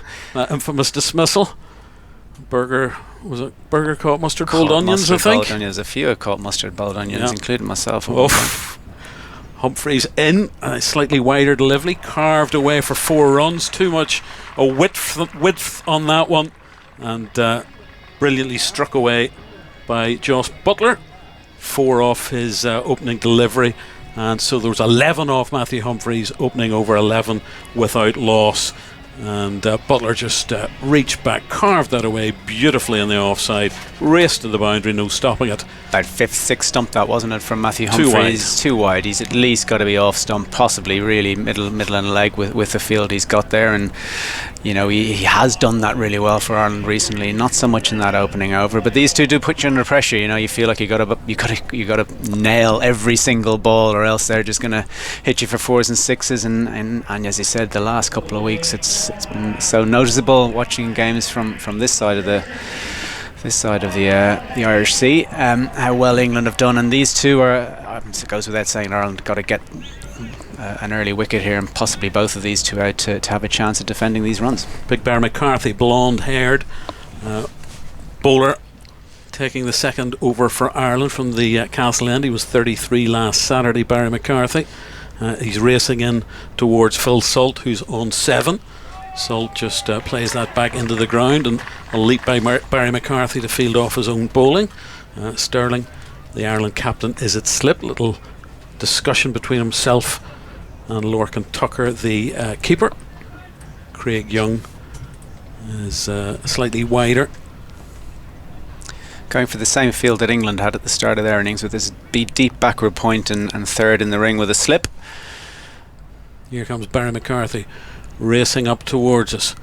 Infamous dismissal. Burger caught mustard boiled onions, I think. There's a few caught mustard boiled onions, including myself. Humphreys in a slightly wider delivery, carved away for 4 runs. Too much width on that one, and brilliantly struck away by Josh Butler. 4 off his opening delivery, and so there was 11 off Matthew Humphreys, opening over 11 without loss. And Butler just reached back, carved that away beautifully on the offside, raced to the boundary, no stopping it. About 5th, 6th stump that, wasn't it, from Matthew Humphreys? Too wide. He's at least got to be off stump, possibly really middle and leg with the field he's got there. And you know, he has done that really well for Ireland recently. Not so much in that opening over, but these two do put you under pressure. You know, you feel like you got to nail every single ball, or else they're just going to hit you for 4s and 6s. And as you said, the last couple of weeks, it's been so noticeable watching games from this side of the Irish Sea, how well England have done. And these two are, it goes without saying, Ireland got to get an early wicket here, and possibly both of these two out to have a chance at defending these runs. Big Barry McCarthy, blonde-haired bowler, taking the second over for Ireland from the Castle End. He was 33 last Saturday, Barry McCarthy. He's racing in towards Phil Salt, who's on 7. Salt just plays that back into the ground, and a leap by Barry McCarthy to field off his own bowling. Sterling, the Ireland captain, is at slip. Little discussion between himself and Lorcan Tucker, the keeper. Craig Young is slightly wider. Going for the same field that England had at the start of their innings, with this deep backward point and third in the ring with a slip. Here comes Barry McCarthy racing up towards us.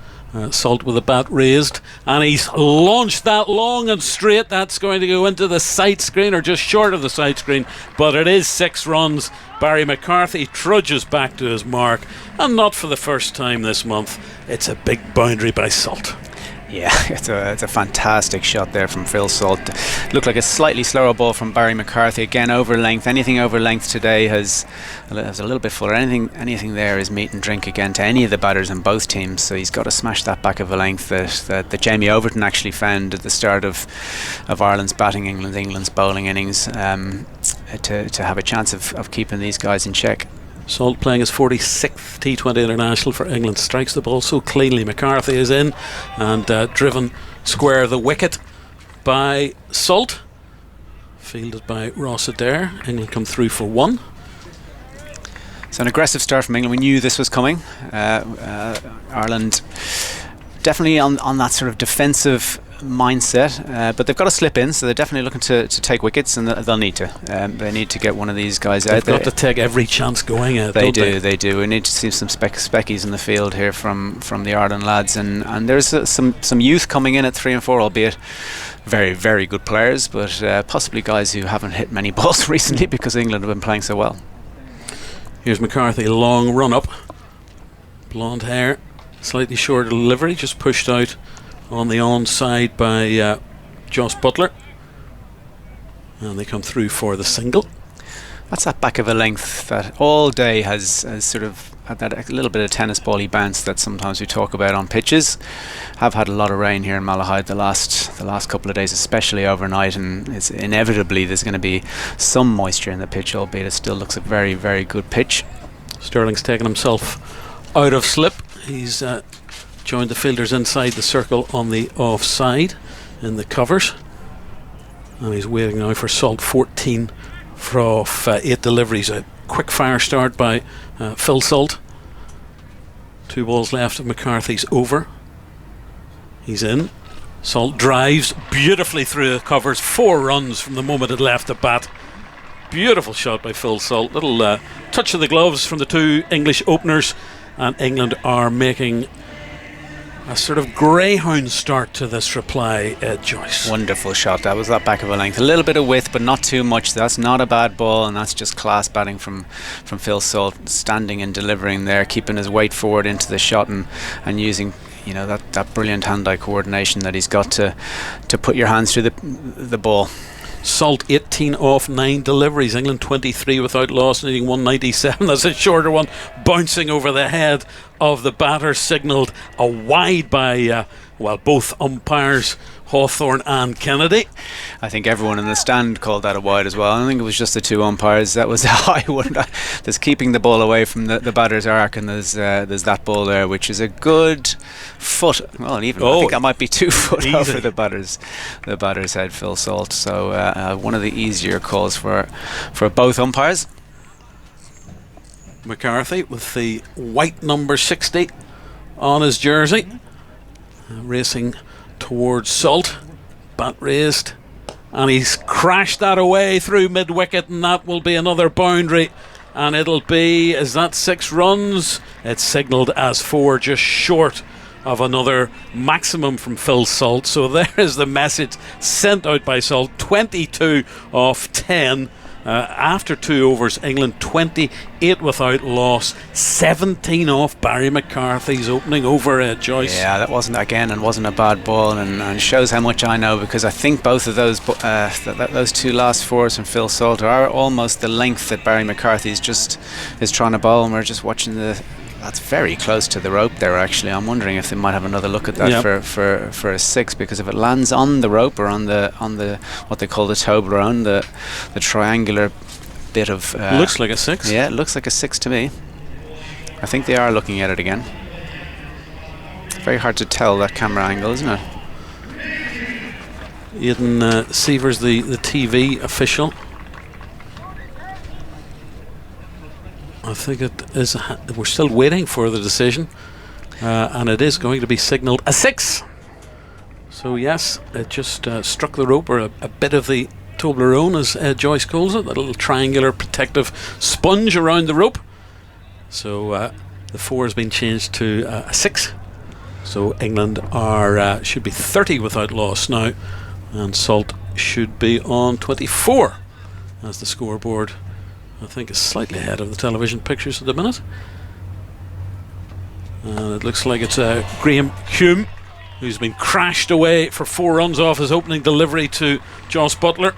Salt with the bat raised, and he's launched that long and straight. That's going to go into the side screen, or just short of the side screen, but it is 6 runs. Barry McCarthy trudges back to his mark, and not for the first time this month. It's a big boundary by Salt. Yeah, it's a fantastic shot there from Phil Salt. Looked like a slightly slower ball from Barry McCarthy. Again, over length. Anything over length today has a little bit fuller. Anything there is meat and drink again to any of the batters in both teams. So he's got to smash that back of a length that Jamie Overton actually found at the start of Ireland's batting, England's bowling innings, to have a chance of keeping these guys in check. Salt playing his 46th T20 international for England, strikes the ball so cleanly. McCarthy is in and driven square of the wicket by Salt, fielded by Ross Adair. England come through for 1. So an aggressive start from England. We knew this was coming. Ireland definitely on that sort of defensive mindset, but they've got to slip in, so they're definitely looking to take wickets, and they'll need to. They need to get one of these guys out. They've got to take every chance going out. They do. We need to see some speckies in the field here from the Ireland lads, and there's some youth coming in at 3 and 4, albeit very, very good players, but possibly guys who haven't hit many balls recently because England have been playing so well. Here's McCarthy, long run up, blonde hair, slightly shorter delivery, just pushed out on the onside by Josh Butler, and they come through for the single. That's that back of a length that all day has sort of had that a little bit of tennis bally bounce that sometimes we talk about on pitches. Have had a lot of rain here in Malahide the last couple of days, especially overnight, and it's inevitably there's going to be some moisture in the pitch, albeit it still looks a very, very good pitch. Sterling's taken himself out of slip. He's joined the fielders inside the circle on the offside in the covers, and he's waiting now for Salt. 14 off 8 deliveries. A quick fire start by Phil Salt. 2 balls left of McCarthy's over. He's in. Salt drives beautifully through the covers. 4 runs from the moment it left the bat. Beautiful shot by Phil Salt. Little touch of the gloves from the 2 English openers, and England are making a sort of greyhound start to this reply, Joyce. Wonderful shot. That was that back of a length. A little bit of width, but not too much. That's not a bad ball, and that's just class batting from Phil Salt, standing and delivering there, keeping his weight forward into the shot and using, you know, that brilliant hand-eye coordination that he's got to put your hands through the ball. Salt 18 off 9 deliveries. England 23 without loss, needing 197. That's a shorter one, bouncing over the head of the batter, signalled a wide by both umpires, Hawthorne and Kennedy. I think everyone in the stand called that a wide as well. I don't think it was just the 2 umpires. That was a high one. There's keeping the ball away from the batter's arc, and there's that ball there, which is a good foot. Well, I think that might be 2 foot easy over the batter's head, Phil Salt. So one of the easier calls for both umpires. McCarthy with the white number 60 on his jersey, racing towards Salt, bat raised, and he's crashed that away through mid-wicket, and that will be another boundary, and it'll be, is that 6 runs? It's signalled as 4, just short of another maximum from Phil Salt. So there is the message sent out by Salt. 22 off 10 after 2 overs. England 28 without loss, 17 off Barry McCarthy's opening over, Joyce. Yeah, that wasn't a bad ball, and shows how much I know, because I think both of those those 2 last 4s from Phil Salt are almost the length that Barry McCarthy is trying to bowl, and we're just watching that's very close to the rope there. Actually, I'm wondering if they might have another look at that for a 6, because if it lands on the rope or on the what they call the Toblerone, the triangular bit of looks like a 6. Yeah, it looks like a 6 to me. I think they are looking at it again. Very hard to tell, that camera angle, isn't it? Aidan Seavers, the TV official. I think it is. We're still waiting for the decision, and it is going to be signalled a 6. So yes, it just struck the rope, or a bit of the Toblerone, as Joyce calls it, that little triangular protective sponge around the rope. So the 4 has been changed to a 6. So England should be 30 without loss now, and Salt should be on 24 as the scoreboard, I think, is slightly ahead of the television pictures at the minute. And it looks like it's Graham Hume, who's been crashed away for 4 runs off his opening delivery to Joss Butler.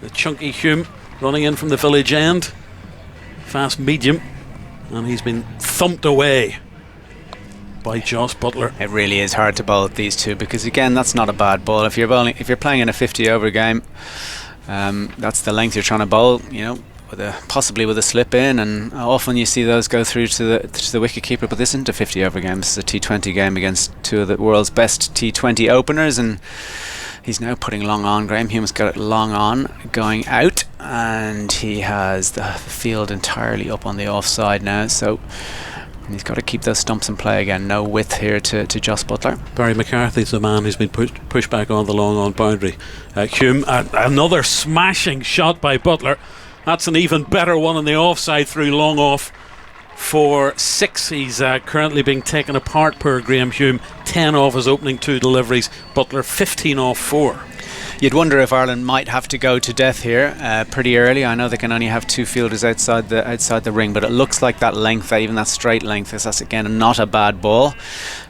The chunky Hume running in from the village end, fast medium, and he's been thumped away by Joss Butler. It really is hard to bowl at these 2, because again, that's not a bad ball. If you're playing in a 50 over game, that's the length you're trying to bowl, you know, possibly with a slip in, and often you see those go through to the wicket keeper. But this isn't a 50 over game. This is a T20 game against 2 of the world's best T20 openers, and he's now putting long on. Graham Hume's got it long on going out, and he has the field entirely up on the offside now, so he's got to keep those stumps in play again. No width here to Joss Butler. Barry McCarthy's the man who's been pushed back on the long on boundary. Hume, another smashing shot by Butler. That's an even better one on the offside through long off for 6. He's currently being taken apart, per Graham Hume. 10 off his opening 2 deliveries. Butler 15 off 4. You'd wonder if Ireland might have to go to death here pretty early. I know they can only have 2 fielders outside the ring, but it looks like that length, even that straight length, that's again not a bad ball.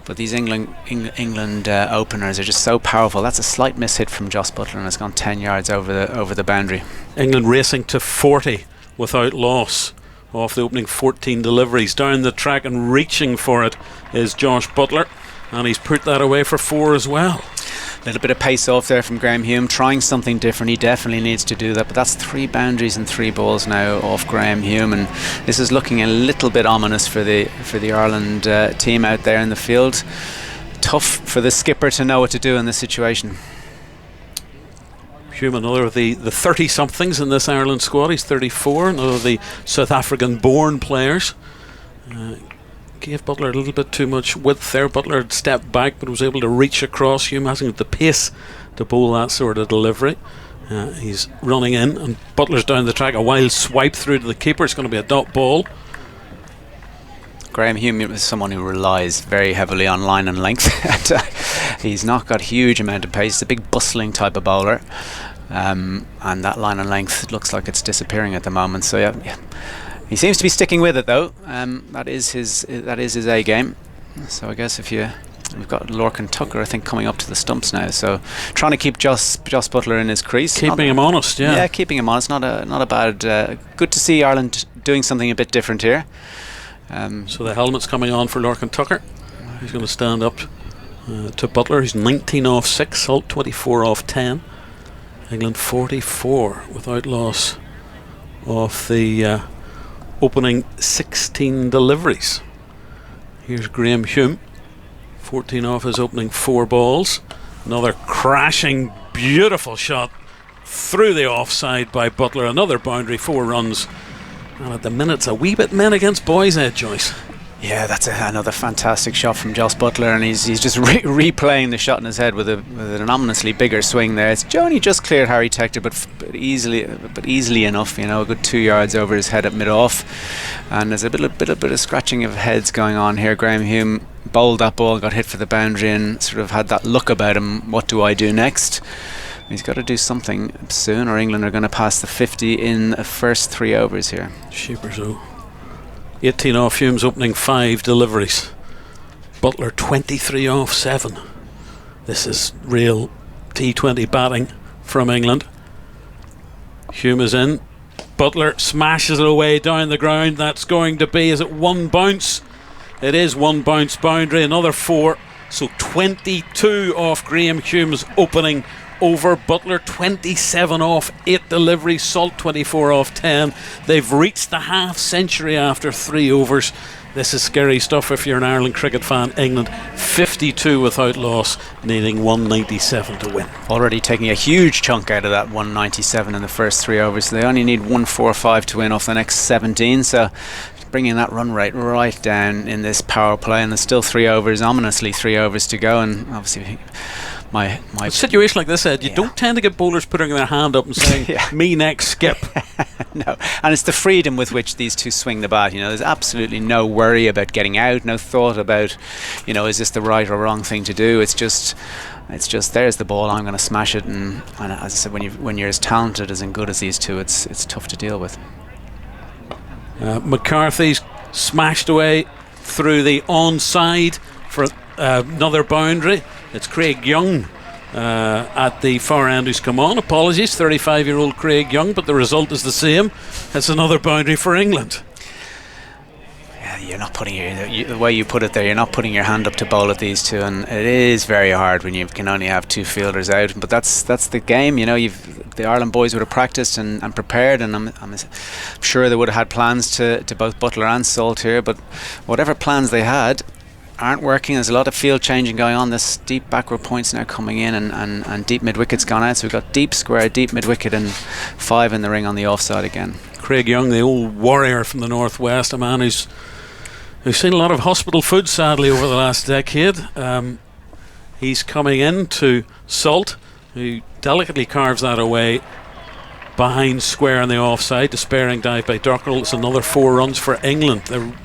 But these England openers are just so powerful. That's a slight mishit from Joss Butler, and it's gone 10 yards over the boundary. England racing to 40 without loss off the opening 14 deliveries. Down the track and reaching for it is Josh Butler, and he's put that away for 4 as well. A little bit of pace off there from Graham Hume, trying something different. He definitely needs to do that, but that's 3 boundaries and 3 balls now off Graham Hume, and this is looking a little bit ominous for the Ireland team out there in the field. Tough for the skipper to know what to do in this situation. Hume, another of the 30-somethings in this Ireland squad. He's 34, another of the South African-born players. gave Butler a little bit too much width there. Butler had stepped back but was able to reach across. Hume hasn't got the pace to bowl that sort of delivery. He's running in, and Butler's down the track. A wild swipe through to the keeper. It's going to be a dot ball. Graham Hume is someone who relies very heavily on line and length. He's not got a huge amount of pace. He's a big bustling type of bowler, and that line and length looks like it's disappearing at the moment. So yeah. He seems to be sticking with it though. That is his A game. So I guess we've got Lorcan Tucker, I think, coming up to the stumps now. So trying to keep Joss Butler in his crease, keeping him honest. Yeah, keeping him honest. Not a bad. Good to see Ireland doing something a bit different here. So the helmet's coming on for Lorcan Tucker. He's going to stand up to Butler. He's 19 off 6, Salt 24 off 10. England 44 without loss of the opening 16 deliveries. Here's Graham Hume, 14 off his opening 4 balls. Another crashing, beautiful shot through the offside by Butler. Another boundary, 4 runs. And at the minute, it's a wee bit men against boys, Ed Joyce. Yeah, that's another fantastic shot from Joss Butler, and he's just replaying the shot in his head with an ominously bigger swing there. It's only just cleared Harry Tector, but easily enough. A good 2 yards over his head at mid-off, and there's a bit of scratching of heads going on here. Graham Hume bowled that ball, got hit for the boundary, and sort of had that look about him. What do I do next? He's got to do something soon, or England are going to pass the 50 in the first 3 overs here. Sheepers 18 off Hume's opening 5 deliveries. Butler 23 off 7. This is real T20 batting from England. Hume is in. Butler smashes it away down the ground. That's going to be, is it 1 bounce? It is 1 bounce boundary, another 4. So 22 off Graham Hume's opening over. Butler 27 off 8 deliveries. Salt 24 off 10. They've reached the half century after 3 overs. This is scary stuff if you're an Ireland cricket fan. England 52 without loss, needing 197 to win. Already taking a huge chunk out of that 197 in the first 3 overs. So they only need 145 to win off the next 17. So bringing that run rate right down in this power play, and there's still 3 overs, ominously 3 overs to go, and obviously my a situation like this, Ed, you don't tend to get bowlers putting their hand up and saying, me next, skip. No, and it's the freedom with which these two swing the bat. There's absolutely no worry about getting out, no thought about, is this the right or wrong thing to do. It's just there's the ball, I'm going to smash it, and as I said, when you're as talented as and good as these two, it's tough to deal with. McCarthy's smashed away through the onside for another boundary. It's Craig Young at the far end who's come on. Apologies, 35-year-old Craig Young, but the result is the same. It's another boundary for England. Yeah, you're not putting the way you put it there, you're not putting your hand up to bowl at these two, and it is very hard when you can only have 2 fielders out. But that's the game. The Ireland boys would have practiced and prepared, and I'm sure they would have had plans to both Butler and Salt here, but whatever plans they had aren't working. There's a lot of field changing going on. This deep backward points now coming in, and deep mid wicket's gone out, so we've got deep square, deep mid wicket, and 5 in the ring on the offside again. Craig Young, the old warrior from the northwest, a man who's seen a lot of hospital food sadly over the last decade. He's coming in to Salt, who delicately carves that away behind square on the offside. Despairing dive by Dockrell. It's another 4 runs for England.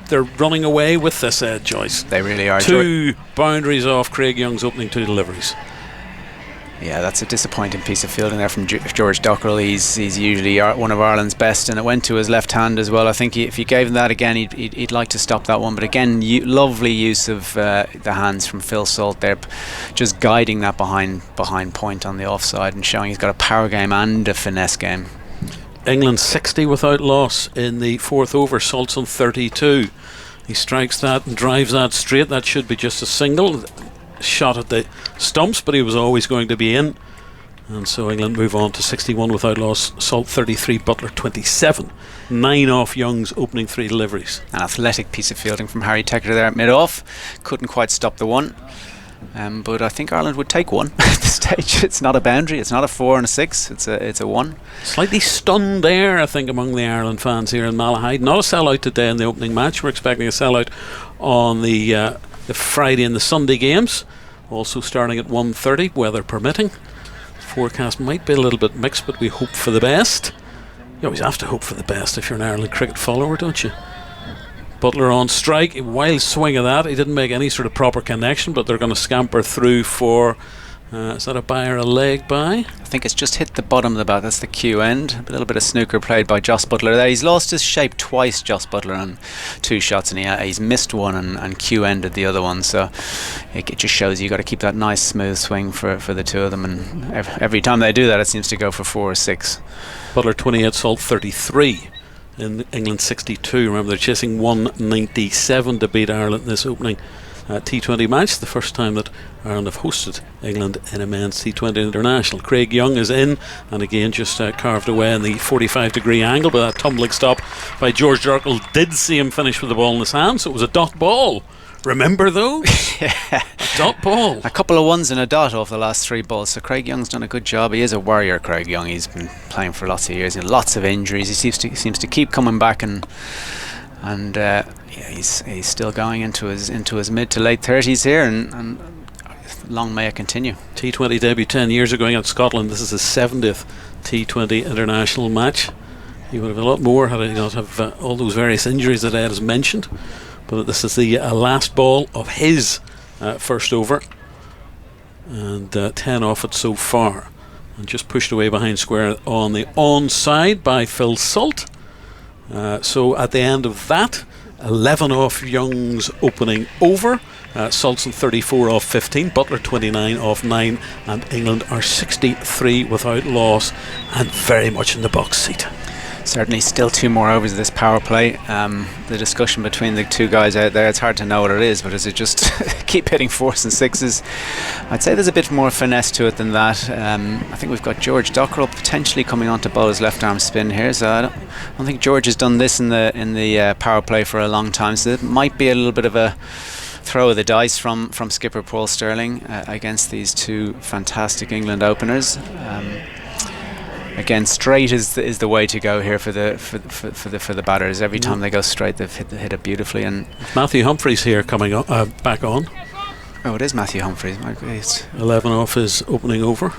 They're running away with this, Ed Joyce. They really are. 2 boundaries off Craig Young's opening 2 deliveries. Yeah, that's a disappointing piece of fielding there from George Dockrell. He's usually one of Ireland's best, and it went to his left hand as well. I think if you gave him that again, he'd like to stop that one. But again, lovely use of the hands from Phil Salt there, just guiding that behind point on the offside and showing he's got a power game and a finesse game. England 60 without loss in the 4th over. Salt's on 32. He strikes that and drives that straight. That should be just a single. Shot at the stumps, but he was always going to be in, and so England move on to 61 without loss. Salt 33, Butler 27. 9 off Young's opening 3 deliveries. An athletic piece of fielding from Harry Tector there at mid-off. Couldn't quite stop the one, but I think Ireland would take 1 at this stage. It's not a boundary, it's not a 4 and a 6, it's a 1. Slightly stunned there, I think, among the Ireland fans here in Malahide. Not a sellout today in the opening match. We're expecting a sellout on the Friday and the Sunday games, also starting at 1:30, weather permitting. Forecast might be a little bit mixed, but we hope for the best. You always have to hope for the best if you're an Ireland cricket follower, don't you? Butler on strike, a wild swing of that. He didn't make any sort of proper connection, but they're going to scamper through for, is that a bye or a leg bye? I think it's just hit the bottom of the bat. That's the cue end. A little bit of snooker played by Joss Butler there. He's lost his shape twice, Joss Butler, on 2 shots, and he's missed one and cue ended the other one. So it just shows you got to keep that nice smooth swing for the two of them. And every time they do that, it seems to go for 4 or 6. Butler 28, Salt 33. In England 62. Remember, they're chasing 197 to beat Ireland in this opening T20 match. The first time that Ireland have hosted England in a men's T20 international. Craig Young is in, and again just carved away in the 45-degree angle, but that tumbling stop by George Darkle did see him finish with the ball in his hand, so it was a dot ball. Remember those? Yeah. A dot ball. A couple of ones and a dot off the last 3 balls. So Craig Young's done a good job. He is a warrior, Craig Young. He's been playing for lots of years. He had lots of injuries. He seems to keep coming back, and he's still going into his mid to late 30s here, and long may it continue. T20 debut 10 years ago against Scotland. This is his 70th T20 international match. He would have a lot more had he not have all those various injuries that Ed has mentioned. But this is the last ball of his first over, and 10 off it so far, and just pushed away behind square on the onside by Phil Salt. So at the end of that, 11 off Young's opening over. Salt's on 34 off 15, Butler 29 off 9, and England are 63 without loss and very much in the box seat. Certainly still 2 more overs of this power play. The discussion between the 2 guys out there, it's hard to know what it is, but is it just keep hitting 4s and 6s? I'd say there's a bit more finesse to it than that. I think we've got George Dockrell potentially coming on to bowl his left arm spin here, so I don't think George has done this in the power play for a long time, so it might be a little bit of a throw of the dice from skipper Paul Stirling against these 2 fantastic England openers. Again, straight is the way to go here for the batters. Every time they go straight, they've hit it beautifully. And Matthew Humphreys here coming back on. Oh, it is Matthew Humphreys. My grace. 11 off his opening over.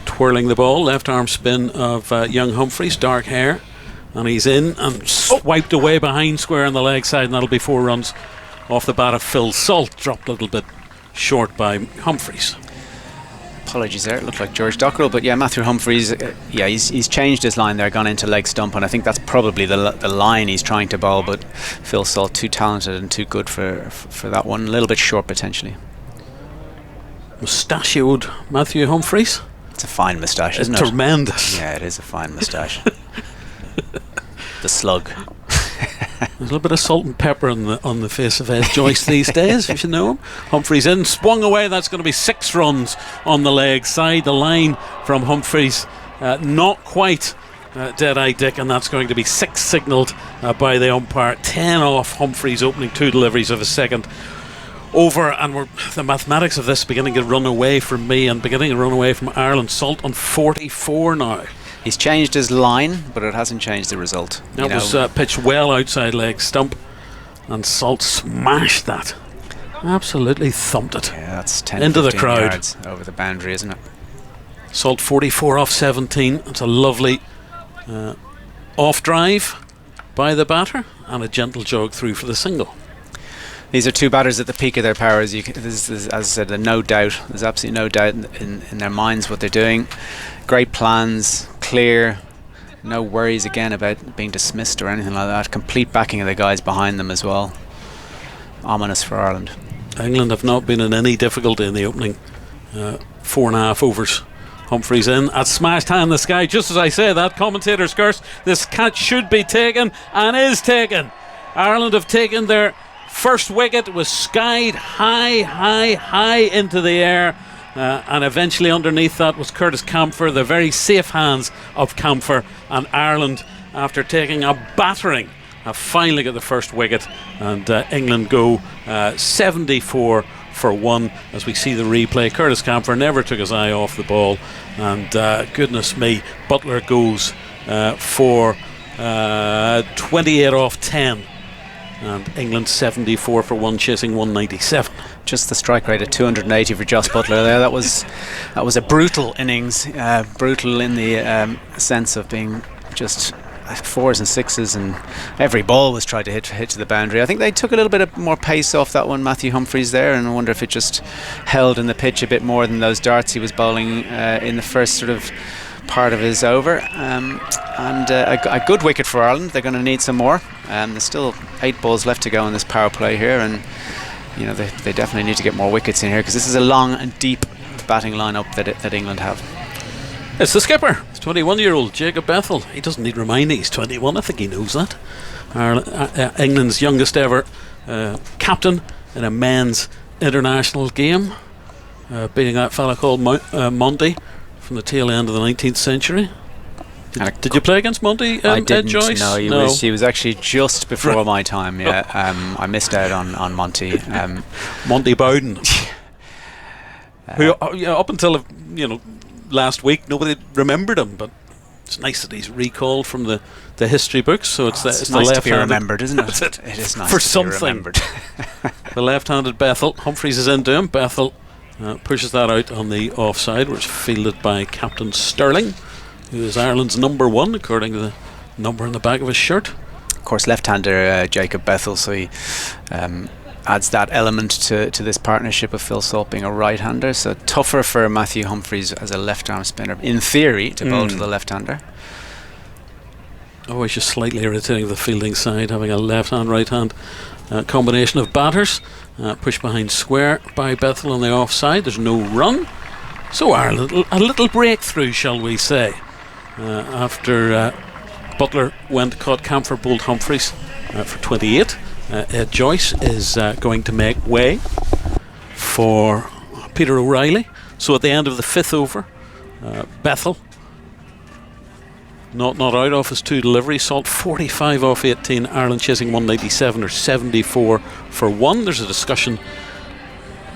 Twirling the ball, left arm spin of young Humphreys, dark hair, and he's in and swiped away behind square on the leg side, and that'll be 4 runs off the bat of Phil Salt. Dropped a little bit short by Humphreys. Apologies there, it looked like George Dockrell, but yeah, Matthew Humphreys, he's changed his line there, gone into leg stump, and I think that's probably the line he's trying to bowl, but Phil Salt too talented and too good for that one, a little bit short potentially. Mustachioed Matthew Humphreys. It's a fine moustache, isn't it? Tremendous. Yeah, it is a fine moustache. The slug. There's a little bit of salt and pepper on the face of Ed Joyce these days, if you know him. Humphreys in, swung away. That's going to be 6 runs on the leg side. The line from Humphreys, not quite dead-eye Dick, and that's going to be 6 signalled by the umpire. 10 off Humphreys, opening 2 deliveries of a second over, and the mathematics of this beginning to run away from me and beginning to run away from Ireland. Salt on 44 now. He's changed his line, but it hasn't changed the result. That was pitched well outside leg stump, and Salt smashed that. Absolutely thumped it. Yeah, that's 10 into the 15 crowd. Yards over the boundary, isn't it? Salt 44 off 17. It's a lovely off drive by the batter and a gentle jog through for the single. These are 2 batters at the peak of their powers. This is, as I said, there's no doubt. There's absolutely no doubt in their minds what they're doing. Great plans, clear, no worries again about being dismissed or anything like that. Complete backing of the guys behind them as well. Ominous for Ireland. England have not been in any difficulty in the opening 4.5 overs. Humphreys in at smashed high in the sky. Just as I say that, commentator's curse. This catch should be taken and is taken. Ireland have taken their first wicket, was skied high into the air, and eventually underneath that was Curtis Camphor, the very safe hands of Camphor, and Ireland, after taking a battering, have finally got the first wicket, and England go 74 for 1 as we see the replay. Curtis Camphor never took his eye off the ball, and goodness me, Butler goes for 28 off 10. And England 74 for 1, chasing 197. Just the strike rate at 280 for Joss Butler there. That was a brutal innings, brutal in the sense of being just 4s and 6s, and every ball was tried to hit to the boundary. I think they took a little bit of more pace off that one, Matthew Humphries there, and I wonder if it just held in the pitch a bit more than those darts he was bowling in the first sort of part of his over. And a good wicket for Ireland. They're going to need some more. There's still 8 balls left to go in this power play here, and they definitely need to get more wickets in here, because this is a long and deep batting lineup that England have. It's the skipper. It's 21-year-old Jacob Bethel. He doesn't need reminding. He's 21. I think he knows that. England's youngest ever captain in a men's international game, beating that fella called Monty from the tail end of the 19th century. Did you play against Monty? I didn't. Joyce? No, he was actually just before my time. Yeah, I missed out on Monty. Monty Bowden, who up until last week nobody remembered him, but it's nice that he's recalled from the history books. So it's nice the left to be remembered, isn't it? It is nice for to something. be remembered. The left-handed Bethel. Humphries is into him. Bethel pushes that out on the offside, where it's fielded by Captain Sterling, who is Ireland's number 1 according to the number on the back of his shirt. Of course, left-hander Jacob Bethel, so he adds that element to this partnership of Phil Salt being a right-hander. So tougher for Matthew Humphries as a left-arm spinner, in theory, to bowl to the left-hander. Always just slightly irritating the fielding side, having a left-hand, right-hand combination of batters. Pushed behind square by Bethel on the offside. There's no run. So Ireland, a little breakthrough, shall we say, after Butler caught Camphor, bowled Humphries for 28. Ed Joyce is going to make way for Peter O'Reilly. So at the end of the 5th over, Bethel not out off his 2 deliveries. Salt 45 off 18. Ireland chasing 197 or 74 for 1. There's a discussion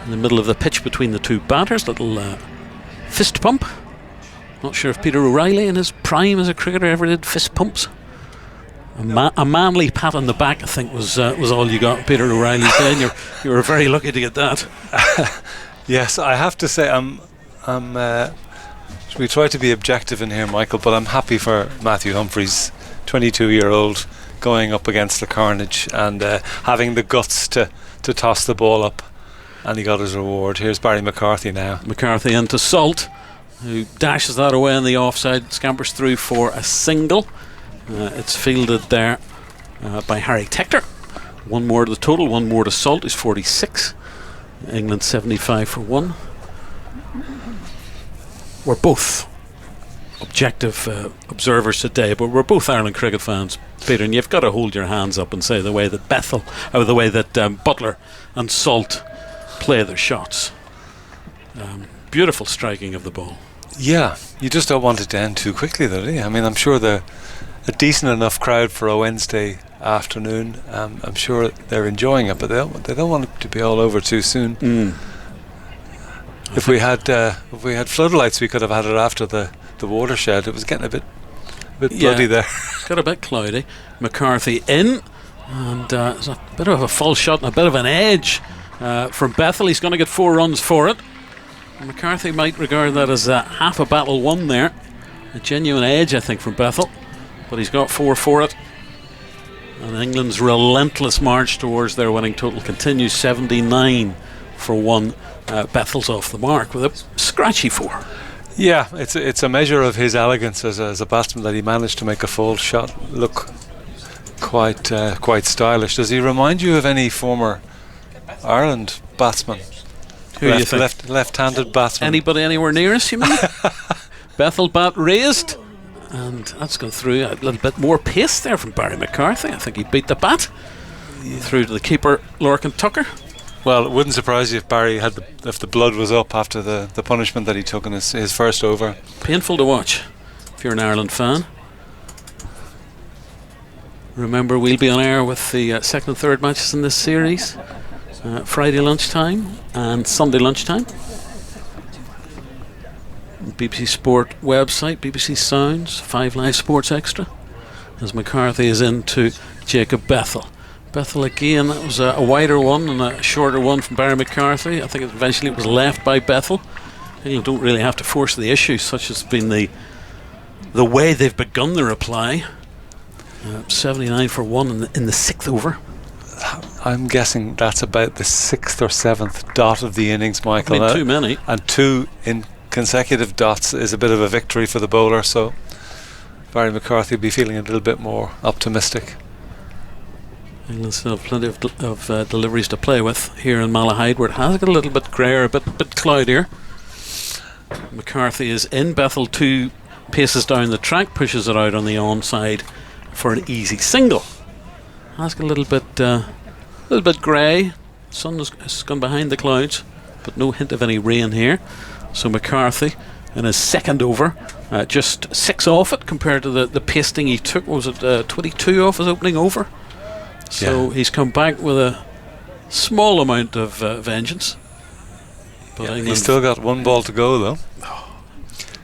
in the middle of the pitch between the 2 batters. Little fist pump. Not sure if Peter O'Reilly in his prime as a cricketer ever did fist pumps. A manly pat on the back, I think, was all you got, Peter O'Reilly's day. You were very lucky to get that. Yes, I have to say we try to be objective in here, Michael, but I'm happy for Matthew Humphries, 22-year-old, going up against the carnage and having the guts to toss the ball up, and he got his reward. Here's Barry McCarthy now. McCarthy into Salt, who dashes that away on the offside, scampers through for a single. It's fielded there by Harry Tector. 1 more to the total, 1 more to Salt, who's 46. England 75 for 1. We're both objective observers today, but we're both Ireland cricket fans, Peter, and you've got to hold your hands up and say the way that Butler and Salt play their shots. Beautiful striking of the ball. Yeah, you just don't want it to end too quickly, though, do you? I mean, I'm sure they're a decent enough crowd for a Wednesday afternoon. I'm sure they're enjoying it, but they don't want it to be all over too soon. If we had floodlights, we could have had it after the watershed. It was getting a bit bloody there. Got a bit cloudy. McCarthy in, and there's a bit of a false shot and a bit of an edge from Bethel. He's going to get 4 runs for it. McCarthy might regard that as half a battle won there. A genuine edge, I think, from Bethel, but he's got 4 for it. And England's relentless march towards their winning total continues. 79 for 1. Bethel's off the mark with a scratchy 4. Yeah, it's a measure of his elegance as a batsman that he managed to make a false shot look quite stylish. Does he remind you of any former Ireland batsman? Who do you think? Left-handed batsman. Anybody anywhere near us, you mean? Bethel bat raised, and that's gone through. A little bit more pace there from Barry McCarthy. I think he beat the bat through to the keeper, Lorcan Tucker. Well, it wouldn't surprise you if Barry if the blood was up after the punishment that he took in his first over. Painful to watch if you're an Ireland fan. Remember, we'll be on air with the second and third matches in this series, Friday lunchtime and Sunday lunchtime. BBC Sport website, BBC Sounds, 5 Live Sports Extra. as McCarthy is into Jacob Bethel. Bethel again, that was a wider one and a shorter one from Barry McCarthy. I think eventually it was left by Bethel. You don't really have to force the issue, such has been the way they've begun the reply. 79 for 1 in the 6th over. I'm guessing that's about the 6th or 7th dot of the innings, Michael. Too many. And 2 in consecutive dots is a bit of a victory for the bowler, so Barry McCarthy will be feeling a little bit more optimistic. England still have plenty of deliveries to play with here in Malahide, where it has got a little bit greyer, a bit cloudier. McCarthy is in. Bethel 2 paces down the track, pushes it out on the onside for an easy single. Has got a little bit grey. Sun has gone behind the clouds, but no hint of any rain here. So McCarthy in his 2nd over, just 6 off it compared to the pasting he took. Was it 22 off his opening over? So he's come back with a small amount of vengeance. But He's still got 1 ball to go, though.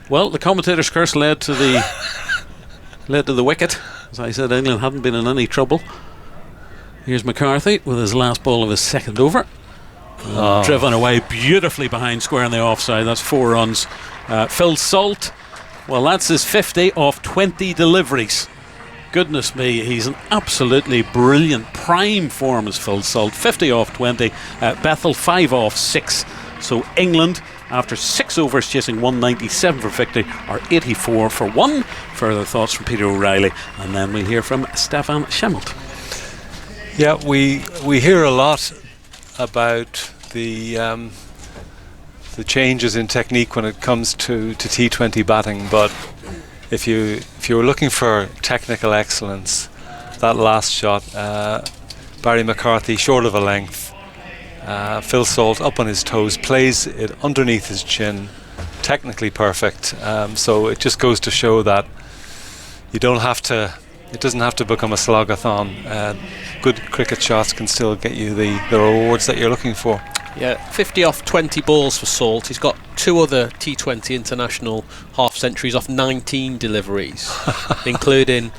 Well, the commentator's curse led to the wicket. As I said, England hadn't been in any trouble. Here's McCarthy with his last ball of his 2nd over. Driven away beautifully behind square on the offside. That's 4 runs. Phil Salt, well, that's his 50 off 20 deliveries. Goodness me, he's in absolutely brilliant prime form as Phil Salt. 50 off 20. Bethel 5 off 6. So England, after 6 overs chasing 197 for victory, are 84 for 1. Further thoughts from Peter O'Reilly, and then we'll hear from Stefan Schemmelt. Yeah, we hear a lot about the changes in technique when it comes to T20 batting, but if you were looking for technical excellence, that last shot, Barry McCarthy short of a length, Phil Salt up on his toes, plays it underneath his chin, technically perfect. So it just goes to show that it doesn't have to become a slogathon. Good cricket shots can still get you the rewards that you're looking for. Yeah, 50 off 20 balls for Salt. He's got 2 other T20 international half centuries off 19 deliveries, including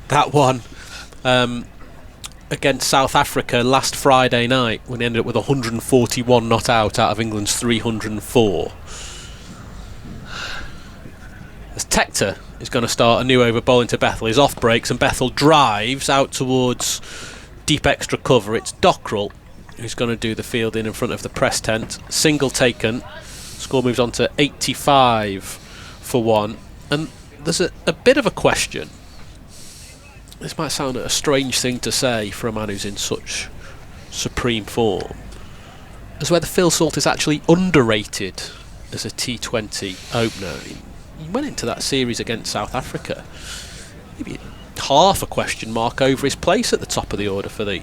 that one against South Africa last Friday night, when he ended up with 141 not out of England's 304. As Tector is going to start a new over bowling to Bethel. He's off breaks and Bethel drives out towards deep extra cover. It's Dockrell who's going to do the fielding in front of the press tent. Single taken. Score moves on to 85 for 1. And there's a bit of a question. This might sound a strange thing to say for a man who's in such supreme form, as whether Phil Salt is actually underrated as a T20 opener. He went into that series against South Africa, maybe half a question mark over his place at the top of the order for the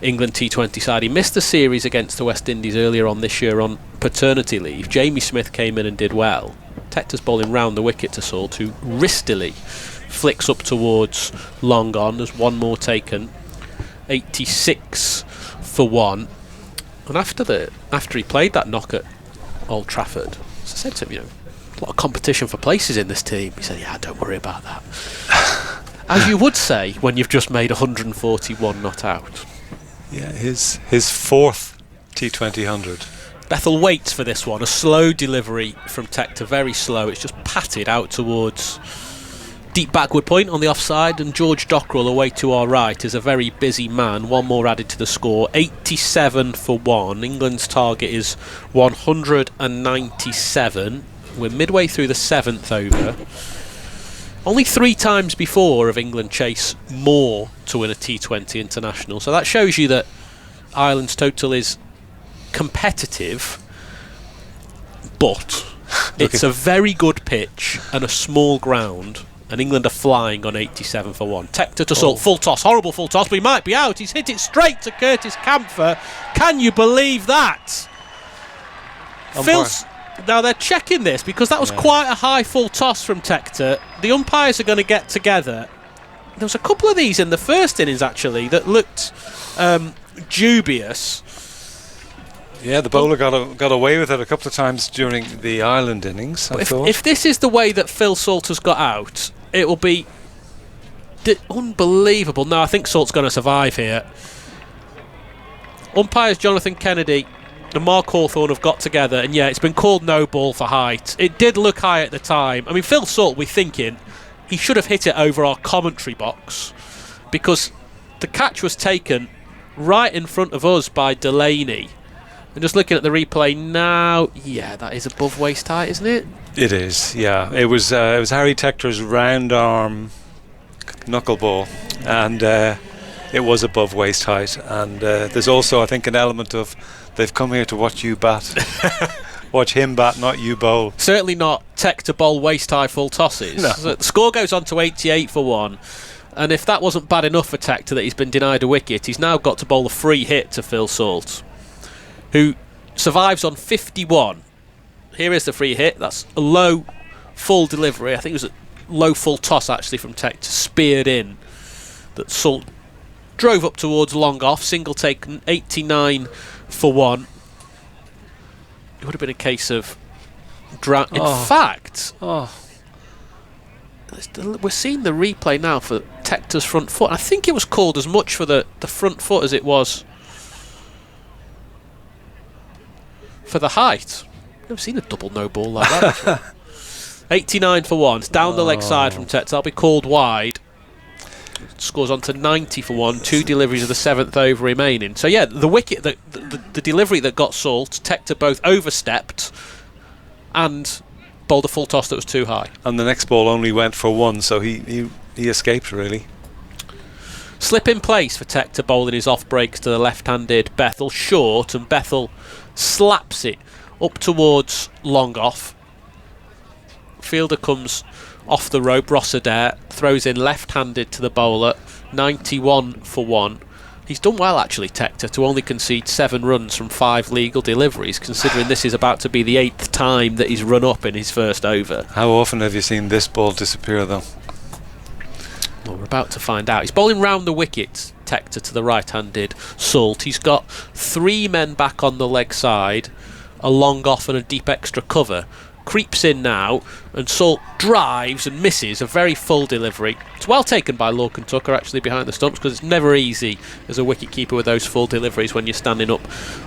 England T20 side. He missed the series against the West Indies earlier on this year on paternity leave. Jamie Smith came in and did well. Tector's bowling round the wicket to Salt, who wristily flicks up towards long on. There's 1 more taken. 86 for 1. And after he played that knock at Old Trafford, as I said to him, a lot of competition for places in this team. He said, yeah, don't worry about that. As you would say when you've just made 141 not out. Yeah, his 4th T20 100. Bethel waits for this one. A slow delivery from Tector, very slow. It's just patted out towards deep backward point on the offside, and George Dockrell away to our right is a very busy man. 1 more added to the score. 87 for 1. England's target is 197. We're midway through the 7th over. Only 3 times before have England chased more to win a T20 international, so that shows you that Ireland's total is competitive, but it's a very good pitch and a small ground, and England are flying on 87 for 1. Tector to Salt, full toss, horrible full toss, but he might be out. He's hit it straight to Curtis Camphor. Can you believe that? Now they're checking this because that was quite a high full toss from Tector. The umpires are going to get together. There was a couple of these in the first innings actually that looked dubious. Yeah, the bowler got away with it a couple of times during the Ireland innings. If this is the way that Phil Salt has got out, it will be Unbelievable. No, I think Salt's going to survive here. Umpires Jonathan Kennedy and Mark Hawthorne have got together, and yeah, it's been called no ball for height. It did look high at the time. I mean, Phil Salt, we're thinking he should have hit it over our commentary box, because the catch was taken right in front of us by Delaney. And just looking at the replay now, yeah, that is above waist height, isn't it? It is, yeah. It was Harry Tector's round arm knuckleball, and it was above waist height. And there's also, I think, an element of they've come here to watch you bat. Watch him bat, not you bowl. Certainly not Tector bowl waist high full tosses. No. So the score goes on to 88 for 1. And if that wasn't bad enough for Tector that he's been denied a wicket, he's now got to bowl a free hit to Phil Salt, who survives on 51. Here is the free hit. That's a low full delivery. I think it was a low full toss actually from Tector, speared in, that Salt drove up towards long off. Single taken, 89 for 1. It would have been a case of in fact, we're seeing the replay now for Tector's front foot. I think it was called as much for the front foot as it was for the height. Never seen a double no ball like that before. 89 for 1. It's down the leg side from Tector. That'll be called wide. Scores on to 90 for 1. 2 deliveries of the 7th over remaining. So yeah, the wicket, the delivery that got Salt, Tector both overstepped and bowled a full toss that was too high. And the next ball only went for 1, so he escaped really. Slip in place for Tector bowling his off breaks to the left-handed Bethel, short, and Bethel slaps it up towards long off. Fielder comes off the rope, Rossadair throws in left-handed to the bowler, 91 for 1. He's done well actually, Tector, to only concede 7 runs from 5 legal deliveries, considering this is about to be the 8th time that he's run up in his first over. How often have you seen this ball disappear though? Well, we're about to find out. He's bowling round the wicket, Tector, to the right-handed Salt. He's got 3 men back on the leg side, a long off and a deep extra cover. Creeps in now, and Salt drives and misses a very full delivery. It's well taken by Lorcan Tucker actually behind the stumps, because it's never easy as a wicket-keeper with those full deliveries when you're standing up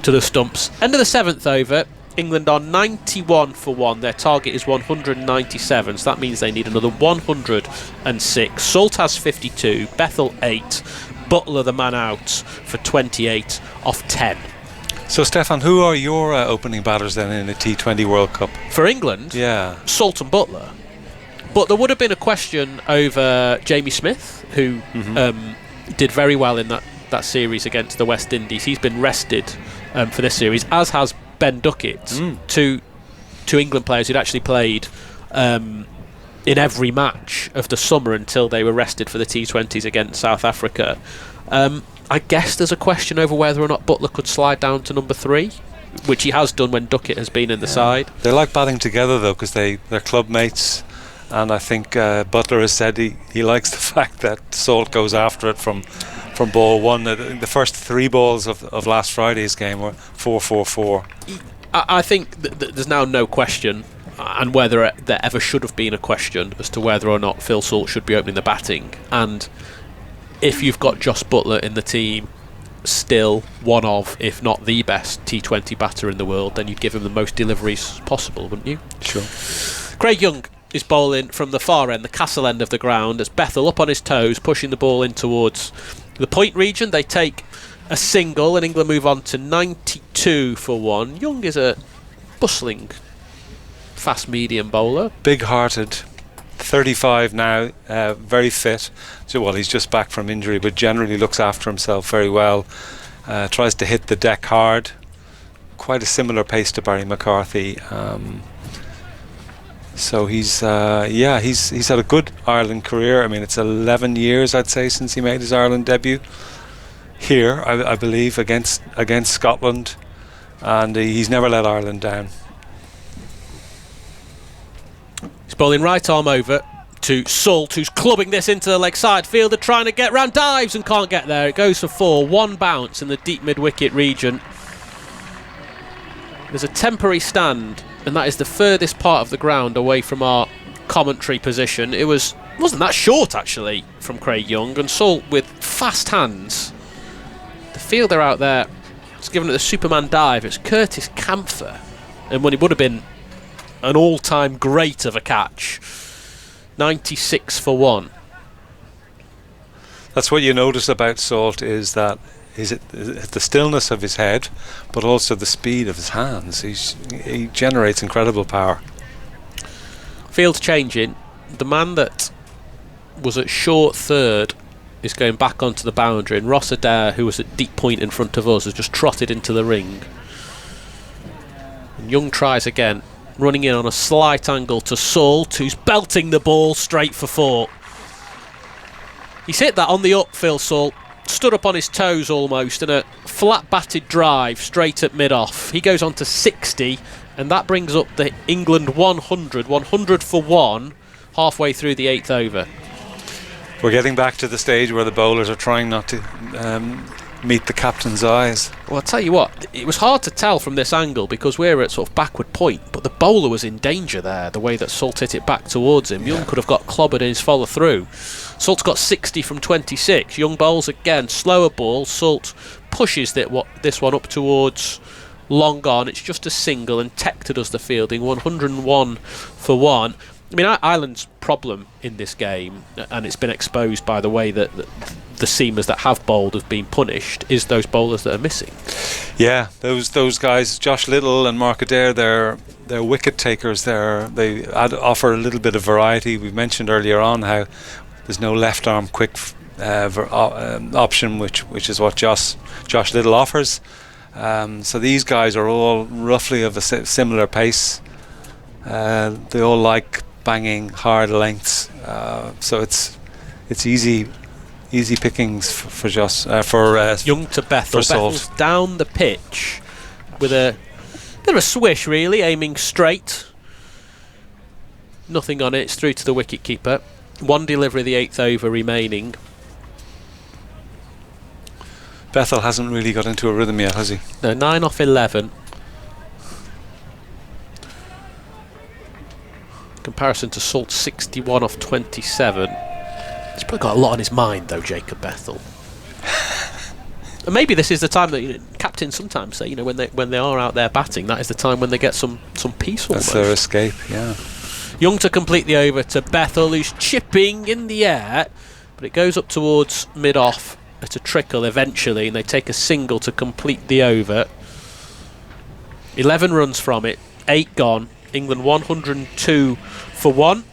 to the stumps. End of the 7th over. England are 91 for 1. Their target is 197, so that means they need another 106. Salt has 52, Bethel 8, Butler the man out for 28 off 10. So Stefan, who are your opening batters then in the T20 World Cup? For England? Yeah. Salt and Butler. But there would have been a question over Jamie Smith, who did very well in that series against the West Indies. He's been rested for this series, as has Ben Duckett, two England players who'd actually played in every match of the summer until they were rested for the T20s against South Africa. I guess there's a question over whether or not Butler could slide down to number 3, which he has done when Duckett has been in the side. They like batting together though, because they're club mates, and I think Butler has said he likes the fact that Salt goes after it from ball 1. The first 3 balls of last Friday's game were 4-4-4. I think there's now no question, and whether there ever should have been a question, as to whether or not Phil Salt should be opening the batting. And if you've got Joss Butler in the team, still one of, if not the best T20 batter in the world, then you'd give him the most deliveries possible, wouldn't you? Sure. Craig Young is bowling from the far end, the castle end of the ground, as Bethel up on his toes, pushing the ball in towards the point region. They take a single, and England move on to 92 for 1. Young is a bustling fast medium bowler. Big-hearted, 35 now, very fit. So, well, he's just back from injury, but generally looks after himself very well. Tries to hit the deck hard. Quite a similar pace to Barry McCarthy. So he's had a good Ireland career. I mean, it's 11 years, I'd say, since he made his Ireland debut here, I believe, against Scotland, and he's never let Ireland down. He's bowling right arm over to Salt, who's clubbing this into the leg side. Fielder trying to get round, dives and can't get there. It goes for 4, 1 bounce in the deep mid-wicket region. There's a temporary stand, and that is the furthest part of the ground away from our commentary position. It was wasn't that short actually from Craig Young, and Salt with fast hands. The fielder out there has given it the Superman dive. It's Curtis Camphor, and when it would have been an all-time great of a catch, 96 for 1. That's what you notice about Salt, is that the stillness of his head, but also the speed of his hands. He generates incredible power. Field changing. The man that was at short third is going back onto the boundary, and Ross Adair, who was at deep point in front of us, has just trotted into the ring. And Young tries again, running in on a slight angle to Salt, who's belting the ball straight for 4. He's hit that on the up, Phil Salt. Stood up on his toes almost, and a flat batted drive straight at mid-off. He goes on to 60, and that brings up the England 100 for 1, halfway through the 8th over. We're getting back to the stage where the bowlers are trying not to meet the captain's eyes. Well, I'll tell you what, it was hard to tell from this angle because we're at sort of backward point, but the bowler was in danger there, the way that Salt hit it back towards him. Young could have got clobbered in his follow through. Salt's got 60 from 26. Young bowls again, slower ball. Salt pushes this one up towards long on. It's just a single, and Tector does the fielding, 101 for 1. I mean, Ireland's problem in this game, and it's been exposed by the way that the seamers that have bowled have been punished, is those bowlers that are missing. Yeah, those guys, Josh Little and Mark Adair, they're wicket takers. They offer a little bit of variety. We mentioned earlier on how there's no left arm quick option, which is what Josh Little offers. So these guys are all roughly of a similar pace. They all like banging hard lengths, so it's easy pickings for Josh, Young to Bethel. Bethel's down the pitch with a bit of a swish, really, aiming straight. Nothing on it. It's through to the wicket keeper. One delivery of the 8th over remaining. Bethel hasn't really got into a rhythm yet, has he? No, 9 off 11. Comparison to Salt, 61 off 27. He's probably got a lot on his mind, though, Jacob Bethel. And maybe this is the time that captains sometimes say, when they are out there batting, that is the time when they get some peace. That's their escape. Yeah. Young to complete the over to Bethel, who's chipping in the air, but it goes up towards mid-off at a trickle eventually, and they take a single to complete the over. 11 runs from it, 8 gone. England 102 for 1,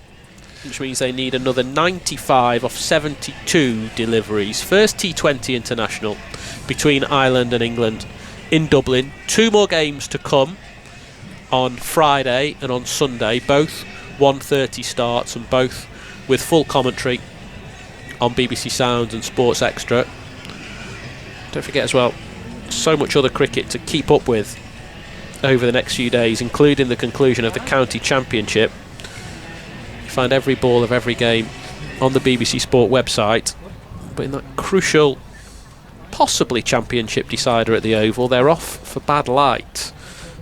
which means they need another 95 off 72 deliveries. First T20 international between Ireland and England in Dublin. 2 more games to come on Friday and on Sunday, both 1:30 starts, and both with full commentary on BBC Sounds and Sports Extra. Don't forget as well, so much other cricket to keep up with over the next few days, including the conclusion of the County Championship. You find every ball of every game on the BBC Sport website, but in that crucial, possibly championship decider at the Oval, they're off for bad light.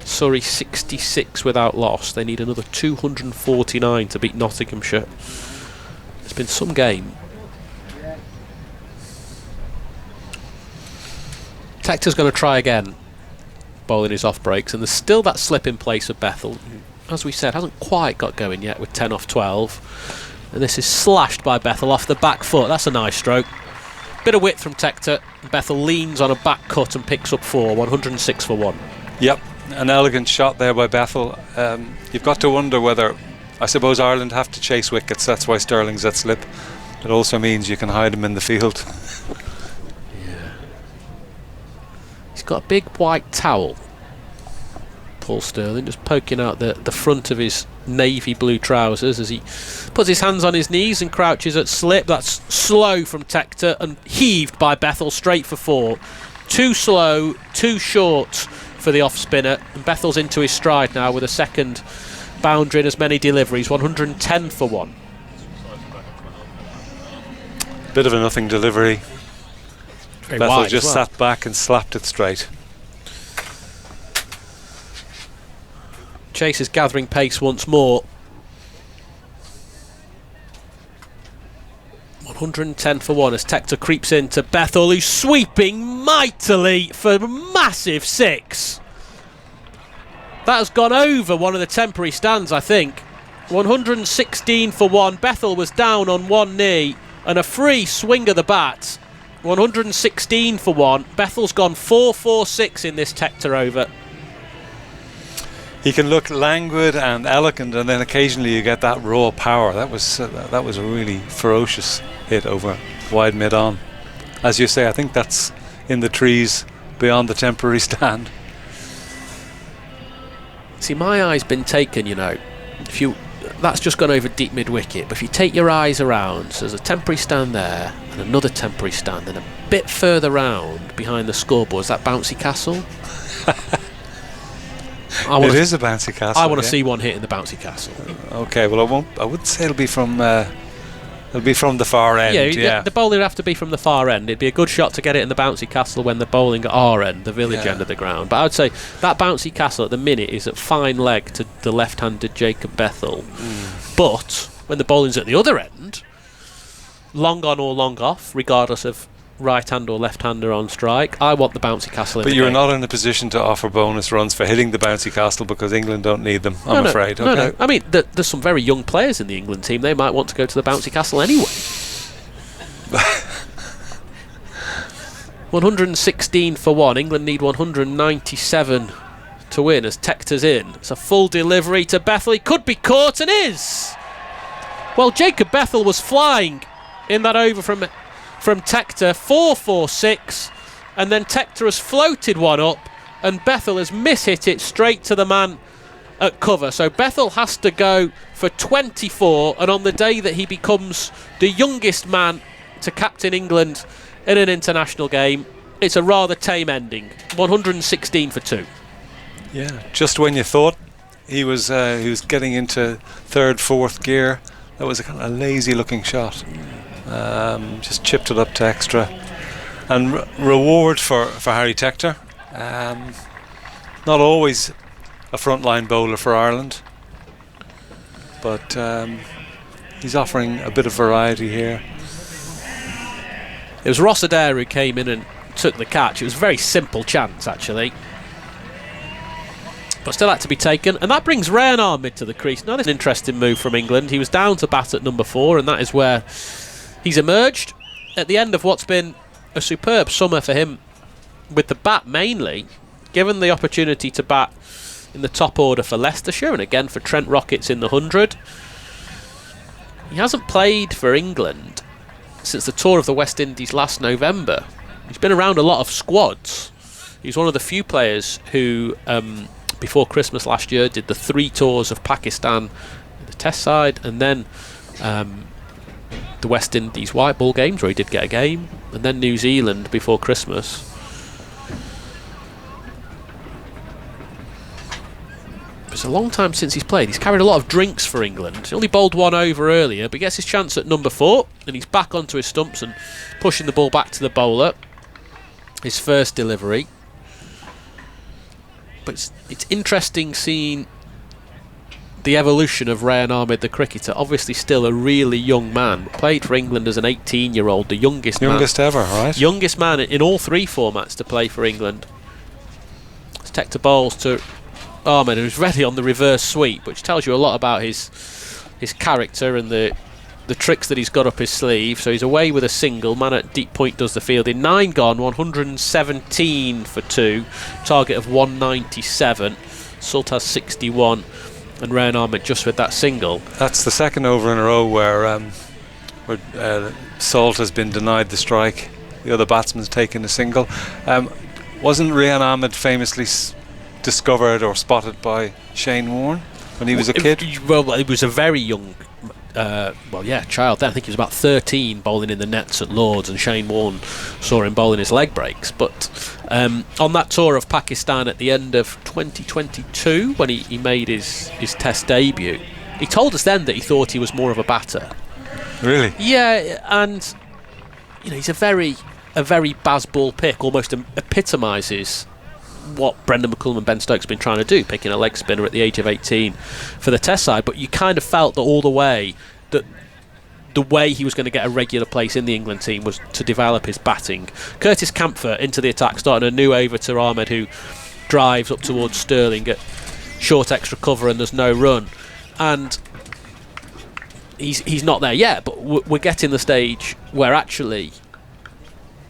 Surrey 66 without loss. They need another 249 to beat Nottinghamshire. It's been some game. Tector's going to try again, bowling his off breaks, and there's still that slip in place of Bethel, who, as we said, hasn't quite got going yet with 10 off 12. And this is slashed by Bethel off the back foot. That's a nice stroke. Bit of width from Tector. Bethel leans on a back cut and picks up 4, 106 for 1. Yep, an elegant shot there by Bethel. You've got to wonder whether, I suppose, Ireland have to chase wickets. That's why Sterling's at slip. It also means you can hide him in the field. He's got a big white towel, Paul Sterling, just poking out the front of his navy blue trousers as he puts his hands on his knees and crouches at slip. That's slow from Tector and heaved by Bethel straight for 4. Too slow, too short for the off spinner, and Bethel's into his stride now with a second boundary and as many deliveries, 110 for 1. Bit of a nothing delivery. Very Bethel wide just as well. sat back and slapped it straight. Chase is gathering pace once more. 110 for 1 as Tector creeps into Bethel, who's sweeping mightily for a massive 6. That has gone over one of the temporary stands, I think. 116 for 1. Bethel was down on one knee and a free swing of the bat. 116 for 1. Bethel's gone 4-4-6 in this Tector over. He can look languid and elegant, and then occasionally you get that raw power. That was a really ferocious hit over wide mid-on. As you say, I think that's in the trees beyond the temporary stand. See, my eye's been taken, that's just gone over deep mid-wicket, but if you take your eyes around, so there's a temporary stand there and another temporary stand, and a bit further round behind the scoreboard is that bouncy castle. It is a bouncy castle. I want to see one hit in the bouncy castle. Okay, well I wouldn't say it'll be from the far end. Yeah. The bowling would have to be from the far end. It'd be a good shot to get it in the bouncy castle when the bowling at our end, the village end of the ground. But I would say that bouncy castle at the minute is at fine leg to the left-handed Jacob Bethel. But when the bowling's at the other end, long on or long off, regardless of right hand or left hander on strike, I want the bouncy castle in But the you're game. not in a position to offer bonus runs for hitting the bouncy castle because England don't need them, I'm afraid. No. I mean, there's some very young players in the England team. They might want to go to the bouncy castle anyway. 116 for 1. England need 197 to win as Tector's in. It's a full delivery to Bethel. He could be caught and is. Well, Jacob Bethel was flying in that over from Tector, 4-4-6, and then Tector has floated one up and Bethel has mishit it straight to the man at cover. So Bethel has to go for 24, and on the day that he becomes the youngest man to captain England in an international game, it's a rather tame ending. 116 for 2. Yeah, just when you thought he was getting into third, fourth gear, that was a kind of lazy looking shot. Just chipped it up to extra, and reward for Harry Tector. Not always a frontline bowler for Ireland, but he's offering a bit of variety here. It was Ross Adair who came in and took the catch. It was a very simple chance actually, but still had to be taken, and that brings Ryan Ahmed to the crease. Now this is an interesting move from England. He was down to bat at number 4, and that is where he's emerged at the end of what's been a superb summer for him with the bat mainly, given the opportunity to bat in the top order for Leicestershire and again for Trent Rockets in the 100. He hasn't played for England since the tour of the West Indies last November. He's been around a lot of squads. He's one of the few players who, before Christmas last year, did the 3 tours of Pakistan, the Test side, and then the West Indies white ball games where he did get a game, and then New Zealand before Christmas. It's a long time since he's played. He's carried a lot of drinks for England. He only bowled one over earlier, but gets his chance at number 4, and he's back onto his stumps and pushing the ball back to the bowler. His first delivery. But it's interesting seeing the evolution of Ryan Ahmed, the cricketer. Obviously still a really young man. Played for England as an 18-year-old, the youngest ever, right? Youngest man in all 3 formats to play for England. It's Tector bowls to Ahmed, who's ready on the reverse sweep, which tells you a lot about his character and the tricks that he's got up his sleeve. So he's away with a single. Man at deep point does the fielding. 9 gone, 117 for 2. Target of 197. Sult has 61. And Ryan Ahmed just with that single. That's the second over in a row where Salt has been denied the strike. The other batsman's taken a single. Wasn't Ryan Ahmed famously discovered or spotted by Shane Warne when he was a kid? Well, he was a very young child then. I think he was about 13 bowling in the nets at Lords, and Shane Warne saw him bowling his leg breaks. But on that tour of Pakistan at the end of 2022, when he made his Test debut, he told us then that he thought he was more of a batter. Really? Yeah, and he's a very Bazball pick, almost epitomises what Brendan McCullum and Ben Stokes have been trying to do, picking a leg spinner at the age of 18 for the Test side. But you kind of felt that all the way that the way he was going to get a regular place in the England team was to develop his batting. Curtis Campher into the attack, starting a new over to Ahmed, who drives up towards Sterling at short extra cover, and there's no run. And he's not there yet, but we're getting the stage where actually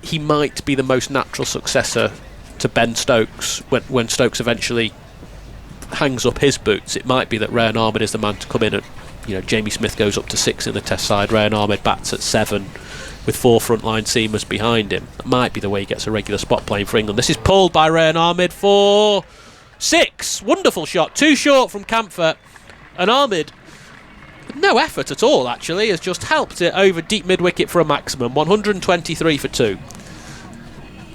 he might be the most natural successor to Ben Stokes when Stokes eventually hangs up his boots. It might be that Ryan Ahmed is the man to come in and, Jamie Smith goes up to 6 in the Test side, Ryan Ahmed bats at 7 with 4 frontline seamers behind him. That might be the way he gets a regular spot playing for England. This is pulled by Ryan Ahmed for 6. Wonderful shot, too short from Campher, and Ahmed, with no effort at all actually, has just helped it over deep mid-wicket for a maximum. 123 for 2.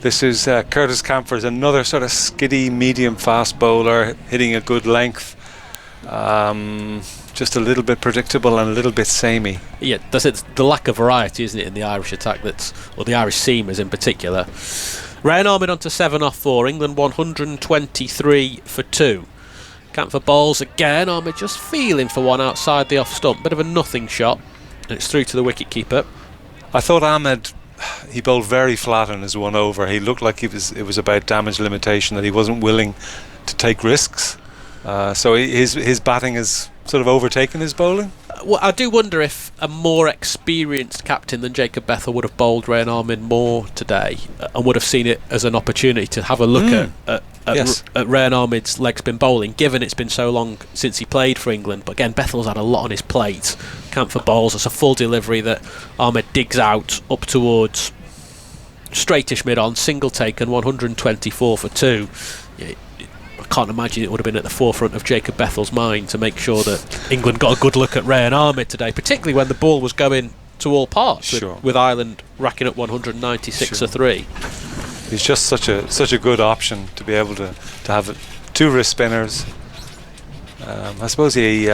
This is Curtis Campher, another sort of skiddy medium fast bowler, hitting a good length. Just a little bit predictable and a little bit samey. Yeah, that's it. The lack of variety, isn't it, in the Irish attack, or the Irish seamers in particular. Ryan Ahmed onto 7 off 4. England 123 for 2. Campher bowls again. Ahmed just feeling for one outside the off stump. Bit of a nothing shot. And it's through to the wicket keeper. I thought Ahmed, he bowled very flat on his 1 over. He looked like it was about damage limitation, that he wasn't willing to take risks. So his batting has sort of overtaken his bowling. Well, I do wonder if a more experienced captain than Jacob Bethel would have bowled Ryan Ahmed more today and would have seen it as an opportunity to have a look at Ryan Ahmed's leg spin bowling, given it's been so long since he played for England. But again, Bethel's had a lot on his plate. Campher bowls, it's a full delivery that Ahmed digs out up towards straightish mid-on, single taken, 124 for 2. Yeah, I can't imagine it would have been at the forefront of Jacob Bethel's mind to make sure that England got a good look at Ryan Ahmed today, particularly when the ball was going to all parts, with Ireland racking up 196 for 3. He's just such a good option to be able to have 2 wrist spinners. I suppose he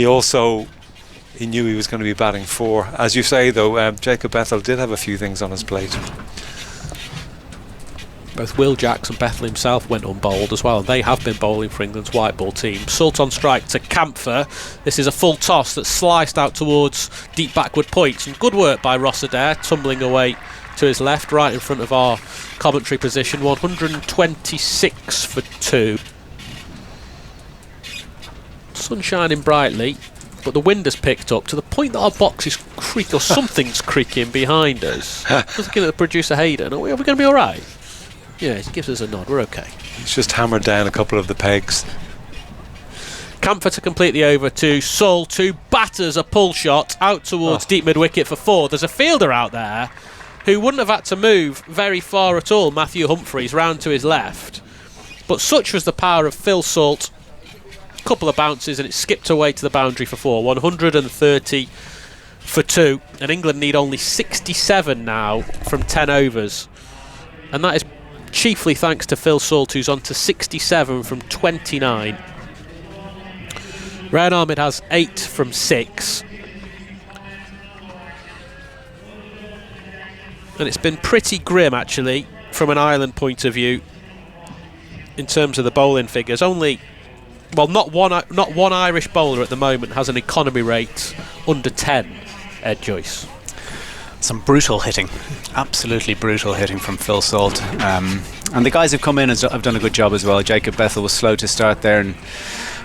also knew he was going to be batting 4. As you say, though, Jacob Bethel did have a few things on his plate. Both Will Jacks and Bethel himself went unbowled as well, and they have been bowling for England's white ball team. Salt on strike to Campher. This is a full toss that's sliced out towards deep backward points, and good work by Ross Adair, tumbling away to his left, right in front of our commentary position. 126 for 2. Sun shining brightly, but the wind has picked up to the point that our box is creaking, or something's creaking behind us. I was looking at the producer Hayden. Are we going to be alright? Yeah, he gives us a nod. We're okay. He's just hammered down a couple of the pegs. Campher to complete the over to Sol, 2 batters a pull shot out towards deep mid wicket for 4. There's a fielder out there who wouldn't have had to move very far at all, Matthew Humphreys, round to his left. But such was the power of Phil Salt. Couple of bounces and it skipped away to the boundary for 4. 130 for 2. And England need only 67 now from 10 overs. And that is chiefly thanks to Phil Salt, who's on to 67 from 29. Ryan Ahmed has 8 from 6. And it's been pretty grim, actually, from an Ireland point of view, in terms of the bowling figures. Not one Irish bowler at the moment has an economy rate under 10, Ed Joyce. Some brutal hitting, absolutely brutal hitting from Phil Salt. And the guys who've come in have done a good job as well. Jacob Bethel was slow to start there and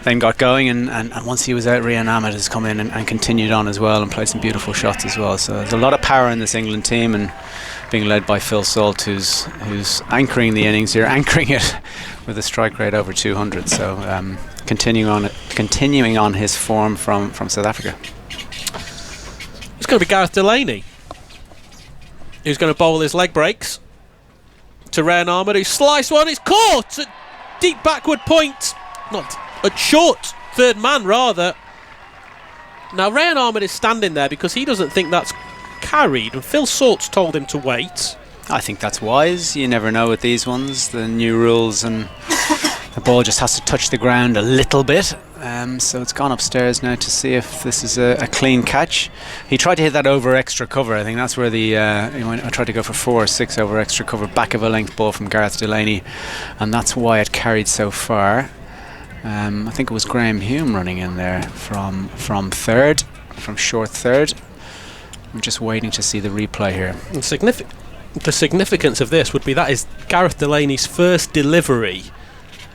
then got going, and once he was out, Ryan Ahmed has come in and continued on as well and played some beautiful shots as well. So there's a lot of power in this England team, and being led by Phil Salt, who's anchoring the innings here, anchoring it with a strike rate over 200. So continuing on his form from South Africa. It's going to be Gareth Delaney, who's going to bowl his leg breaks to Ryan Ahmed, who sliced one. It's caught at deep backward point, not at short third man rather. Now Ryan Ahmed is standing there because he doesn't think that's carried, and Phil Salt's told him to wait. I think that's wise. You never know with these ones, the new rules, and the ball just has to touch the ground a little bit. So it's gone upstairs now to see if this is a clean catch. He tried to hit that over extra cover. I think that's where I tried to go for 4 or 6 over extra cover, back of a length ball from Gareth Delaney, and that's why it carried so far. I think it was Graham Hume running in there from third. from short third. I'm just waiting to see the replay here. And the significance of this would be that is Gareth Delaney's first delivery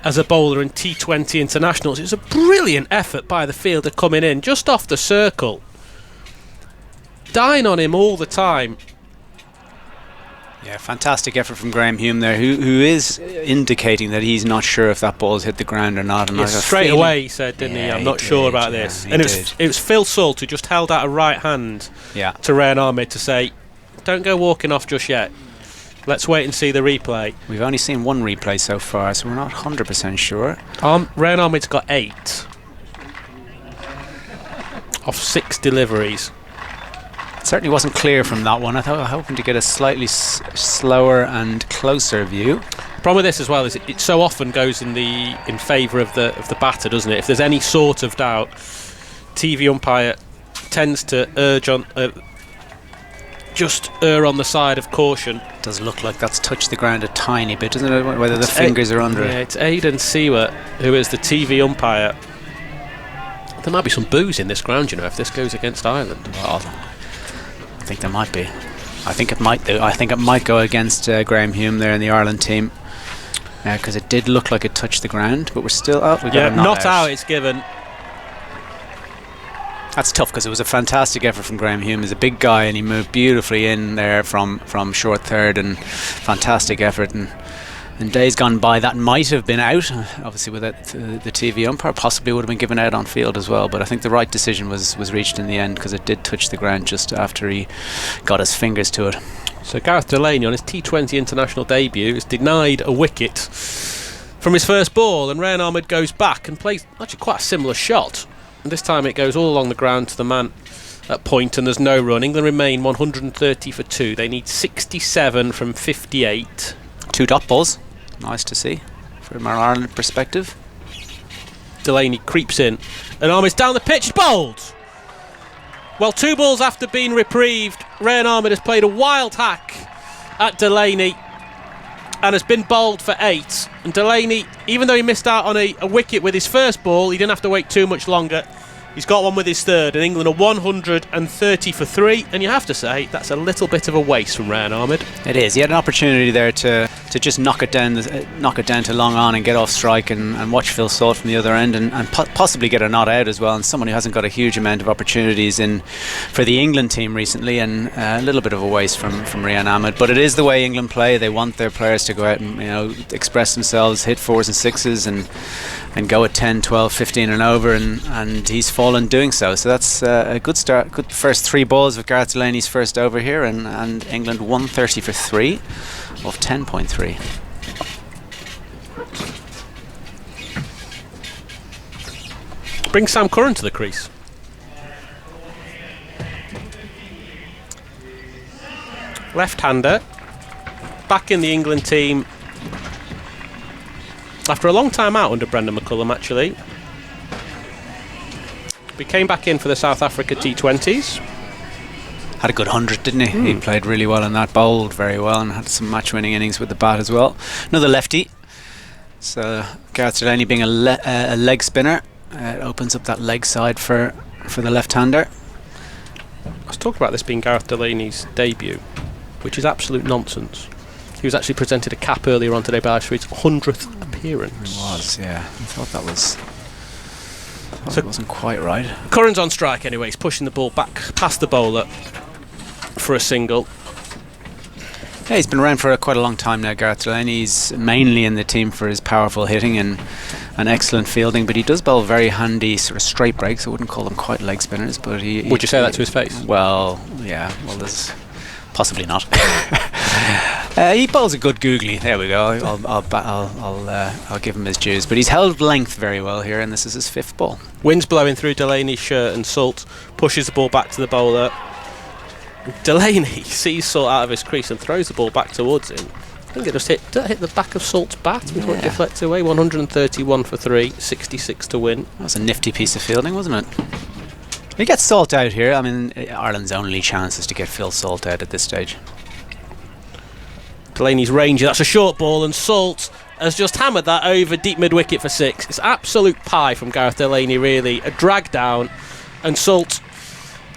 as a bowler in T20 internationals. It was a brilliant effort by the fielder coming in just off the circle, dying on him all the time. Yeah, fantastic effort from Graham Hume there, who is indicating that he's not sure if that ball's hit the ground or not. And yes, straight away he said, didn't he? I'm not sure about this. And it was Phil Salt who just held out a right hand to Rayan Ahmed to say, don't go walking off just yet. Let's wait and see the replay. We've only seen one replay so far, so we're not 100% sure. Rayan Ahmed's got 8 off 6 deliveries. It certainly wasn't clear from that one. I thought I was hoping to get a slightly slower and closer view. The problem with this as well is it so often goes in favour of the batter, doesn't it? If there's any sort of doubt, TV umpire tends to just err on the side of caution. Does look like that's touched the ground a tiny bit, doesn't it? Whether the fingers are under it. Yeah, it's Aidan Siwa who is the TV umpire. There might be some booze in this ground, you know, if this goes against Ireland. Well, I think there might be. I think it might do. I think it might go against Graham Hume there in the Ireland team, because it did look like it touched the ground, but we're still out. We got a not out. It's given. That's tough because it was a fantastic effort from Graham Hume. He's a big guy and he moved beautifully in there from short third, and fantastic effort. And days gone by that might have been out, obviously with it, the TV umpire possibly would have been given out on field as well, but I think the right decision was reached in the end because it did touch the ground just after he got his fingers to it. So Gareth Delaney on his T20 international debut is denied a wicket from his first ball, and Rayan Ahmed goes back and plays actually quite a similar shot. And this time it goes all along the ground to the man at point, and there's no run. England remain 130 for 2. They need 67 from 58. 2 dot balls. Nice to see from our Ireland perspective. Delaney creeps in and Ahmed's down the pitch, bowled. Well, 2 balls after being reprieved, Rayan Ahmed has played a wild hack at Delaney and has been bowled for 8. And Delaney, even though he missed out on a wicket with his first ball, he didn't have to wait too much longer. He's got one with his third, and England are 130 for 3. And you have to say that's a little bit of a waste from Rayan Ahmed. It is. He had an opportunity there to just knock it down to long on and get off strike, and watch Phil Salt from the other end, and possibly get a not out as well. And someone who hasn't got a huge amount of opportunities for the England team recently, and a little bit of a waste from Rayan Ahmed. But it is the way England play. They want their players to go out and express themselves, hit 4s and 6s, and go at 10, 12, 15 and over, and he's fallen doing so. So that's a good start. Good first 3 balls of Gareth Delaney's first over here, and England 130 for 3 of 10.3. Bring Sam Curran to the crease. Left-hander, back in the England team after a long time out under Brendan McCullum, actually. He came back in for the South Africa T20s. Had a good 100, didn't he? He played really well in that, bowled very well, and had some match-winning innings with the bat as well. Another lefty. So Gareth Delaney being a leg spinner, it opens up that leg side for the left-hander. I was talking about this being Gareth Delaney's debut, which is absolute nonsense. He was actually presented a cap earlier on today by Ashford's 100th appearance. It was, yeah. I thought that was... So it wasn't quite right. Curran's on strike anyway. He's pushing the ball back past the bowler for a single. Yeah, he's been around for quite a long time now, Gareth Delaney. He's mainly in the team for his powerful hitting and excellent fielding, but he does bowl very handy sort of straight breaks. I wouldn't call them quite leg spinners, but he... Would you say that to his face? Well, yeah. Well, there's... Possibly not. He bowls a good googly. There we go. I'll give him his dues. But he's held length very well here, and this is his 5th ball. Wind's blowing through Delaney's shirt, and Salt pushes the ball back to the bowler. Delaney sees Salt out of his crease and throws the ball back towards him. I think it just hit the back of Salt's bat before it deflects away. 131 for 3, 66 to win. That was a nifty piece of fielding, wasn't it? He gets Salt out here. I mean, Ireland's only chance is to get Phil Salt out at this stage. Delaney's ranger, that's a short ball, and Salt has just hammered that over deep mid-wicket for 6. It's absolute pie from Gareth Delaney, really. A drag down, and Salt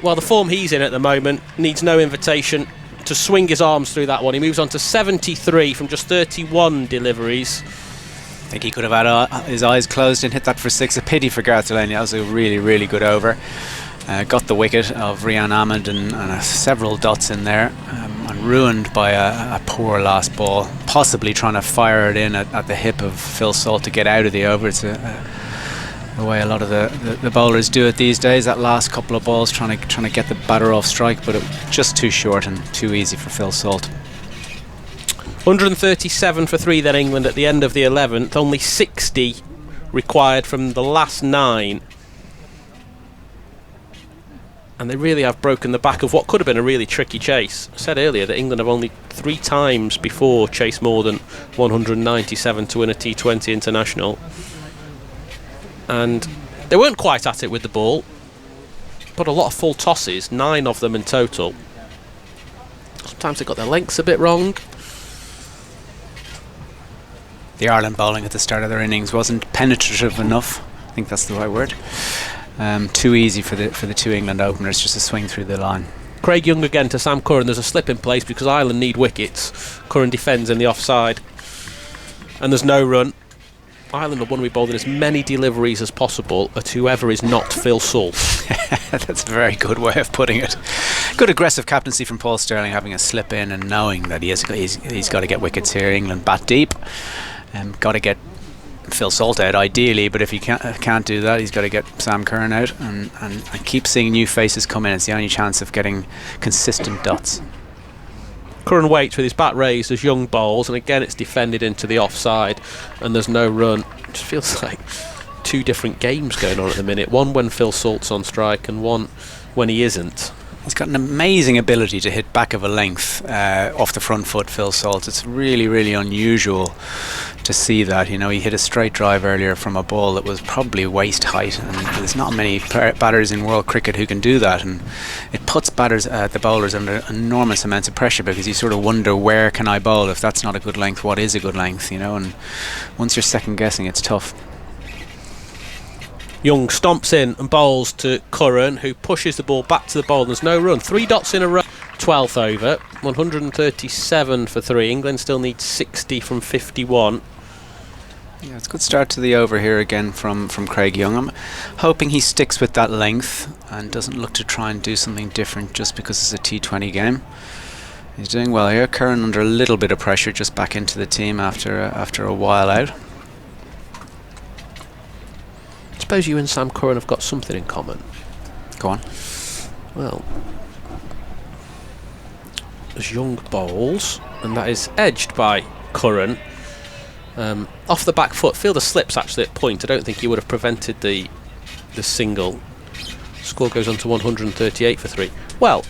well, the form he's in at the moment needs no invitation to swing his arms through that one. He moves on to 73 from just 31 deliveries. I think he could have had his eyes closed and hit that for 6. A pity for Gareth Delaney. That was a really, really good over. Got the wicket of Rian Ahmed and several dots in there, and ruined by a poor last ball, possibly trying to fire it in at the hip of Phil Salt to get out of the over. It's the way a lot of the bowlers do it these days, that last couple of balls trying to get the batter off strike, but it just too short and too easy for Phil Salt. 137 for 3 then England at the end of the 11th, only 60 required from the last 9. And they really have broken the back of what could have been a really tricky chase. I said earlier that England have only 3 times before chased more than 197 to win a T20 international. And they weren't quite at it with the ball, but a lot of full tosses, 9 of them in total. Sometimes they got their lengths a bit wrong. The Ireland bowling at the start of their innings wasn't penetrative enough. I think that's the right word. Too easy for the 2 England openers just to swing through the line. Craig Young again to Sam Curran. There's a slip in place because Ireland need wickets. Curran defends in the offside, and there's no run. Ireland will want to be bowling as many deliveries as possible at whoever is not Phil Salt. That's a very good way of putting it. Good aggressive captaincy from Paul Stirling, having a slip in and knowing that he's got to get wickets here. England bat deep. Got to get Phil Salt out ideally, but if he can't do that, he's got to get Sam Curran out and keep seeing new faces come in. It's the only chance of getting consistent dots. Curran waits with his bat raised as Young bowls, and again it's defended into the offside and there's no run. It just feels like 2 different games going on at the minute, one when Phil Salt's on strike and one when he isn't. He's got an amazing ability to hit back of a length off the front foot, Phil Salt. It's really, really unusual to see that. You know, he hit a straight drive earlier from a ball that was probably waist height, and there's not many batters in world cricket who can do that, and it puts the bowlers under enormous amounts of pressure, because you sort of wonder, where can I bowl? If that's not a good length, what is a good length? You know, and once you're second guessing, it's tough. Young stomps in and bowls to Curran, who pushes the ball back to the bowl. There's no run. 3 dots in a row. 12th over. 137 for 3. England still needs 60 from 51. Yeah, it's a good start to the over here again from Craig Young. I'm hoping he sticks with that length and doesn't look to try and do something different just because it's a T20 game. He's doing well here. Curran under a little bit of pressure, just back into the team after a while out. I suppose you and Sam Curran have got something in common. Go on. Well, as Young bowls, and that is edged by Curran. Off the back foot, fielder slips actually at point. I don't think he would have prevented the single. Score goes on to 138 for 3. Well,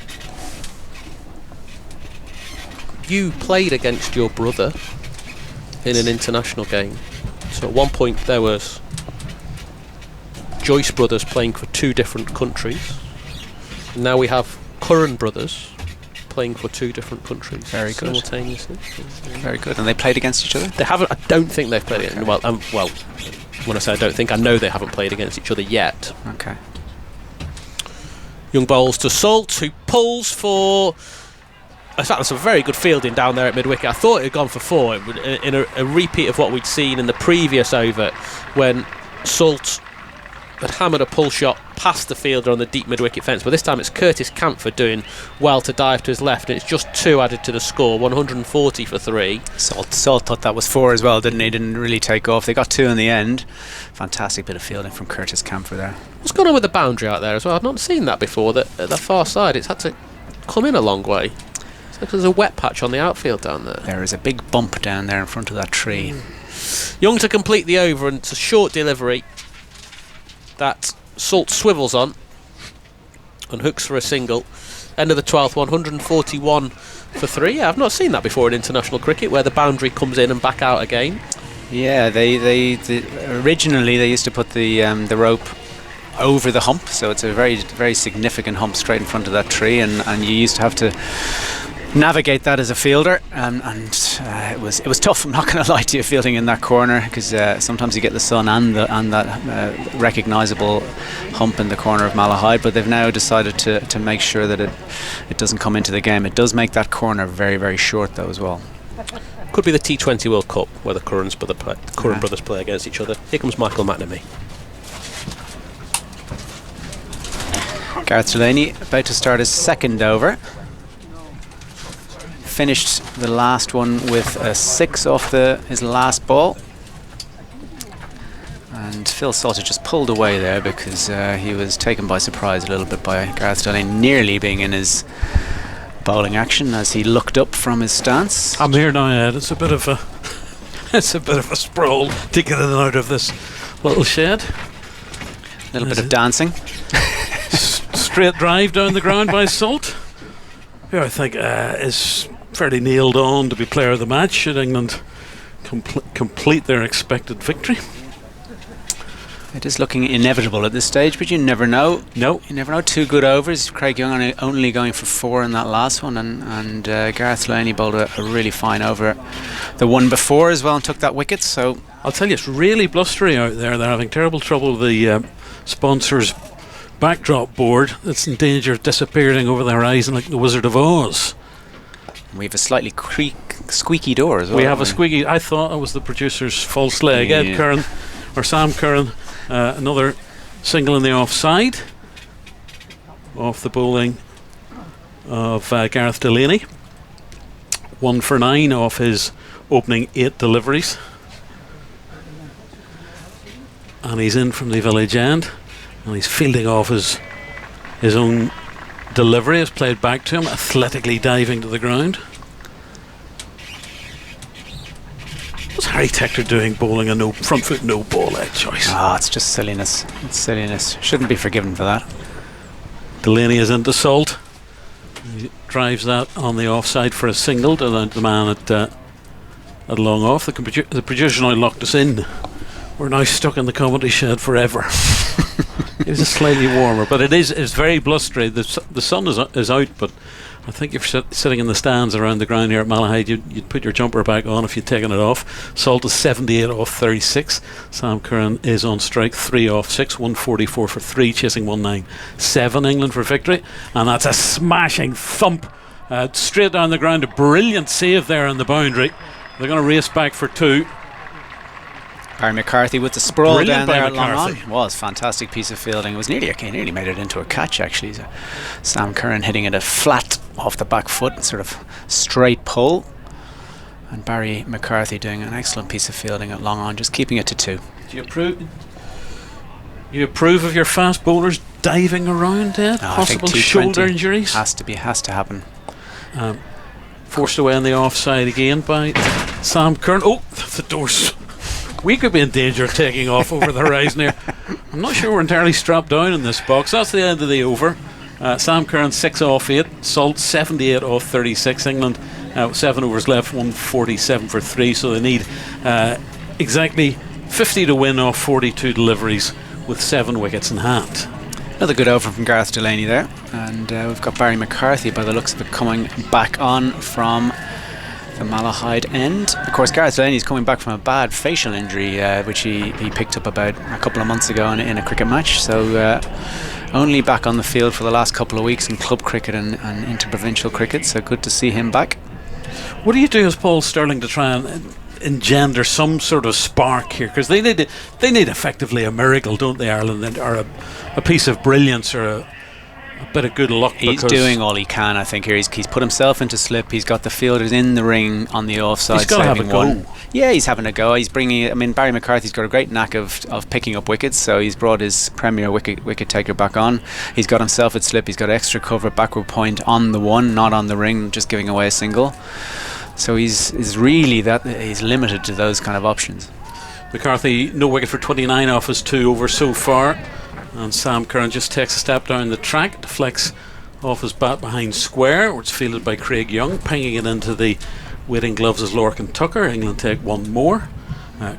you played against your brother in an international game. So at one point there was Joyce brothers playing for 2 different countries. Now we have Curran brothers playing for 2 different countries. Very good. Simultaneously. Very good. And they played against each other? They haven't. I don't think they've played it. Well, when I say I don't think, I know they haven't played against each other yet. Okay. Young bowls to Salt, who pulls for. In fact, that's a very good fielding down there at mid-wicket. I thought it had gone for 4 in a repeat of what we'd seen in the previous over, when Salt had hammered a pull shot past the fielder on the deep mid-wicket fence, but this time it's Curtis Camphor doing well to dive to his left, and it's just 2 added to the score, 140 for 3. Salt thought that was 4 as well, didn't he? Didn't really take off. They got 2 in the end. Fantastic bit of fielding from Curtis Camphor there. What's going on with the boundary out there as well? I've not seen that before, that at the far side it's had to come in a long way. It's like there's a wet patch on the outfield down there. There is a big bump down there in front of that tree. Young to complete the over, and it's a short delivery that Salt swivels on and hooks for a single. End of the 12th, 141 for 3. Yeah, I've not seen that before in international cricket, where the boundary comes in and back out again. Yeah, they originally they used to put the rope over the hump, so it's a very, very significant hump straight in front of that tree, and you used to have to navigate that as a fielder, and it was tough. I'm not going to lie to you, fielding in that corner, because sometimes you get the sun and that recognisable hump in the corner of Malahide, but they've now decided to make sure that it doesn't come into the game. It does make that corner very, very short though as well. Could be the T20 World Cup where the Curran brothers play against each other. Here comes Michael McNamee. Gareth Delaney about to start his second over. Finished the last one with a 6 off his last ball. And Phil Salter just pulled away there because he was taken by surprise a little bit by Gareth Delaney nearly being in his bowling action as he looked up from his stance. I'm here now, Ed. It's a bit of a sprawl to get in and out of this little shed. A little bit of dancing. Straight drive down the ground by Salt, who I think is fairly nailed on to be player of the match should England complete their expected victory. It is looking inevitable at this stage, but you never know. No. You never know. 2 good overs. Craig Young only going for 4 in that last one, and Gareth Delaney bowled a really fine over the one before as well and took that wicket. So I'll tell you, it's really blustery out there. They're having terrible trouble with the sponsors' backdrop board. It's in danger of disappearing over the horizon like the Wizard of Oz. We have a slightly squeaky door as well. We have a squeaky. I thought it was the producer's false leg. Yeah. Ed Curran or Sam Curran, another single in the offside off the bowling of Gareth Delaney. 1 for 9 off his opening 8 deliveries, and he's in from the village end, and he's fielding off his own delivery is played back to him, athletically diving to the ground. What's Harry Tector doing bowling a no front foot no ball leg choice? It's just silliness. It's silliness. Shouldn't be forgiven for that. Delaney is into Salt. He drives that on the offside for a single to the man at long off. The producer now locked us in. We're now stuck in the comedy shed forever. It's slightly warmer, but it's very blustery. The sun is out, but I think if you're sitting in the stands around the ground here at Malahide, you'd put your jumper back on if you'd taken it off. Salt is 78 off 36. Sam Curran is on strike, 3 off 6, 144 for 3, chasing 197. England for victory, and that's a smashing thump straight down the ground. A brilliant save there on the boundary. They're going to race back for 2. Barry McCarthy with the sprawl Brilliant down there by at long McCarthy. on. Was fantastic piece of fielding. It was nearly made it into a catch actually. So Sam Curran hitting it a flat off the back foot, sort of straight pull, and Barry McCarthy doing an excellent piece of fielding at long on, just keeping it to 2. Do you approve of your fast bowlers diving around, Ed? No, Possible I think T20 shoulder injuries? has to happen. Forced away on the offside again by Sam Curran. Oh, the doors. We could be in danger of taking off over the horizon here. I'm not sure we're entirely strapped down in this box. That's the end of the over. Sam Curran 6 off 8. Salt 78 off 36. England 7 overs left, 147 for 3. So they need exactly 50 to win off 42 deliveries with 7 wickets in hand. Another good over from Gareth Delaney there, and we've got Barry McCarthy by the looks of it coming back on from the Malahide end. Of course, Gareth Delaney's coming back from a bad facial injury which he picked up about a couple of months ago in a cricket match, so only back on the field for the last couple of weeks in club cricket and interprovincial cricket, so good to see him back. What do you do as Paul Stirling to try and engender some sort of spark here? Because they need effectively a miracle, don't they, Ireland, or a piece of brilliance or a bit of good luck. He's doing all he can, I think. Here he's put himself into slip. He's got the fielders in the ring on the offside. He's got to have a go. One. Yeah, he's having a go. He's bringing. I mean, Barry McCarthy's got a great knack of picking up wickets. So he's brought his premier wicket taker back on. He's got himself at slip. He's got extra cover, backward point on the one, not on the ring, just giving away a single. So he's limited to those kind of options. McCarthy no wicket for 29 off his 2 overs so far. And Sam Curran just takes a step down the track, deflects off his bat behind square, where it's fielded by Craig Young, pinging it into the waiting gloves as Lorcan Tucker. England take 1 more.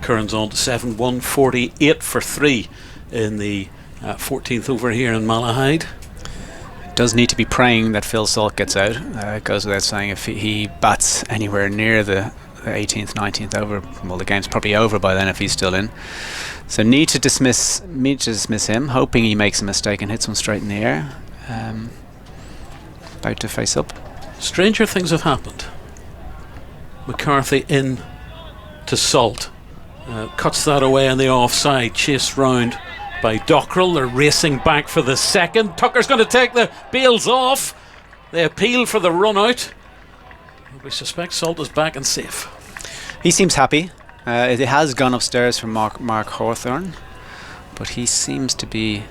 Curran's on to 7, 148 for 3 in the 14th over here in Malahide. does need to be praying that Phil Salt gets out. It goes without saying, if he bats anywhere near the 18th, 19th over, well, the game's probably over by then if he's still in. So need to dismiss him, hoping he makes a mistake and hits one straight in the air. About to face up. Stranger things have happened. McCarthy in to Salt. Cuts that away on the offside, chased round by Dockrell. They're racing back for the second. Tucker's going to take the bails off. They appeal for the run out. We suspect Salt is back and safe. He seems happy. It has gone upstairs from Mark Hawthorne, but he seems to be...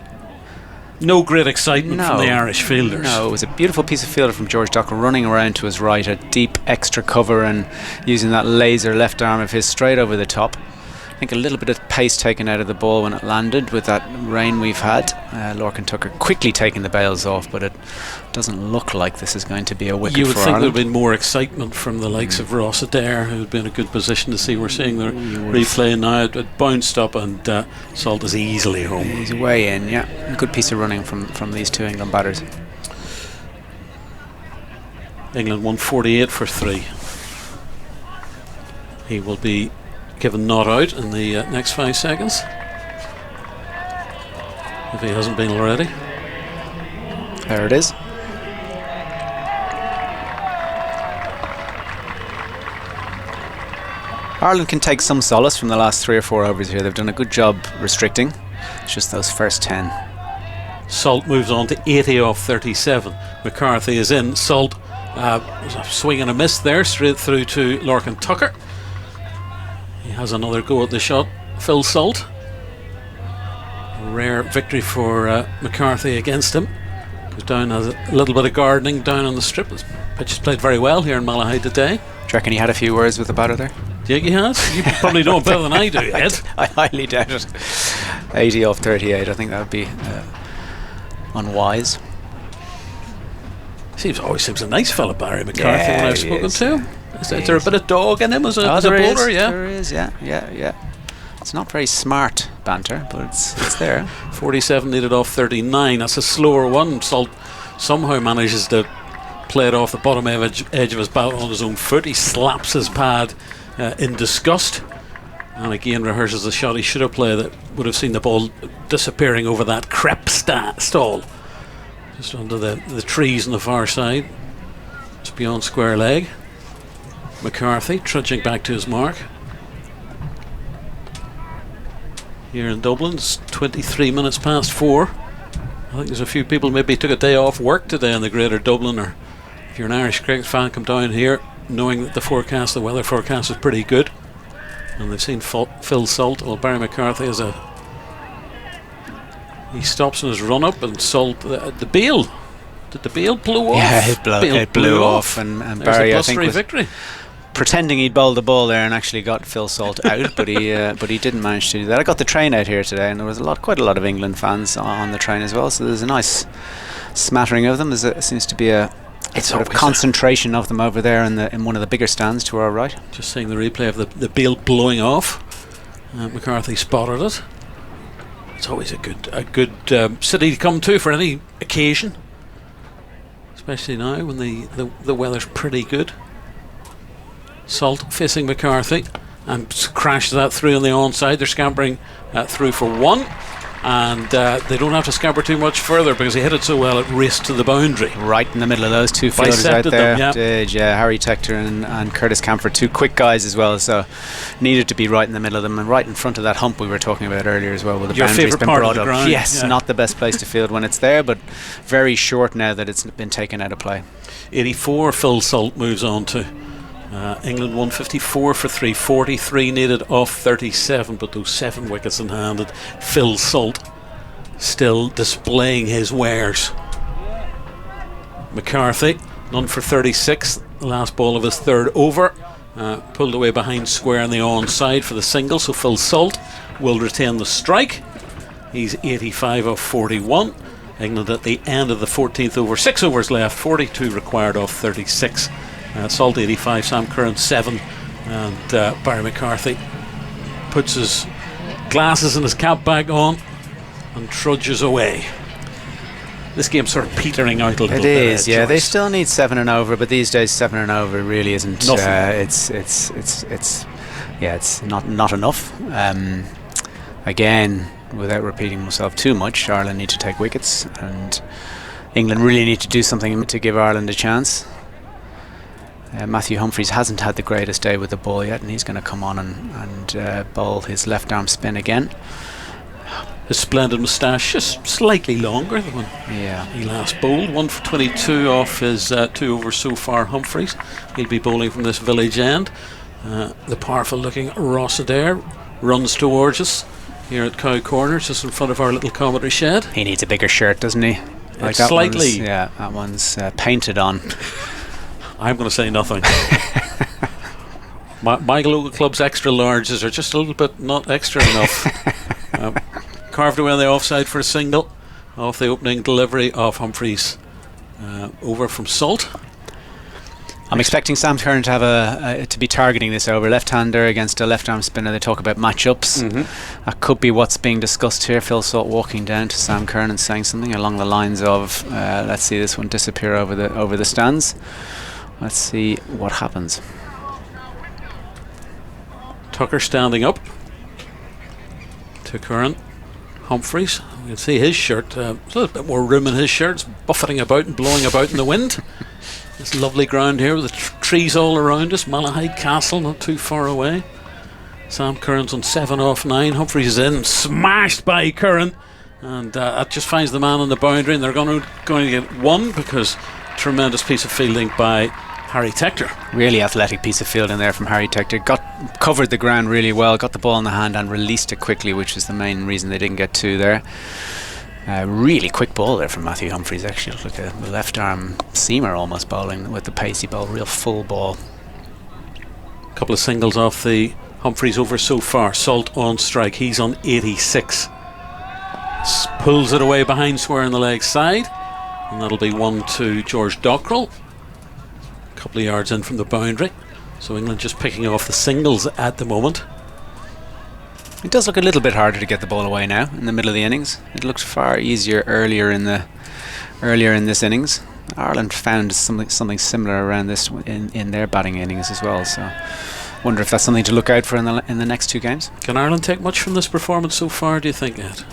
No great excitement from the Irish fielders. No, it was a beautiful piece of fielder from George Dockrell, running around to his right, a deep extra cover, and using that laser left arm of his straight over the top. I think a little bit of pace taken out of the ball when it landed with that rain we've had. Lorcan Tucker quickly taking the bails off, but it doesn't look like this is going to be a wicket for Ireland. You would think there would have been more excitement from the likes of Ross Adair, who would be in a good position to see. We're seeing the replay now. It bounced up, and Salt is easily home. He's way in, yeah. Good piece of running from these two England batters. England 148 for 3. He will be given not out in the next 5 seconds, if he hasn't been already. There it is. Ireland can take some solace from the last 3 or 4 overs here. They've done a good job restricting. It's just those first 10. Salt moves on to 80 off 37. McCarthy is in. Salt was a swing and a miss there, straight through to Lorcan Tucker. He has another go at the shot. Phil Salt. A rare victory for McCarthy against him. Goes down, has a little bit of gardening down on the strip. This pitch is played very well here in Malahide today. Do you reckon he had a few words with the batter there? Do you think he has? You probably know better than I do, Ed. I highly doubt it. 80 off 38, I think that would be unwise. Always seems a nice fella, Barry McCarthy, when I've spoken to him. Is there a bit of dog in him as a bowler? Yeah, there is. Yeah. It's not very smart banter, but it's there. 47 needed off 39. That's a slower one. Salt somehow manages to play it off the bottom edge of his bat on his own foot. He slaps his pad in disgust, and again rehearses the shot he should have played that would have seen the ball disappearing over that crepe stall just under the trees on the far side. It's beyond square leg. McCarthy trudging back to his mark. Here in Dublin, it's 23 minutes past 4. I think there's a few people maybe took a day off work today in the Greater Dublin, or if you're an Irish cricket fan, come down here knowing that the weather forecast is pretty good, and they've seen Phil Salt. Well, Barry McCarthy he stops in his run up, and Salt the bail. Did the bail blow off? Yeah, it blew off, and Barry, I think, was victory. Pretending he'd bowled the ball there and actually got Phil Salt out, but he didn't manage to do that. I got the train out here today, and there was quite a lot of England fans on the train as well. So there's a nice smattering of them. There seems to be a sort of concentration of them over there in one of the bigger stands to our right. Just seeing the replay of the bail blowing off. McCarthy spotted it. It's always a good city to come to for any occasion, especially now when the weather's pretty good. Salt facing McCarthy and crashes that through on the onside. They're scampering through for 1, and they don't have to scamper too much further because he hit it so well it raced to the boundary. Right in the middle of those two fielders out there. Harry Tector and Curtis Camphor, 2 quick guys as well, so needed to be right in the middle of them and right in front of that hump we were talking about earlier as well, with the boundary's been brought up. Ground, yes, not the best place to field when it's there, but very short now that it's been taken out of play. 84 Phil Salt moves on to. England 154 for 3, 43 needed off 37, but those 7 wickets in hand. Phil Salt still displaying his wares. McCarthy, none for 36, the last ball of his 3rd over, pulled away behind square on the onside for the single, so Phil Salt will retain the strike. He's 85 off 41. England at the end of the 14th over, 6 overs left, 42 required off 36. Salt 85, Sam Curran 7, and Barry McCarthy puts his glasses and his cap back on and trudges away. this game's sort of petering out a little It bit. is, yeah. They Joyce. still need 7 and over, but these days 7 and over really isn't. Nothing. It's not enough. Again, without repeating myself too much, Ireland need to take wickets, and England really need to do something to give Ireland a chance. Matthew Humphries hasn't had the greatest day with the ball yet, and he's going to come on and bowl his left arm spin again. His splendid moustache, just slightly longer than when he last bowled. 1 for 22 off his 2 overs so far, Humphries. He'll be bowling from this village end. The powerful looking Ross Adair runs towards us here at Cow Corner, just in front of our little commentary shed. He needs a bigger shirt, doesn't he? Like that slightly. That one's painted on. I'm going to say nothing. My local club's extra larges are just a little bit not extra enough. Carved away on the offside for a single off the opening delivery of Humphries. Over from Salt. I'm expecting Sam Curran to have to be targeting this over. Left-hander against a left-arm spinner. They talk about matchups. That could be what's being discussed here. Phil Salt walking down to Sam Curran and saying something along the lines of, "Let's see this one disappear over the stands. Let's see what happens." Tucker standing up to Curran. Humphries, you can see his shirt, there's a little bit more room in his shirt. It's buffeting about and blowing about in the wind. This lovely ground here with the trees all around us. Malahide Castle not too far away. Sam Curran's on 7 off 9. Humphries is in, smashed by Curran, and that just finds the man on the boundary, and they're going to get one because tremendous piece of fielding by Harry Tector. Really athletic piece of fielding there from Harry Tector. Covered the ground really well, got the ball in the hand and released it quickly, which is the main reason they didn't get 2 there. Really quick ball there from Matthew Humphries. Actually looked like a left arm seamer almost bowling with the pacey ball, real full ball. A couple of singles off the Humphries over so far. Salt on strike, he's on 86. Pulls it away behind square on the leg side, and that'll be 1 to George Dockrell. A couple of yards in from the boundary, so England just picking off the singles at the moment. It does look a little bit harder to get the ball away now in the middle of the innings. It looked far easier earlier in this innings. Ireland found something similar around this in their batting innings as well. So, wonder if that's something to look out for in the next 2 games. Can Ireland take much from this performance so far, do you think, Ed?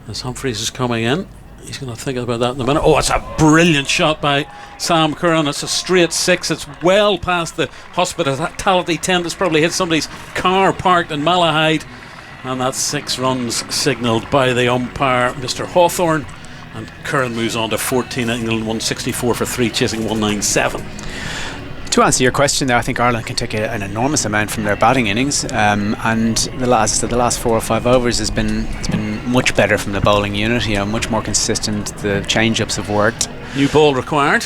As Humphries is coming in, he's going to think about that in a minute. Oh, it's a brilliant shot by Sam Curran. It's a straight 6. It's well past the hospitality tent. It's probably hit somebody's car parked in Malahide. And that's 6 runs signalled by the umpire, Mr. Hawthorne. And Curran moves on to 14. England 164 for 3, chasing 197. To answer your question there, I think Ireland can take an enormous amount from their batting innings, and the last 4 or 5 overs has been much better from the bowling unit. Much more consistent. The change-ups have worked. New ball required,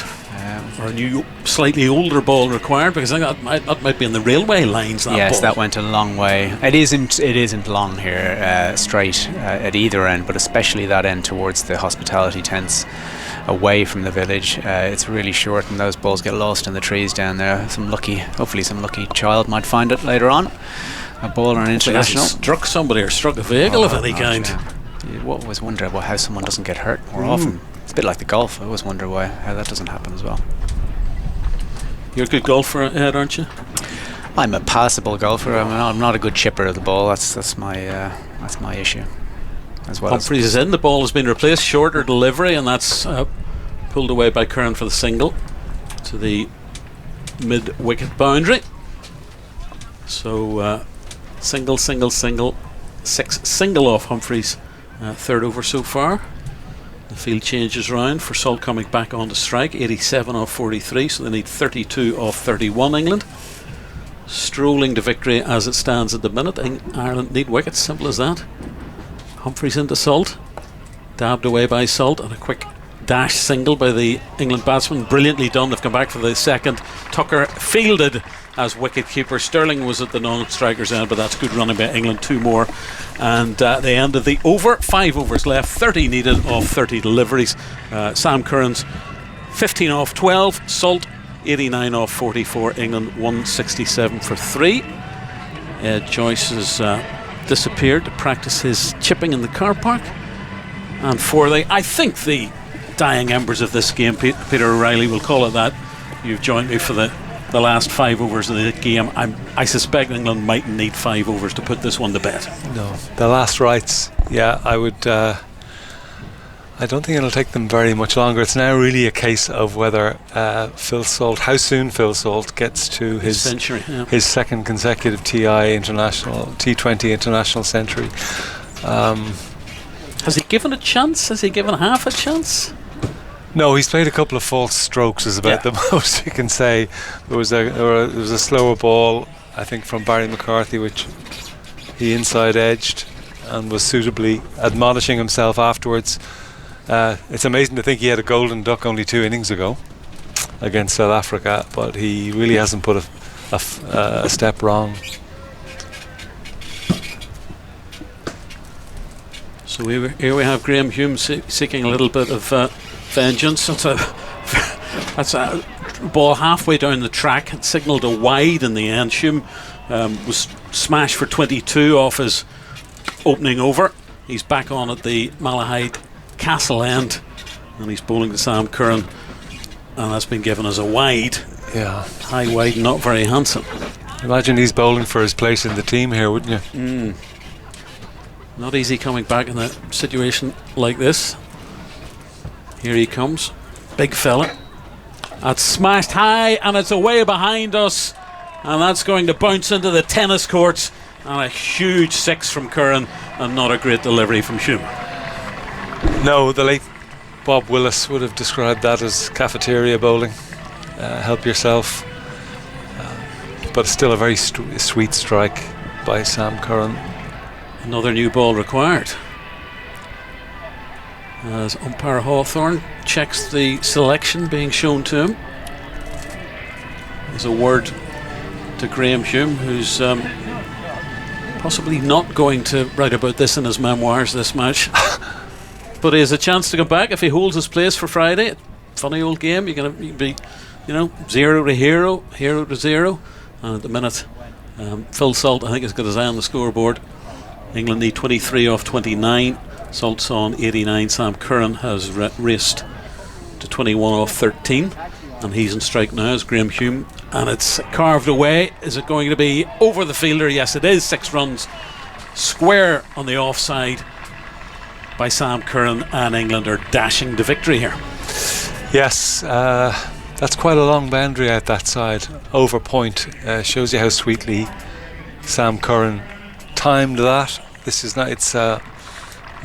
or a new, slightly older ball required, because I think that might be in the railway lines. Yes, that went a long way. It isn't long here, straight at either end, but especially that end towards the hospitality tents, away from the village. It's really short, and those balls get lost in the trees down there. Hopefully some lucky child might find it later on. A ball or an international. Struck somebody or struck a vehicle of any kind. You always wonder how someone doesn't get hurt more often. It's a bit like the golf. I always wonder how that doesn't happen as well. You're a good golfer, Ed, aren't you? I'm a passable golfer. I'm not a good chipper of the ball. That's my issue. As well. Humphries is in. The ball has been replaced. Shorter delivery, and that's pulled away by Curran for the single to the mid-wicket boundary. So single, 6 single off Humphries. 3rd over so far. The field changes round for Salt coming back on to strike. 87 off 43, so they need 32 off 31. England strolling to victory as it stands at the minute. Ireland need wickets, simple as that. Humphries into Salt, dabbed away by Salt, and a quick dash single by the England batsman. Brilliantly done. They've come back for the second. Tucker fielded as wicket-keeper. Sterling was at the non-striker's end, but that's good running by England. 2 more, and the end of the over. 5 overs left, 30 needed off 30 deliveries. Sam Curran's 15 off 12. Salt 89 off 44. England 167 for 3. Joyce has disappeared to practice his chipping in the car park. And for I think the dying embers of this game, Peter O'Reilly will call it that. You've joined me for the last 5 overs of the game. I suspect England might need 5 overs to put this one to bed. No, the last rites. Yeah, I would. I don't think it'll take them very much longer. It's now really a case of whether Phil Salt, how soon Phil Salt gets to his century, his second consecutive T20 international century. Has he given a chance? Has he given half a chance? No, he's played a couple of false strokes is about the most you can say. There was a slower ball, I think, from Barry McCarthy, which he inside edged and was suitably admonishing himself afterwards. It's amazing to think he had a golden duck only 2 innings ago against South Africa, but he really hasn't put a step wrong. So here we have Graham Hume seeking a little bit of vengeance. That's a ball halfway down the track. It signalled a wide in the end. Hume was smashed for 22 off his opening over. He's back on at the Malahide Castle end, and he's bowling to Sam Curran, and that's been given as a wide. Yeah, high wide, not very handsome. Imagine he's bowling for his place in the team here, wouldn't you? Not easy coming back in a situation like this. Here he comes, big fella. That's smashed high, and it's away behind us, and that's going to bounce into the tennis courts, and a huge 6 from Curran, and not a great delivery from Hume. No, the late Bob Willis would have described that as cafeteria bowling. Help yourself. But still a very sweet strike by Sam Curran. Another new ball required. As umpire Hawthorne checks the selection being shown to him. There's a word to Graham Hume, who's possibly not going to write about this in his memoirs, this match. But he has a chance to come back if he holds his place for Friday. Funny old game. You're going to be, 0 to hero to 0. And at the minute, Phil Salt, I think, has got his eye on the scoreboard. England need 23 off 29. Salt's on 89. Sam Curran has raced to 21 off 13. And he's in strike now as Graham Hume. And it's carved away. Is it going to be over the fielder? Yes, it is. 6 runs square on the offside by Sam Curran, and England are dashing to victory here. Yes, that's quite a long boundary out that side. Over point. Shows you how sweetly Sam Curran timed that. This is not. It's. You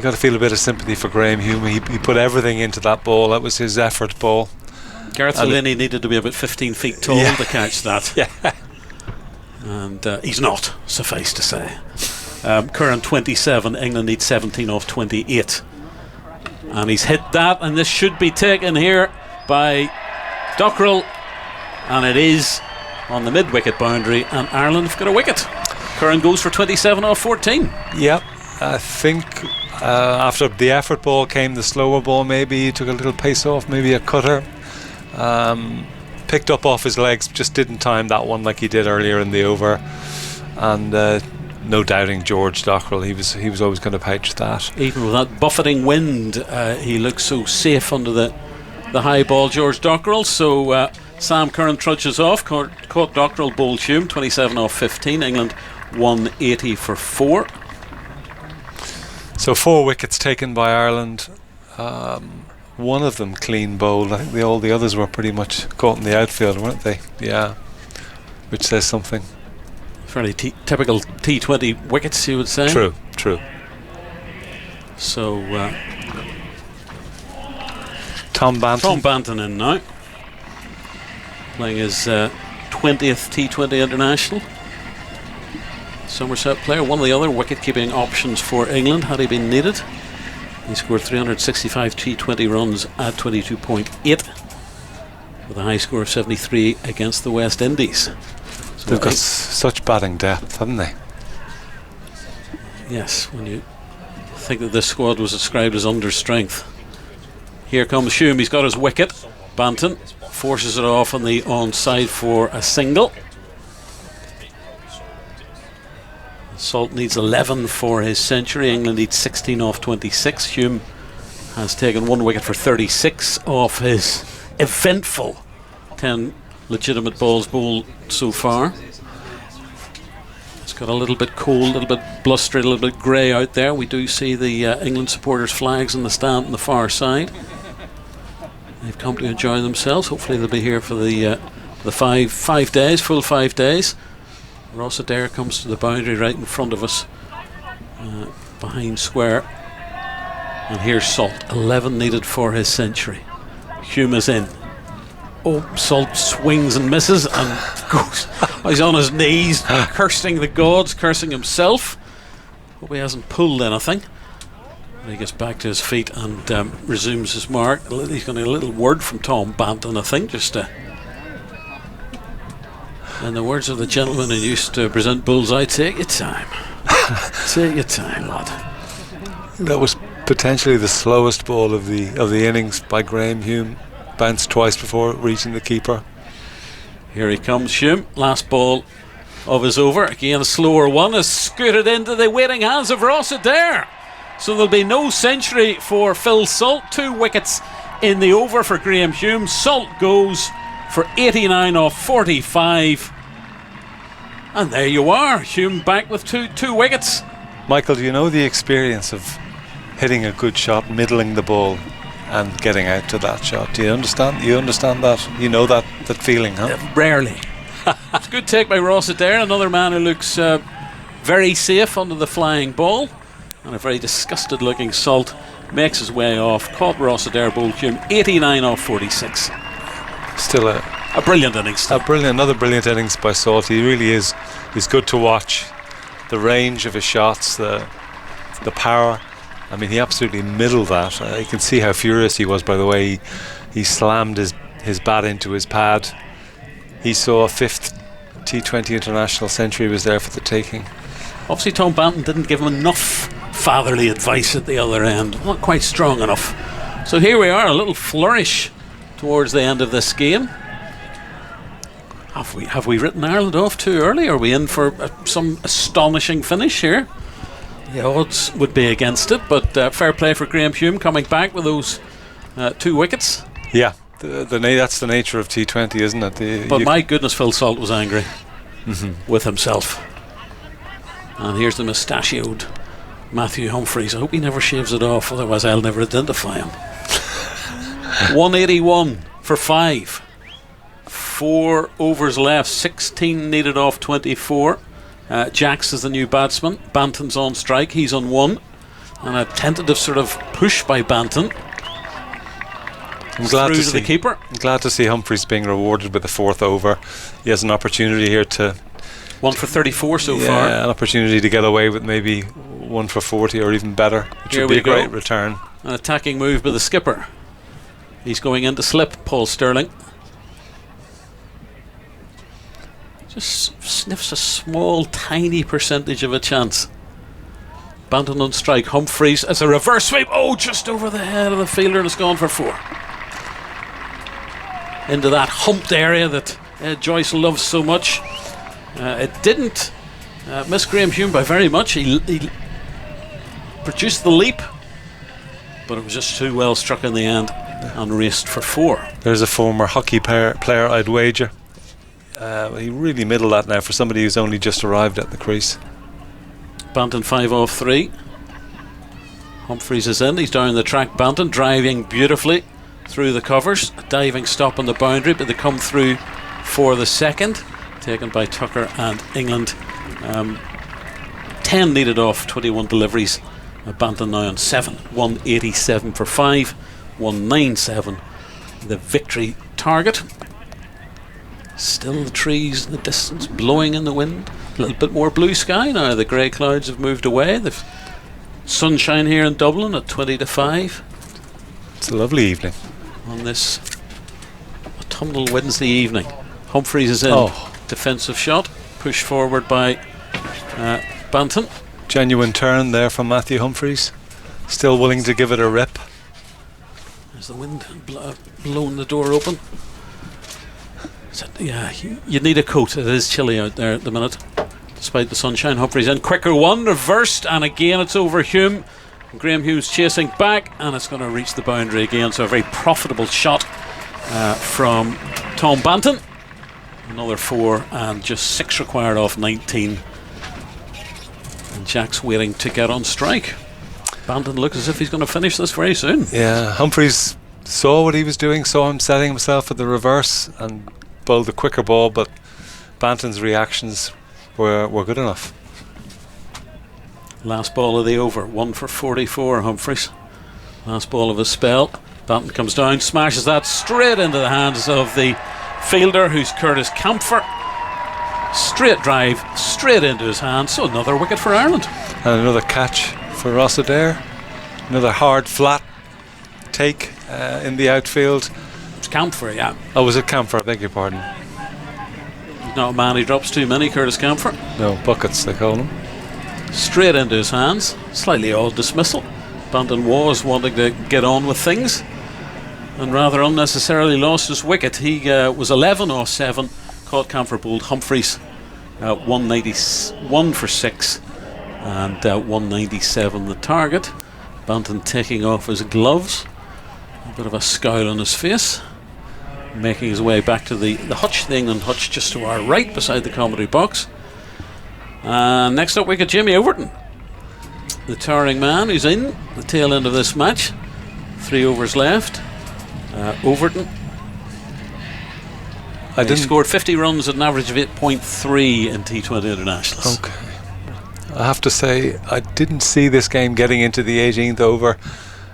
got to feel a bit of sympathy for Graham Hume. He put everything into that ball. That was his effort ball. Gareth Linney needed to be about 15 feet tall to catch that. Yeah. And he's not, suffice to say. Curran 27, England needs 17 off 28. And he's hit that, and this should be taken here by Dockrell, and it is on the mid-wicket boundary, and Ireland have got a wicket. Curran goes for 27 off 14. Yep, I think after the effort ball came the slower ball. Maybe he took a little pace off, maybe a cutter. Picked up off his legs, just didn't time that one like he did earlier in the over. And no doubting George Dockrell, he was always going to pouch that. Even with that buffeting wind, he looks so safe under the high ball, George Dockrell. So Sam Curran trudges off, caught Dockrell, bowled Hume, 27 off 15. England 180 for 4. So 4 wickets taken by Ireland. One of them clean bowled. I think all the others were pretty much caught in the outfield, weren't they? Yeah, which says something. Fairly typical T20 wickets, you would say. True. So Tom Banton in now, playing his 20th T20 international. Somerset player, one of the other wicket-keeping options for England had he been needed. He scored 365 T20 runs at 22.8 with a high score of 73 against the West Indies. So they've got such batting depth, haven't they? Yes, when you think that this squad was described as under strength. Here comes Hume, he's got his wicket. Banton forces it off on the onside for a single. Salt needs 11 for his century. England needs 16 off 26. Hume has taken 1 wicket for 36 off his eventful 10 legitimate balls bowled so far. It's got a little bit cold, a little bit blustery, a little bit grey out there. We do see the England supporters' flags in the stand on the far side. They've come to enjoy themselves. Hopefully they'll be here for the 5 days, full 5 days. Ross Adair comes to the boundary right in front of us, behind square. And here's Salt, 11 needed for his century. Hume is in. Oh, Salt swings and misses and goes. He's on his knees, cursing the gods, cursing himself. Hope he hasn't pulled anything. And he gets back to his feet and resumes his mark. He's going to get a little word from Tom Banton, I think, just to. In the words of the gentleman who used to present Bullseye, take your time. Take your time, lad. That was potentially the slowest ball of the innings by Graham Hume. Bounced twice before reaching the keeper. Here he comes, Hume. Last ball of his over. Again, a slower one is scooted into the waiting hands of Ross Adair. So there'll be no century for Phil Salt. 2 wickets in the over for Graham Hume. Salt goes for 89 off 45. And there you are, Hume back with two wickets. Michael, do you know the experience of hitting a good shot, middling the ball and getting out to that shot? Do you understand? You understand that? You know that feeling, huh? Rarely. It's a good take by Ross Adair, another man who looks very safe under the flying ball. And a very disgusted looking Salt makes his way off. Caught Ross Adair, bowled Hume, 89 off 46. Still a brilliant innings. Another brilliant innings by Salt. He really is. He's good to watch. The range of his shots, the power. I mean, he absolutely middled that. You can see how furious he was by the way he slammed his bat into his pad. He saw a 5th T20 international century was there for the taking. Obviously Tom Banton didn't give him enough fatherly advice at the other end. Not quite strong enough. So here we are, a little flourish towards the end of this game. Have we written Ireland off too early? Are we in for some astonishing finish here? The odds would be against it, but fair play for Graham Hume coming back with those 2 wickets. Yeah, that's the nature of T20, isn't it? But my goodness, Phil Salt was angry with himself. And here's the mustachioed Matthew Humphreys. I hope he never shaves it off, otherwise I'll never identify him. 181 for 5. 4 overs left, 16 needed off 24. Jacks is the new batsman. Banton's on strike, he's on 1. And a tentative sort of push by Banton. I'm glad through to the keeper. I'm glad to see Humphreys being rewarded with the 4th over. He has an opportunity here to 1 for 34 so far. An opportunity to get away with maybe 1 for 40 or even better, which would be a great return. An attacking move by the skipper. He's going in to slip Paul Stirling. Just sniffs a small, tiny percentage of a chance. Banton on strike. Humphreys as a reverse sweep. Oh, just over the head of the fielder, and it's gone for 4. Into that humped area that Joyce loves so much. It didn't miss Graham Hume by very much. He produced the leap, but it was just too well struck in the end and raced for 4. There's a former hockey player I'd wager. He really middled that now for somebody who's only just arrived at the crease. Banton 5 off 3. Humphreys is in. He's down the track. Banton driving beautifully through the covers. A diving stop on the boundary, but they come through for the second. Taken by Tucker and England. 10 needed off 21 deliveries. Banton now on 7. 187 for 5. 197 the victory target. Still the trees in the distance blowing in the wind. A little bit more blue sky now. The grey clouds have moved away. The sunshine here in Dublin at 20 to 5. It's a lovely evening on this autumnal Wednesday evening. Humphreys is in. Defensive shot. Push forward by Banton. Genuine turn there from Matthew Humphreys. Still willing to give it a rip. There's the wind blowing the door open. Yeah, you need a coat. It is chilly out there at the minute, despite the sunshine. Humphreys in. Quicker one, reversed, and again it's over Hume. Graham Hughes chasing back, and it's going to reach the boundary again. So a very profitable shot from Tom Banton. Another 4 and just 6 required off 19. And Jack's waiting to get on strike. Banton looks as if he's going to finish this very soon. Yeah, Humphreys saw what he was doing, saw him setting himself at the reverse and bowled a quicker ball, but Banton's reactions were good enough. Last ball of the over, 1 for 44, Humphreys. Last ball of his spell. Banton comes down, smashes that straight into the hands of the fielder, who's Curtis Camphor. Straight drive, straight into his hands. So another wicket for Ireland. And another catch for Ross Adair. Another hard, flat take in the outfield. It's Camphor, yeah. Oh, was it Camphor? I beg your pardon. He's not a man who drops too many, Curtis Camphor. No, buckets they call him. Straight into his hands. Slightly odd dismissal. Banton was wanting to get on with things and rather unnecessarily lost his wicket. He was 11 off 7. Caught Camphor bowled Humphreys 191 for 6 and 197 the target. Banton taking off his gloves. A bit of a scowl on his face. Making his way back to the hutch, the England hutch just to our right beside the commentary box. Next up we got Jimmy Overton, the towering man who's in the tail end of this match. 3 overs left. Overton he scored 50 runs at an average of 8.3 in T20 internationals. Okay. I have to say, I didn't see this game getting into the 18th over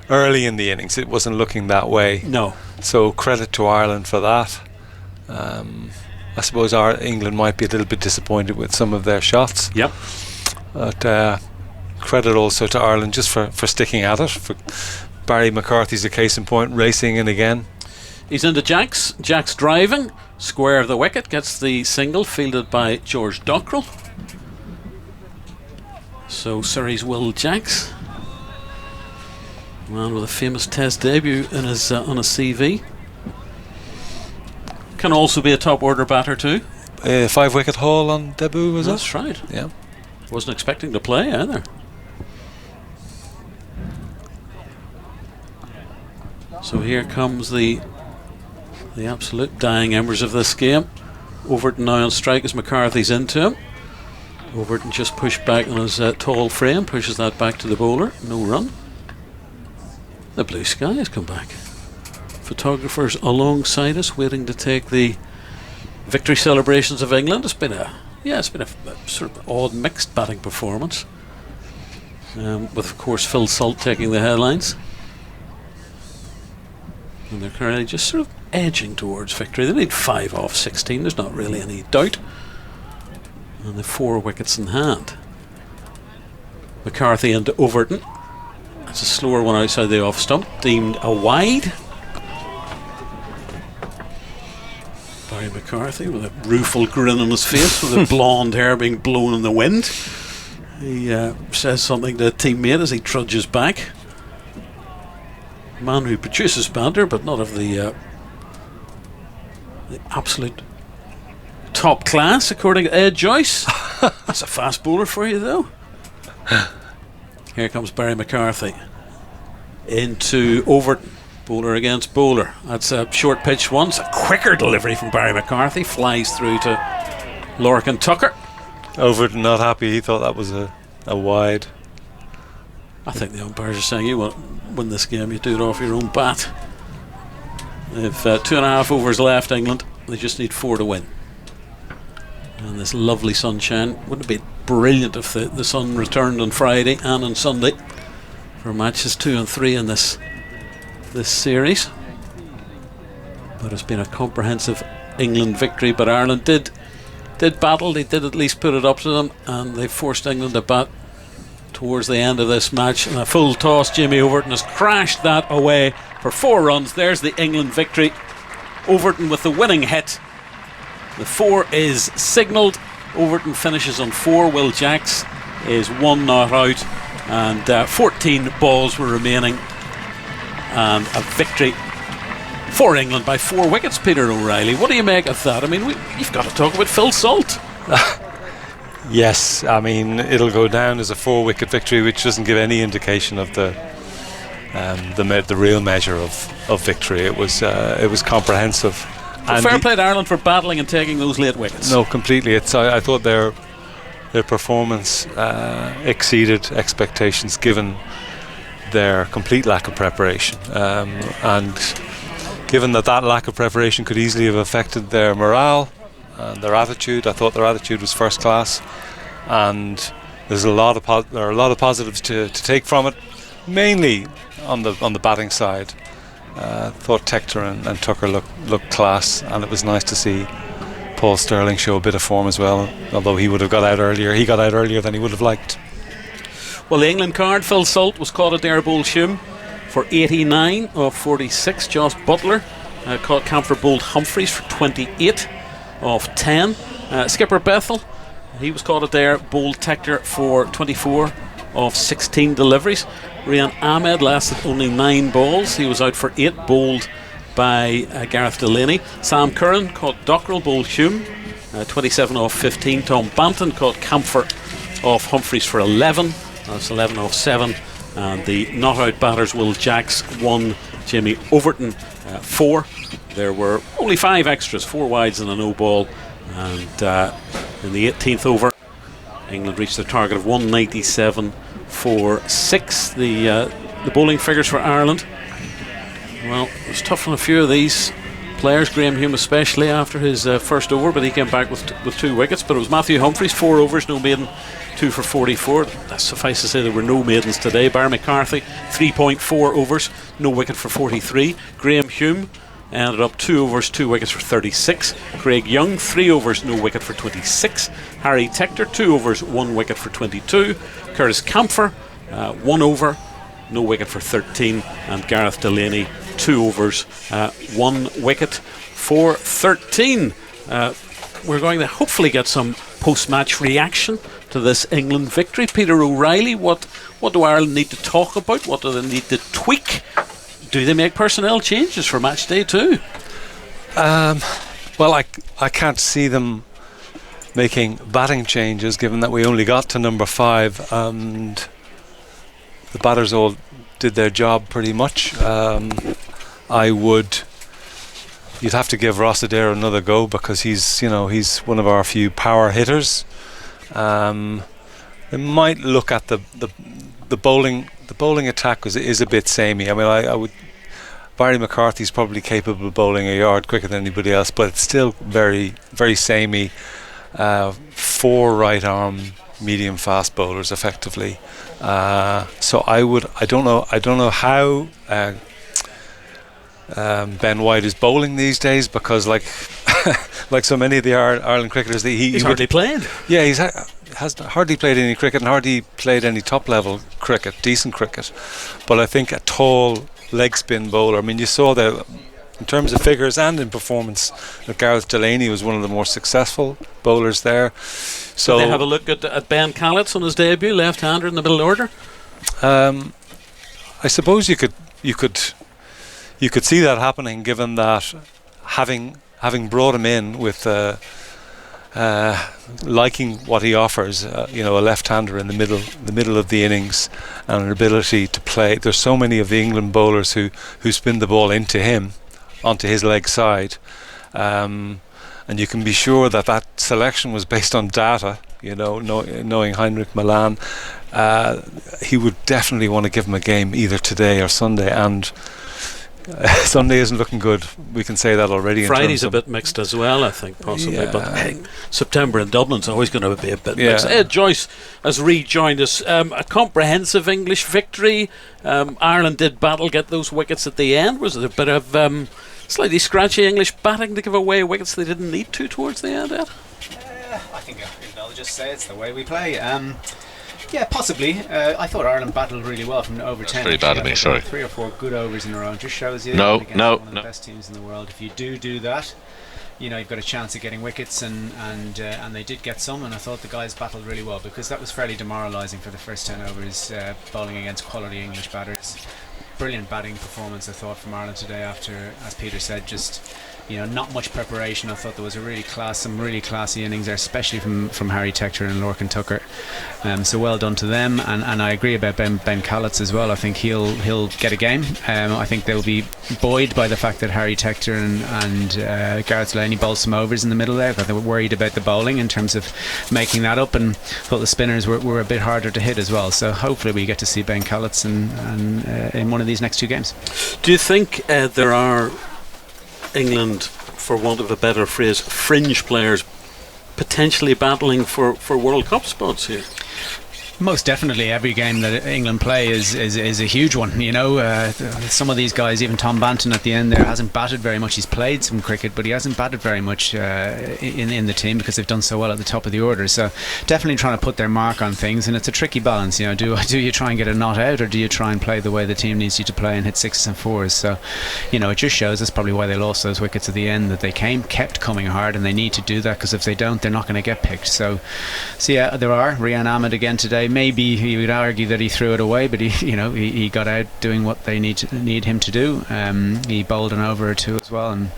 early in the innings. It wasn't looking that way. No. So credit to Ireland for that. I suppose England might be a little bit disappointed with some of their shots. Yep. But credit also to Ireland just for sticking at it. For Barry McCarthy's a case in point, racing in again. He's into Jacks. Jacks driving. Square of the wicket. Gets the single fielded by George Dockrell. So Surrey's Will Jacks, man with a famous Test debut in his on a CV. Can also be a top order batter too. 5-wicket haul on debut, was it? That's right. Yeah. Wasn't expecting to play either. So here comes the absolute dying embers of this game. Overton now on strike as McCarthy's into him. Overton just pushed back on his tall frame, pushes that back to the bowler. No run. The blue sky has come back. Photographers alongside us waiting to take the victory celebrations of England. It's been a sort of odd mixed batting performance, with of course Phil Salt taking the headlines, and they're currently just sort of edging towards victory. They need 5 off 16, there's not really any doubt, and the 4 wickets in hand. McCarthy into Overton. That's a slower one outside the off stump, deemed a wide. Barry McCarthy with a rueful grin on his face, with the blonde hair being blown in the wind. He says something to a teammate as he trudges back. A man who produces banter, but not of the absolute top class, according to Ed Joyce. That's a fast bowler for you, though. Here comes Barry McCarthy into Overton. Bowler against bowler. That's a short pitch once. A quicker delivery from Barry McCarthy. Flies through to Lorcan Tucker. Overton not happy. He thought that was a wide. I think the umpires are saying you want to win this game, you do it off your own bat. They've 2.5 overs left, England. They just need 4 to win. And this lovely sunshine. Wouldn't it be brilliant if the sun returned on Friday and on Sunday for matches 2 and 3 in this series. But it's been a comprehensive England victory, but Ireland did battle. They did at least put it up to them, and they forced England to bat towards the end of this match. And a full toss, Jimmy Overton has crashed that away for 4 runs. There's the England victory. Overton with the winning hit. The 4 is signalled. Overton finishes on 4. Will Jacks is 1 not out, and 14 balls were remaining, and a victory for England by 4 wickets. Peter O'Reilly, what do you make of that? I mean, you've got to talk about Phil Salt. Yes, I mean it'll go down as a 4-wicket victory, which doesn't give any indication of the real measure of victory. It was comprehensive. So fair play to Ireland for battling and taking those late wickets. No, completely. I thought their performance exceeded expectations given their complete lack of preparation, and given that lack of preparation could easily have affected their morale and their attitude. I thought their attitude was first class, and there's there are a lot of positives to take from it, mainly on the batting side. Thought Tector and Tucker looked class, and it was nice to see Paul Sterling show a bit of form as well, although he would have got out earlier. He got out earlier than he would have liked. Well, the England card, Phil Salt was caught at Dare Bowl Hume for 89 of 46. Josh Butler caught Camphor bowled Humphreys for 28 of 10. Skipper Bethel, he was caught at Dare bowled Tector for 24 of 16 deliveries. Rian Ahmed lasted only 9 balls. He was out for 8, bowled by Gareth Delaney. Sam Curran caught Dockrell bowled Hume, 27 off 15. Tom Banton caught Camphor off Humphreys for 11. That's 11 off 7. And the not out batters, Will Jacks 1, Jamie Overton 4. There were only 5 extras, 4 wides and a no ball. And in the 18th over, England reached their target of 197 for 6. The bowling figures for Ireland, well, it was tough on a few of these players, Graham Hume especially after his first over, but he came back with 2 wickets. But it was Matthew Humphreys, 4 overs, no maiden, 2 for 44. That's suffice to say there were no maidens today. Barry McCarthy, 3.4 overs, no wicket for 43. Graham Hume ended up 2 overs, 2 wickets for 36. Craig Young, 3 overs, no wicket for 26. Harry Tector, 2 overs, 1 wicket for 22. Curtis Camphor, 1 over, no wicket for 13. And Gareth Delaney, 2 overs, 1 wicket for 13. We're going to hopefully get some post-match reaction to this England victory. Peter O'Reilly, what do Ireland need to talk about? What do they need to tweak? Do they make personnel changes for match day too? Well, I can't see them making batting changes, given that we only got to number 5 and the batters all did their job pretty much. You'd have to give Ross Adair another go, because he's one of our few power hitters. They might look at the bowling. The bowling attack is a bit samey. I mean, I would. Barry McCarthy's probably capable of bowling a yard quicker than anybody else, but it's still very, very samey. 4 right arm medium fast bowlers effectively. So I don't know how Ben White is bowling these days, because like so many of the Ireland cricketers, he's hardly played. Yeah, has hardly played any cricket and hardly played any top level cricket, decent cricket. But I think a tall leg spin bowler, I mean, you saw that in terms of figures and in performance, that Gareth Delaney was one of the more successful bowlers there. So did they have a look at Ben Callitz on his debut, left-hander in the middle order? I suppose you could see that happening, given that having brought him in with liking what he offers, a left-hander in the middle of the innings, and an ability to play. There's so many of the England bowlers who spin the ball into him, onto his leg side, and you can be sure that selection was based on data. Knowing Heinrich Milan, he would definitely want to give him a game either today or Sunday, and Sunday isn't looking good. We can say that already. Friday's a bit mixed as well, I think, possibly. Yeah. But September in Dublin's always going to be a bit mixed. Ed Joyce has rejoined us. A comprehensive English victory. Ireland did battle, get those wickets at the end. Was it a bit of slightly scratchy English batting to give away wickets they didn't need to towards the end, Ed? I think I'll just say it's the way we play. Yeah, possibly. I thought Ireland battled really well from over 10. Very bad of me, sorry. 3 or 4 good overs in a row. It just shows you one of the best teams in the world. If you do that, you've got a chance of getting wickets, and they did get some. And I thought the guys battled really well, because that was fairly demoralising for the first 10 overs, bowling against quality English batters. Brilliant batting performance, I thought, from Ireland today. After, as Peter said, just not much preparation. I thought there was some really classy innings there, especially from Harry Tector and Lorcan Tucker. So well done to them. And I agree about Ben Callitz as well. I think he'll get a game. I think they'll be buoyed by the fact that Harry Tector and Gareth Delaney bowled some overs in the middle there. I thought they were worried about the bowling in terms of making that up, and thought the spinners were a bit harder to hit as well. So hopefully we get to see Ben Callitz in one of these next 2 games. Do you think there are England, for want of a better phrase, fringe players potentially battling for World Cup spots here? Most definitely, every game that England play is a huge one. Some of these guys, even Tom Banton at the end there, hasn't batted very much. He's played some cricket, but he hasn't batted very much in the team because they've done so well at the top of the order. So definitely trying to put their mark on things, and it's a tricky balance. Do you try and get a not out, or do you try and play the way the team needs you to play and hit 6s and 4s? So it just shows that's probably why they lost those wickets at the end, that they kept coming hard, and they need to do that, because if they don't, they're not going to get picked. So yeah, there are Rian Ahmed again today. Maybe he would argue that he threw it away, but he got out doing what they need him to do. He bowled an over or 2 as well, and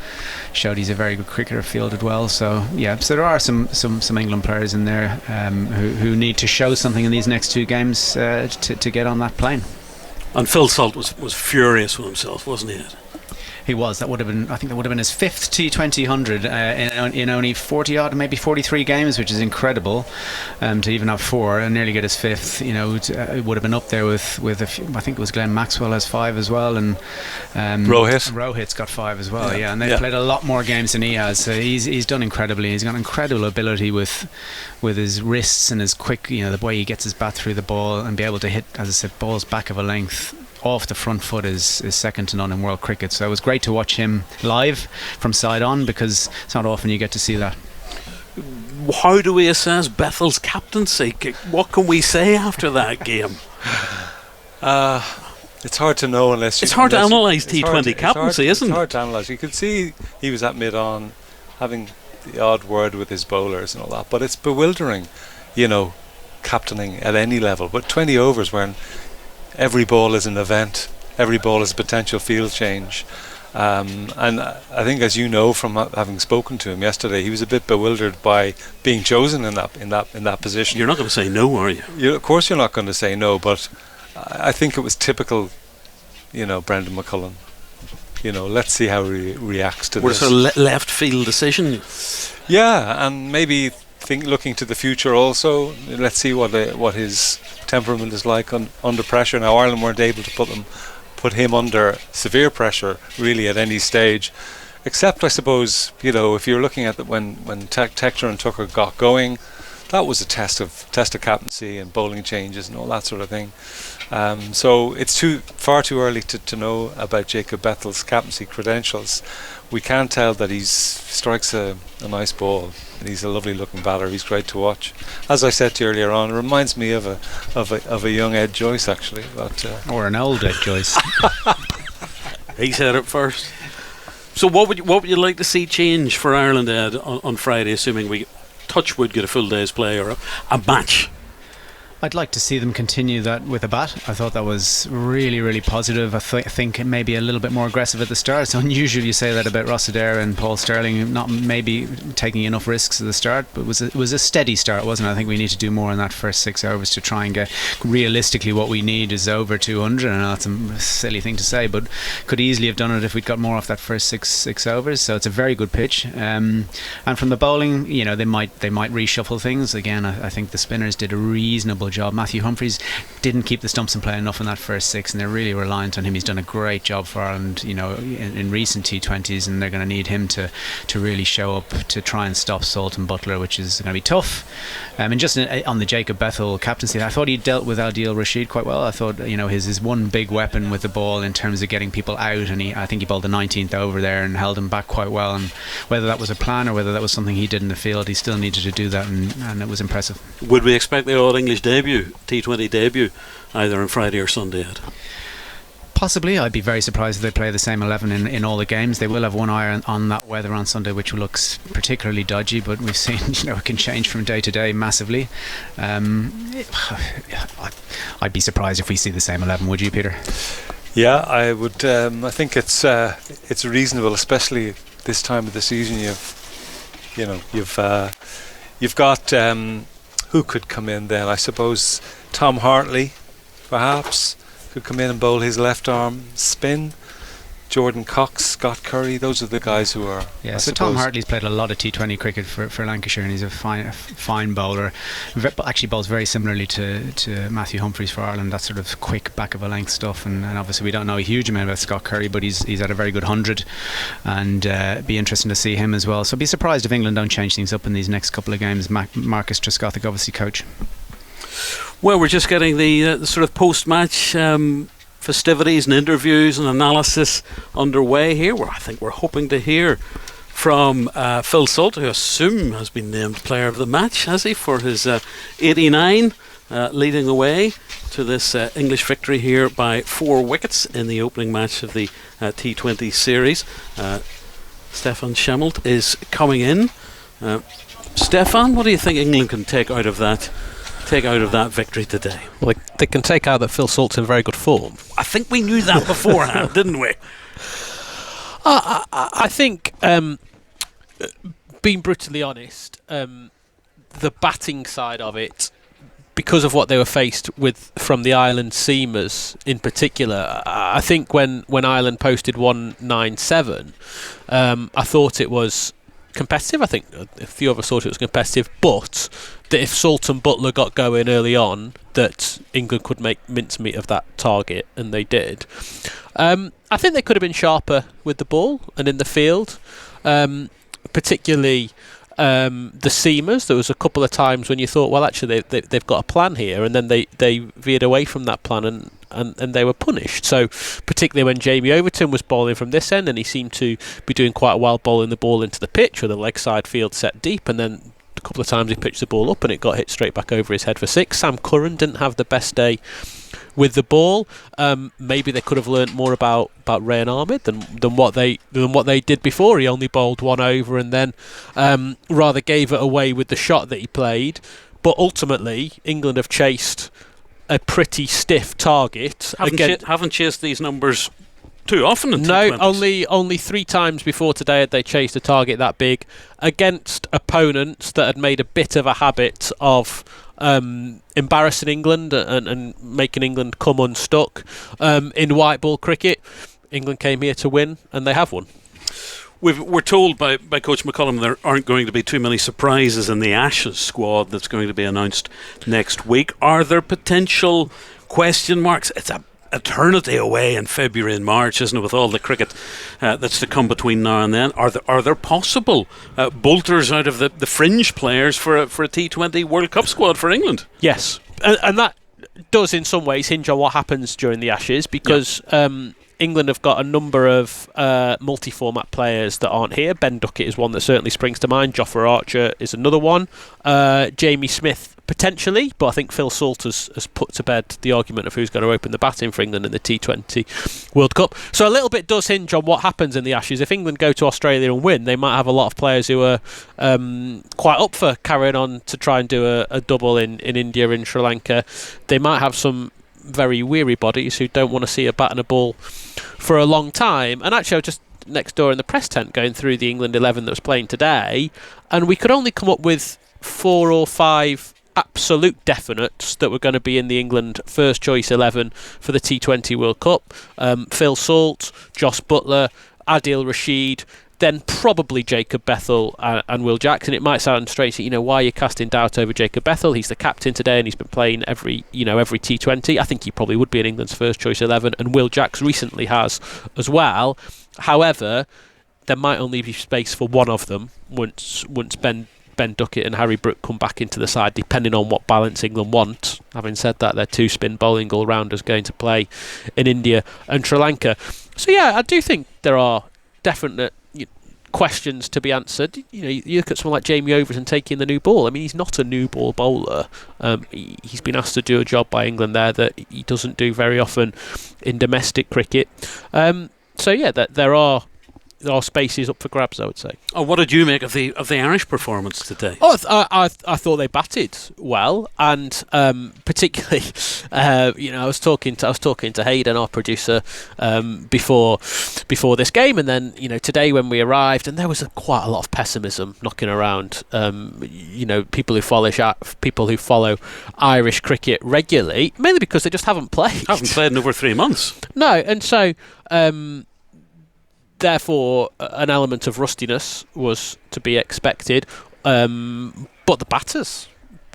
showed he's a very good cricketer, fielded well. So there are some England players in there who need to show something in these next 2 games to get on that plane. And Phil Salt was furious with himself, wasn't he, Ed? He was. I think that would have been his 5th T20 100 in only 40 odd, maybe 43 games, which is incredible. To even have 4 and nearly get his 5th, it would have been up there with a few, I think it was Glenn Maxwell has 5 as well, and Rohit's got 5 as well. Yeah, and they've played a lot more games than he has. So he's done incredibly. He's got incredible ability with his wrists and his quick, the way he gets his bat through the ball and be able to hit, as I said, balls back of a length off the front foot is second to none in world cricket. So it was great to watch him live from side on, because it's not often you get to see that. How do we assess Bethel's captaincy? What can we say after that game? It's hard to know unless you... It's hard to analyse T20 captaincy, isn't it? It's hard to analyse. You could see he was at mid-on, having the odd word with his bowlers and all that, but it's bewildering, captaining at any level. But 20 overs when every ball is an event, every ball is a potential field change, and I think, as you know from having spoken to him yesterday, he was a bit bewildered by being chosen in that position. You're not going to say no, are you? Of course you're not going to say no, but I think it was typical, Brendan McCullum. Let's see how he reacts to this. Was it a left field decision? Yeah, and maybe looking to the future also. Let's see what his temperament is like under pressure. Now, Ireland weren't able to put him under severe pressure really at any stage, except I suppose if you're looking at when Tector and Tucker got going, that was a test of captaincy and bowling changes and all that sort of thing. So it's far too early to know about Jacob Bethel's captaincy credentials. We can tell that he strikes a nice ball, and he's a lovely looking batter. He's great to watch. As I said to you earlier on, it reminds me of a young Ed Joyce, actually, or an old Ed Joyce. He said it first. So what would you like to see change for Ireland, Ed, on Friday, assuming we touchwood get a full day's play or a match? I'd like to see them continue that with a bat. I thought that was really, really positive. I think maybe a little bit more aggressive at the start. It's unusual you say that about Ross Adair and Paul Sterling, not maybe taking enough risks at the start, but it was a steady start, wasn't it? I think we need to do more in that first 6 overs to try and get, realistically what we need is over 200. I know that's a silly thing to say, but could easily have done it if we'd got more off that first six overs. So it's a very good pitch. And from the bowling, they might reshuffle things. Again, I think the spinners did a reasonable job. Matthew Humphreys didn't keep the stumps and play enough in that first 6, and they're really reliant on him. He's done a great job for Ireland, in recent T20s, and they're going to need him to really show up to try and stop Salt and Butler, which is going to be tough. And just on the Jacob Bethel captaincy, I thought he dealt with Adil Rashid quite well. I thought his one big weapon with the ball in terms of getting people out, and I think he bowled the 19th over there and held him back quite well. And whether that was a plan or whether that was something he did in the field, he still needed to do that, and it was impressive. Would we expect the All English debut, T20 debut, either on Friday or Sunday, Ed? Possibly. I'd be very surprised if they play the same 11 in all the games. They will have one eye on that weather on Sunday, which looks particularly dodgy, but we've seen it can change from day to day massively. I'd be surprised if we see the same 11. Would you, Peter? Yeah, I would. I think it's reasonable, especially this time of the season, you've got who could come in then? I suppose Tom Hartley, perhaps, could come in and bowl his left arm spin. Jordan Cox, Scott Curry, those are the guys who are. Yeah, so Tom Hartley's played a lot of T20 cricket for Lancashire, and he's a fine bowler. Actually bowls very similarly to Matthew Humphreys for Ireland, that sort of quick back of a length stuff. And obviously we don't know a huge amount about Scott Curry, but he's had a very good 100, and be interesting to see him as well. So be surprised if England don't change things up in these next couple of games. Marcus Trescothick, obviously coach. Well, we're just getting the sort of post-match festivities and interviews and analysis underway here. I think we're hoping to hear from Phil Salt, who I assume has been named player of the match, has he, for his 89, leading the way to this English victory here by 4 wickets in the opening match of the T20 series. Stefan Schemmelt is coming in. Stefan, what do you think England can take out of that victory today? Well, they can take out that Phil Salt's in very good form. I think we knew that beforehand, didn't we? I think, being brutally honest, the batting side of it, because of what they were faced with from the Ireland seamers in particular, I think when Ireland posted 197, I thought it was competitive. I think a few of us thought it was competitive, but that if Salt and Butler got going early on, that England could make mincemeat of that target, and they did. I think they could have been sharper with the ball and in the field, particularly the seamers. There was a couple of times when you thought, well, actually they've got a plan here, and then they veered away from that plan and they were punished. So particularly when Jamie Overton was bowling from this end, and he seemed to be doing quite well bowling the ball into the pitch with a leg side field set deep, and then a couple of times he pitched the ball up and it got hit straight back over his head for 6. Sam Curran didn't have the best day with the ball. Maybe they could have learnt more about Rayan Ahmed than what they did before. He only bowled 1 over and then rather gave it away with the shot that he played. But ultimately, England have chased a pretty stiff target. Haven't chased these numbers too often in No, T20s. only 3 times before today had they chased a target that big against opponents that had made a bit of a habit of embarrassing England and making England come unstuck in white ball cricket. England came here to win, and they have won. We're told by Coach McCullum there aren't going to be too many surprises in the Ashes squad that's going to be announced next week. Are there potential question marks? It's a eternity away in February and March, isn't it, with all the cricket that's to come between now and then. Are there possible bolters out of the fringe players for a T20 World Cup squad for England? Yes, and that does in some ways hinge on what happens during the Ashes, because England have got a number of multi-format players that aren't here. Ben Duckett is one that certainly springs to mind. Jofra Archer is another one. Jamie Smith potentially, but I think Phil Salt has put to bed the argument of who's going to open the batting for England in the T20 World Cup. So a little bit does hinge on what happens in the Ashes. If England go to Australia and win, they might have a lot of players who are quite up for carrying on to try and do a double in India and Sri Lanka. They might have some very weary bodies who don't want to see a bat and a ball for a long time. And actually I was just next door in the press tent going through the England 11 that was playing today, and we could only come up with 4 or 5 absolute definites that were going to be in the England first choice 11 for the T20 World Cup. Phil Salt, Jos Buttler, Adil Rashid, then probably Jacob Bethel and Will Jackson. It might sound strange, why are you casting doubt over Jacob Bethel? He's the captain today and he's been playing every T20. I think he probably would be in England's first choice 11, and Will Jacks recently has as well. However, there might only be space for one of them once Ben Duckett and Harry Brook come back into the side, depending on what balance England want. Having said that, their 2 spin bowling all-rounders going to play in India and Sri Lanka. So yeah, I do think there are definite questions to be answered. You look at someone like Jamie Overton taking the new ball. I mean, he's not a new ball bowler. He's been asked to do a job by England there that he doesn't do very often in domestic cricket. So yeah, there are our space is up for grabs, I would say. Oh, what did you make of the Irish performance today? Oh, I thought they batted well, and particularly, I was talking to Hayden, our producer, before this game, and then today when we arrived, and there was quite a lot of pessimism knocking around. People who follow Irish cricket regularly, mainly because they just haven't played. Haven't played in over 3 months. No, and so. Therefore, an element of rustiness was to be expected, but the batters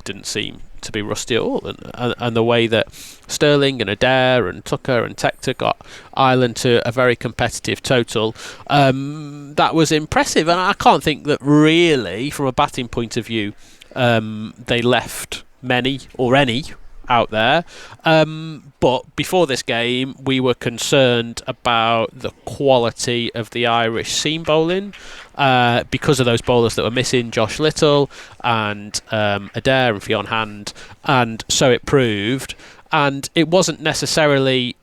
didn't seem to be rusty at all, and the way that Sterling and Adair and Tucker and Tector got Ireland to a very competitive total, that was impressive. And I can't think that really, from a batting point of view, they left many or any out there, but before this game we were concerned about the quality of the Irish seam bowling because of those bowlers that were missing, Josh Little and Adair and Fionn Hand, and so it proved. And it wasn't necessarily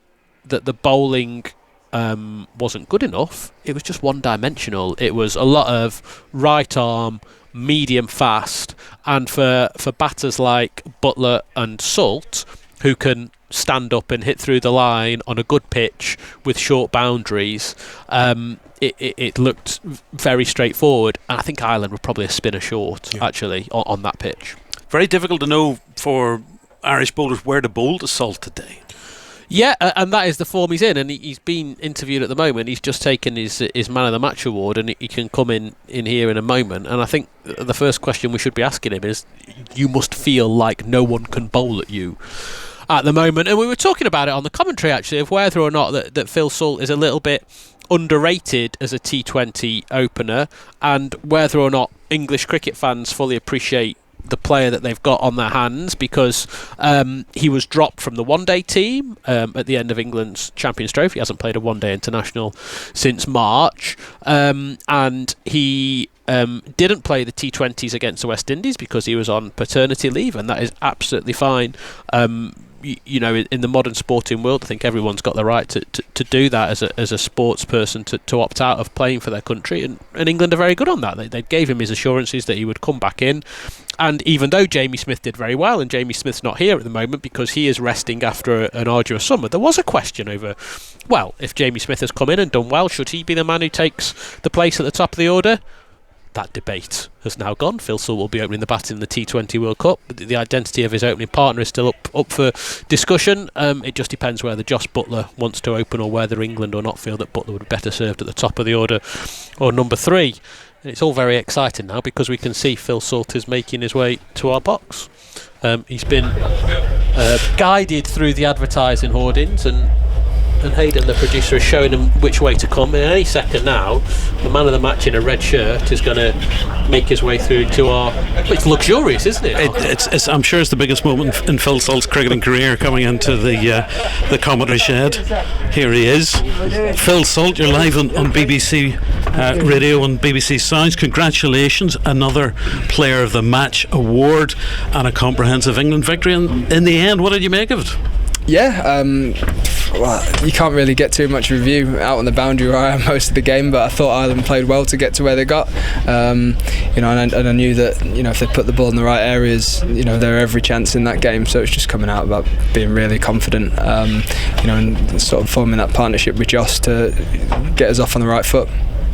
that the bowling wasn't good enough, it was just one-dimensional. It was a lot of right arm, medium fast, and for batters like Butler and Salt, who can stand up and hit through the line on a good pitch with short boundaries, it looked very straightforward, and I think Ireland were probably a spinner short actually on that pitch. Very difficult to know for Irish bowlers where to bowl to Salt today. Yeah, and that is the form he's in, and he's been interviewed at the moment. He's just taken his Man of the Match award, and he can come in here in a moment. And I think the first question we should be asking him is, you must feel like no one can bowl at you at the moment. And we were talking about it on the commentary, actually, of whether or not that Phil Salt is a little bit underrated as a T20 opener, and whether or not English cricket fans fully appreciate the player that they've got on their hands, because he was dropped from the one-day team at the end of England's Champions Trophy. He hasn't played a one-day international since March, and he didn't play the T20s against the West Indies because he was on paternity leave, and that is absolutely fine. In the modern sporting world, I think everyone's got the right to do that as a sports person, to opt out of playing for their country, and England are very good on that. They gave him his assurances that he would come back in, and even though Jamie Smith did very well, and Jamie Smith's not here at the moment because he is resting after an arduous summer, there was a question over, well, if Jamie Smith has come in and done well, should he be the man who takes the place at the top of the order? That debate has now gone. Phil Salt will be opening the bat in the T20 World Cup, but the identity of his opening partner is still up for discussion. It just depends whether Josh Butler wants to open, or whether England or not feel that Butler would be better served at the top of the order or number 3. And it's all very exciting now because we can see Phil Salt is making his way to our box. He's been guided through the advertising hoardings, and Hayden, the producer, is showing him which way to come. In any second now, the man of the match in a red shirt is going to make his way through to our... It's luxurious, isn't it? It's I'm sure it's the biggest moment in Phil Salt's cricketing career, coming into the commentary shed. Here he is. Phil Salt, you're live on BBC Radio and BBC Sounds. Congratulations, another Player of the Match award and a comprehensive England victory. And in the end, what did you make of it? Yeah, well, you can't really get too much review out on the boundary where I am most of the game, but I thought Ireland played well to get to where they got. And I knew that if they put the ball in the right areas, there are every chance in that game. So it's just coming out about being really confident, and sort of forming that partnership with Josh to get us off on the right foot.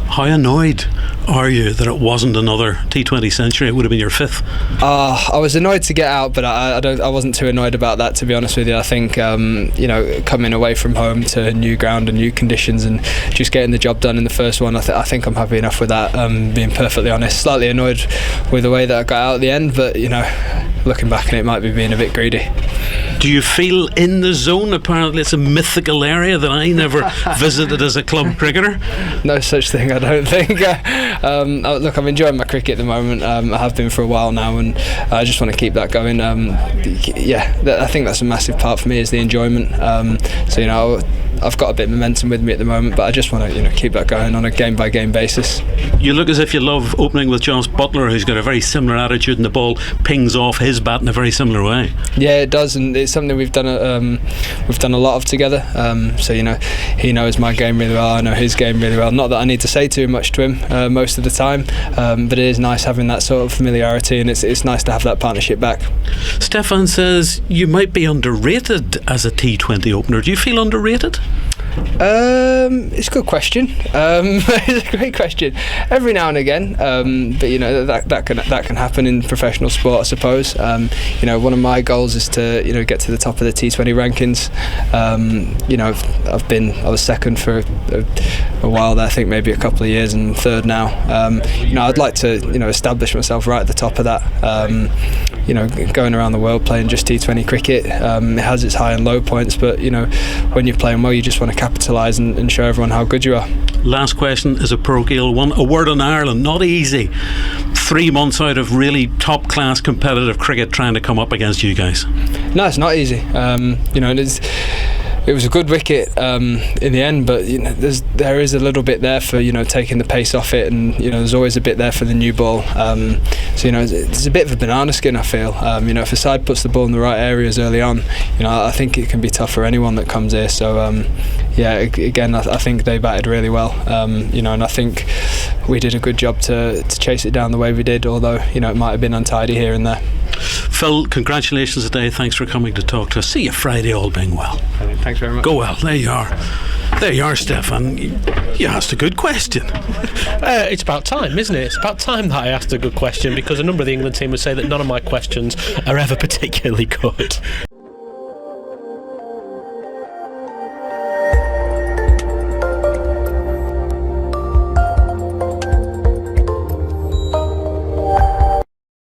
How annoyed are you that it wasn't another T20 century? It would have been your 5th. I was annoyed to get out, but I wasn't too annoyed about that, to be honest with you. I think coming away from home to new ground and new conditions and just getting the job done in the first one, I think I'm happy enough with that. Being perfectly honest, slightly annoyed with the way that I got out at the end, but looking back on it, might be being a bit greedy. Do you feel in the zone? Apparently it's a mythical area that I never visited as a club cricketer. No such thing, I don't think. Look, I'm enjoying my cricket at the moment. I have been for a while now, and I just want to keep that going. I think that's a massive part for me, is the enjoyment. I've got a bit of momentum with me at the moment, but I just want to keep that going on a game by game basis. You look as if you love opening with Josh Butler, who's got a very similar attitude, and the ball pings off his bat in a very similar way. Yeah, it does, and it's something we've done a lot of together. So he knows my game really well, I know his game really well. Not that I need to say too much to him most of the time, but it is nice having that sort of familiarity, and it's nice to have that partnership back. Stefan says you might be underrated as a T20 opener. Do you feel underrated? It's a good question. It's a great question. Every now and again, but that can happen in professional sport, I suppose. One of my goals is to get to the top of the T20 rankings. I was second for a while there, I think maybe a couple of years, and third now. I'd like to establish myself right at the top of that. Going around the world playing just T20 cricket, it has its high and low points, but when you're playing well, you just want to capitalise and show everyone how good you are. Last question is a parochial one. A word on Ireland. Not easy. 3 months out of really top class competitive cricket trying to come up against you guys. No, it's not easy. It was a good wicket in the end, but there is a little bit there for taking the pace off it, and there's always a bit there for the new ball. It's a bit of a banana skin, I feel. If a side puts the ball in the right areas early on, I think it can be tough for anyone that comes here. So again, I think they batted really well. And I think we did a good job to chase it down the way we did, although it might have been untidy here and there. Phil, congratulations today. Thanks for coming to talk to us. See you Friday, all being well. Thanks very much. Go well. There you are. There you are, Stefan. You asked a good question. It's about time, isn't it? It's about time that I asked a good question, because a number of the England team would say that none of my questions are ever particularly good.